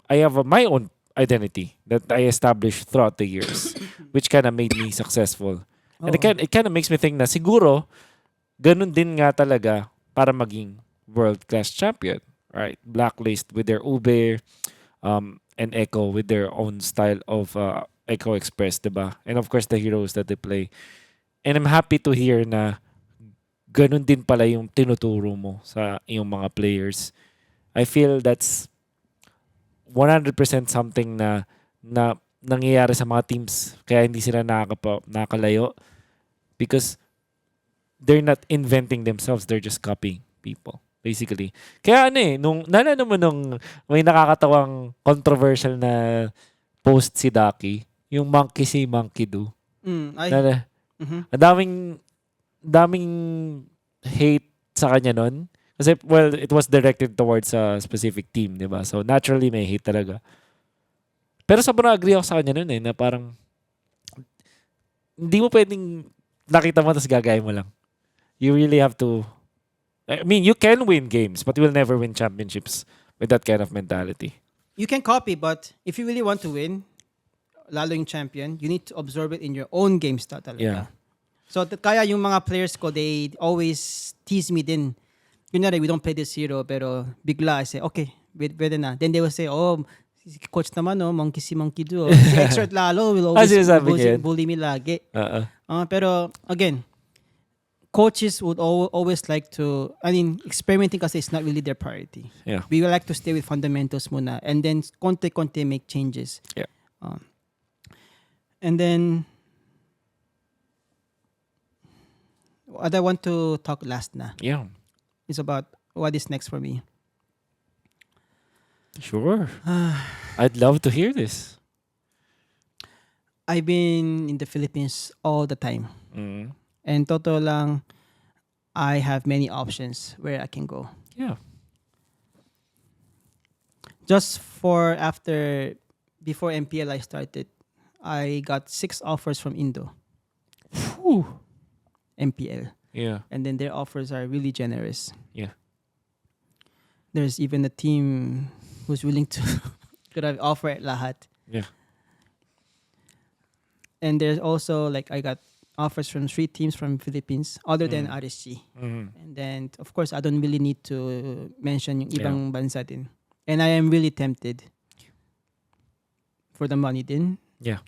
Speaker 1: I have my own identity that I established throughout the years, which kind of made me successful. And it kind of makes me think na siguro, ganun din nga talaga para maging world-class champion. Right? Blacklist with their Ube, and Echo with their own style of Echo Express, diba? And of course, the heroes that they play. And I'm happy to hear na ganun din pala yung tinuturo mo sa iyong mga players. I feel that's 100% something na nangyayari sa mga teams kaya hindi sila nakakalayo because they're not inventing themselves, they're just copying people basically. Kaya nung naalala mo nung may nakakatawang controversial na post si Daki, yung monkey see monkey do. Ang daming hate sa kanya nun. Kasi, well, it was directed towards a specific team, di ba? So, naturally, may hate talaga. Pero sobrang agree ako sa kanya nun na parang hindi mo pwedeng nakita mo tapos gagaya mo lang. You really have to, I mean, you can win games, but you will never win championships with that kind of mentality.
Speaker 2: You can copy, but if you really want to win, lalo yung champion, you need to absorb it in your own game style talaga.
Speaker 1: Yeah.
Speaker 2: So, kaya yung mga players ko, they always tease me din. Kunyari, we don't play this hero, pero bigla, I say, okay, pwede na. Then they will say, oh, si coach naman, monkey see monkey do. Si Exert lalo will always bully me lagi. Pero, again, coaches would always like to, I mean, experimenting kasi is not really their priority.
Speaker 1: Yeah.
Speaker 2: We would like to stay with fundamentals muna and then konti-konti make changes.
Speaker 1: Yeah.
Speaker 2: And then, what I want to talk last na is about what is next for me.
Speaker 1: Sure. I'd love to hear this.
Speaker 2: I've been in the Philippines all the time. And totoo lang, I have many options where I can go.
Speaker 1: Yeah.
Speaker 2: Just before MPL I started, I got 6 offers from Indo.
Speaker 1: Whew.
Speaker 2: MPL.
Speaker 1: Yeah.
Speaker 2: And then their offers are really generous.
Speaker 1: Yeah.
Speaker 2: There's even a team who's willing to offer lahat.
Speaker 1: Yeah.
Speaker 2: And there's also, like, I got offers from 3 teams from Philippines other than RSG. And then, of course, I don't really need to mention yung ibang bansa din. And I am really tempted for the money din.
Speaker 1: Yeah.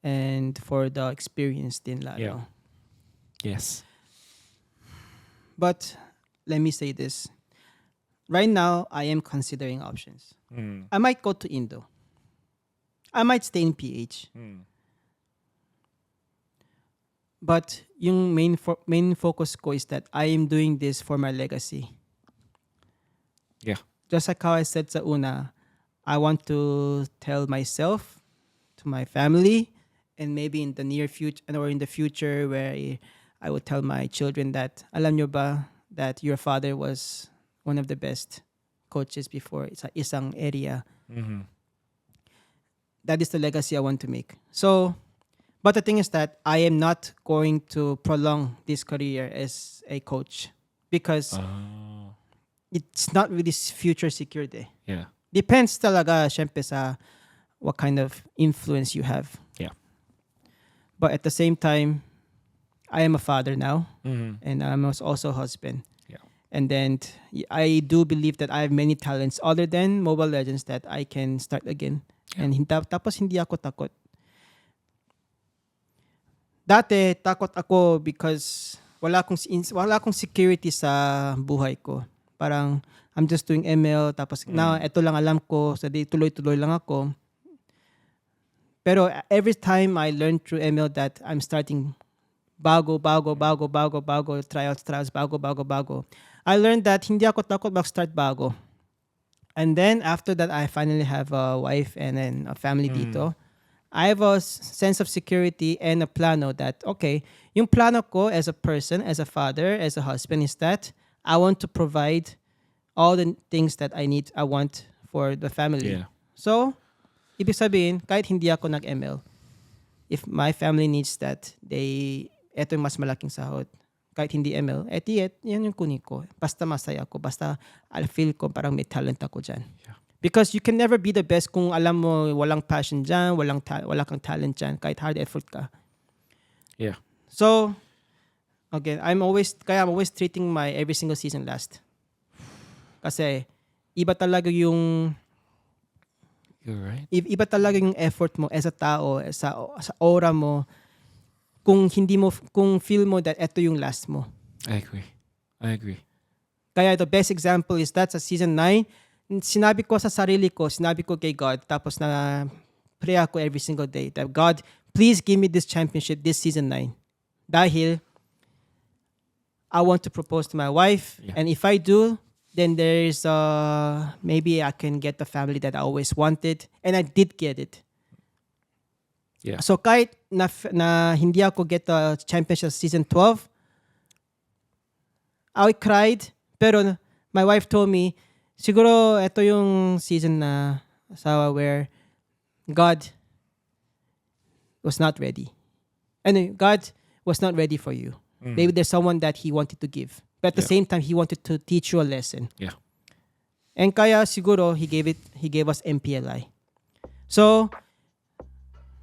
Speaker 2: And for the experience din lalo.
Speaker 1: Yeah. Yes.
Speaker 2: But let me say this. Right now, I am considering options. I might go to Indo. I might stay in PH. But yung main focus ko is that I am doing this for my legacy.
Speaker 1: Yeah.
Speaker 2: Just like how I said sa una, I want to tell myself, to my family, and maybe in the near future or in the future where I would tell my children that, alam nyo ba, that your father was one of the best coaches before sa isang area. That is the legacy I want to make. So, but the thing is that I am not going to prolong this career as a coach because it's not really future secured eh.
Speaker 1: Yeah.
Speaker 2: Depends talaga syempre sa what kind of influence you have.
Speaker 1: Yeah.
Speaker 2: But at the same time, I am a father now, and I'm also a husband.
Speaker 1: Yeah.
Speaker 2: And then I do believe that I have many talents other than Mobile Legends that I can start again.
Speaker 1: Yeah.
Speaker 2: And tapos hindi ako takot. Dati takot ako because wala akong security sa buhay ko. Parang I'm just doing ML tapos now ito lang alam ko, so tuloy-tuloy lang ako. Pero every time I learn through ML that I'm starting bago, trials, bago. I learned that hindi ako takot mag-start bago. And then after that, I finally have a wife and then a family dito. I have a sense of security and a plano that, okay, yung plano ko as a person, as a father, as a husband is that I want to provide all the things that I want for the family.
Speaker 1: Yeah.
Speaker 2: So, ibig sabihin, kahit hindi ako nag-ML, if my family needs that, eto yung mas malaking sahod. Kahit hindi ML, yan yung kunin ko. Basta masaya ako. Basta I feel ko parang may talent ako dyan.
Speaker 1: Yeah.
Speaker 2: Because you can never be the best kung alam mo walang passion dyan, wala kang talent dyan, kahit hard effort ka.
Speaker 1: Yeah.
Speaker 2: So, again, I'm always treating my every single season last. Kasi, iba talaga yung
Speaker 1: You're right.
Speaker 2: Iba talaga yung effort mo as a tao, sa aura mo, kung feel mo that eto yung last mo.
Speaker 1: I agree.
Speaker 2: Kaya the best example is that sa season 9, sinabi ko sa sarili ko, sinabi ko kay God, tapos na pray ako every single day that God, please give me this championship this season 9. Dahil I want to propose to my wife, and if I do, then there's maybe I can get the family that I always wanted, and I did get it.
Speaker 1: Yeah.
Speaker 2: So kahit na hindi ako get the championship season 12, I cried, pero my wife told me, siguro ito yung season na where God was not ready. And God was not ready for you. Maybe there's someone that He wanted to give. But at the same time, He wanted to teach you a lesson.
Speaker 1: Yeah.
Speaker 2: And kaya siguro He gave us MPLI. So,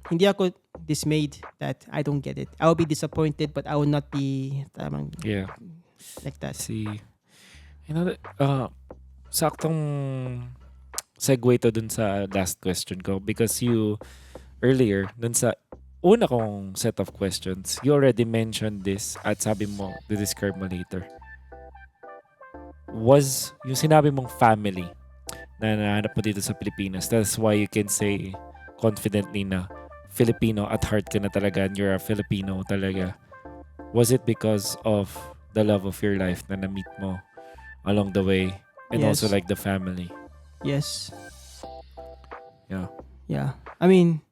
Speaker 2: hindi ako dismayed that I don't get it. I will be disappointed, but I will not be like that.
Speaker 1: See, saktong segue to dun sa last question ko because you earlier dun sa una kong set of questions, you already mentioned this at sabi mo, describe mo later. Was yung sinabi mong family na nahanap mo dito sa Pilipinas. That's why you can say confidently na Filipino at heart ka na talaga and you're a Filipino talaga. Was it because of the love of your life na na-meet mo along the way and also like the family?
Speaker 2: Yes.
Speaker 1: Yeah.
Speaker 2: I mean,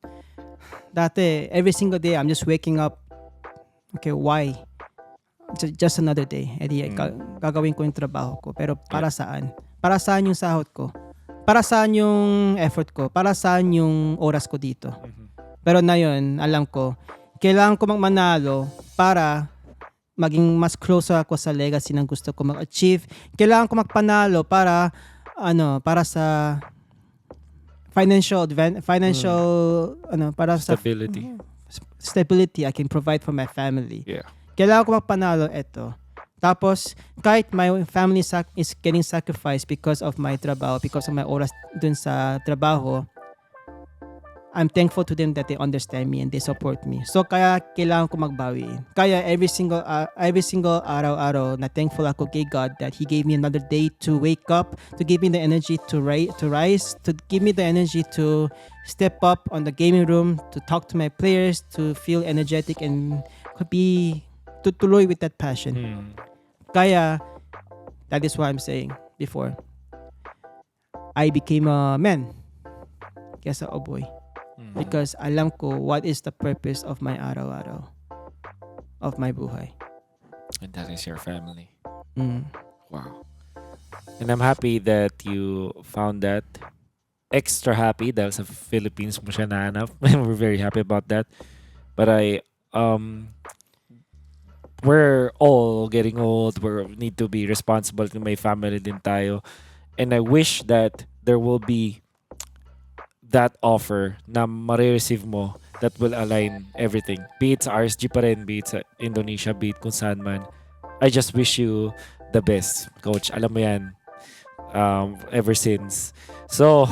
Speaker 2: dati, every single day, I'm just waking up. Okay, why? Just another day. Gagawin ko yung trabaho ko. Pero para saan? Para saan yung sahod ko? Para saan yung effort ko? Para saan yung oras ko dito? Pero na yun, alam ko, kailangan ko manalo para maging mas closer ako sa legacy ng gusto ko mag-achieve. Kailangan ko magpanalo para sa para sa stability I can provide for my family.
Speaker 1: Yeah.
Speaker 2: Kailangan ko magpanalo ito. Tapos, kahit my family is getting sacrificed because of my trabaho, because of my oras dun sa trabaho, I'm thankful to them that they understand me and they support me. So, kaya kailangan ko magbawi. Kaya every single araw-araw na thankful ako kay God that He gave me another day to wake up, to give me the energy to rise, to give me the energy to step up on the gaming room, to talk to my players, to feel energetic and to tuloy with that passion. Kaya, that is what I'm saying before. I became a man kesa a boy. Because alam ko what is the purpose of my araw-araw, of my buhay.
Speaker 1: And that is your family.
Speaker 2: Mm.
Speaker 1: Wow. And I'm happy that you found that. Extra happy dahil sa Philippines mo siya nahanap. We're very happy about that. But we're all getting old. We need to be responsible to my family din tayo. And I wish that there will be that offer na marireceive mo that will align everything. Be it sa RSG pa rin, be it sa Indonesia, be it kung saan man. I just wish you the best, Coach. Alam mo yan, ever since. So,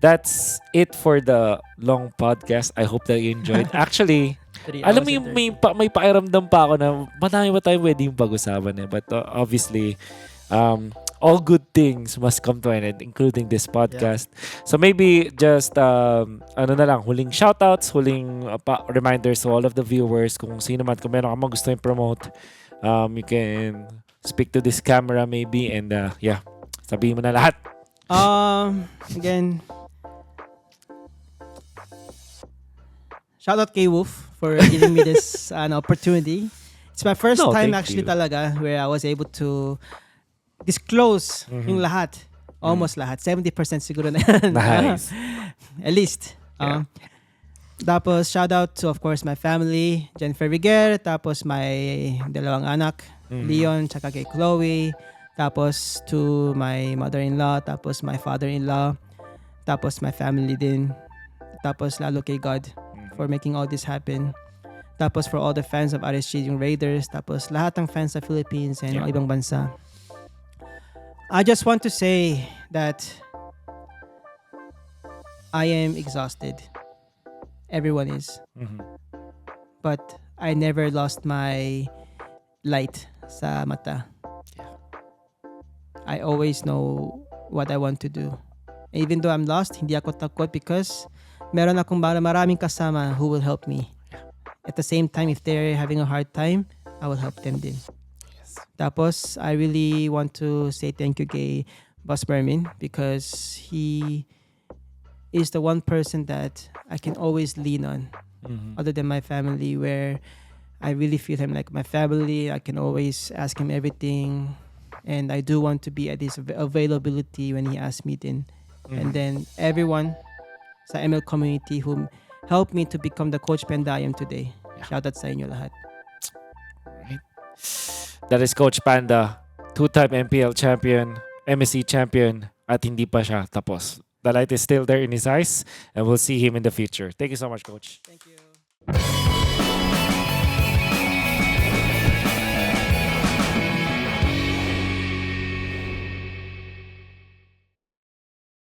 Speaker 1: that's it for the long podcast. I hope that you enjoyed. Actually,
Speaker 2: 3
Speaker 1: alam
Speaker 2: hours
Speaker 1: mo
Speaker 2: and
Speaker 1: yung
Speaker 2: 30.
Speaker 1: may pakiramdam pa ako na madami pa tayo pwedeng pag-usapan eh. But obviously, all good things must come to an end, including this podcast. So maybe just, ano na lang, huling shoutouts, huling reminders to all of the viewers kung sino man, kung meron ka mang gusto yung promote, you can speak to this camera maybe and yeah, sabihin mo na lahat.
Speaker 2: Again, shout out kay Wolf for giving me this an opportunity. It's my first
Speaker 1: No,
Speaker 2: time
Speaker 1: thank
Speaker 2: actually
Speaker 1: you.
Speaker 2: talaga where I was able to disclose yung lahat. Almost lahat. 70% siguro na yan.
Speaker 1: Nice.
Speaker 2: At least.
Speaker 1: Yeah.
Speaker 2: Tapos, shout out to, of course, my family, Jennifer Riguer, tapos my dalawang anak, Leon, tsaka kay Chloe, tapos to my mother-in-law, tapos my father-in-law, tapos my family din, tapos lalo kay God for making all this happen. Tapos for all the fans of RSG, yung Raiders, tapos lahat ng fans sa Philippines and
Speaker 1: Yeah.
Speaker 2: ibang bansa. I just want to say that I am exhausted. Everyone is. But I never lost my light sa mata. I always know what I want to do. Even though I'm lost, hindi ako takot because meron akong maraming kasama who will help me. At the same time, if they're having a hard time, I will help them din. Tapos, I really want to say thank you kay Boss Bermin because he is the one person that I can always lean on other than my family, where I really feel him like my family. I can always ask him everything, and I do want to be at his availability when he asks me din. And then everyone sa ML community who helped me to become the Coach Panda I am today. Shout out sa inyo lahat.
Speaker 1: Right. That is Coach Panda, two-time MPL champion, MSC champion, at hindi pa siya tapos. The light is still there in his eyes, and we'll see him in the future. Thank you so much, Coach.
Speaker 2: Thank you.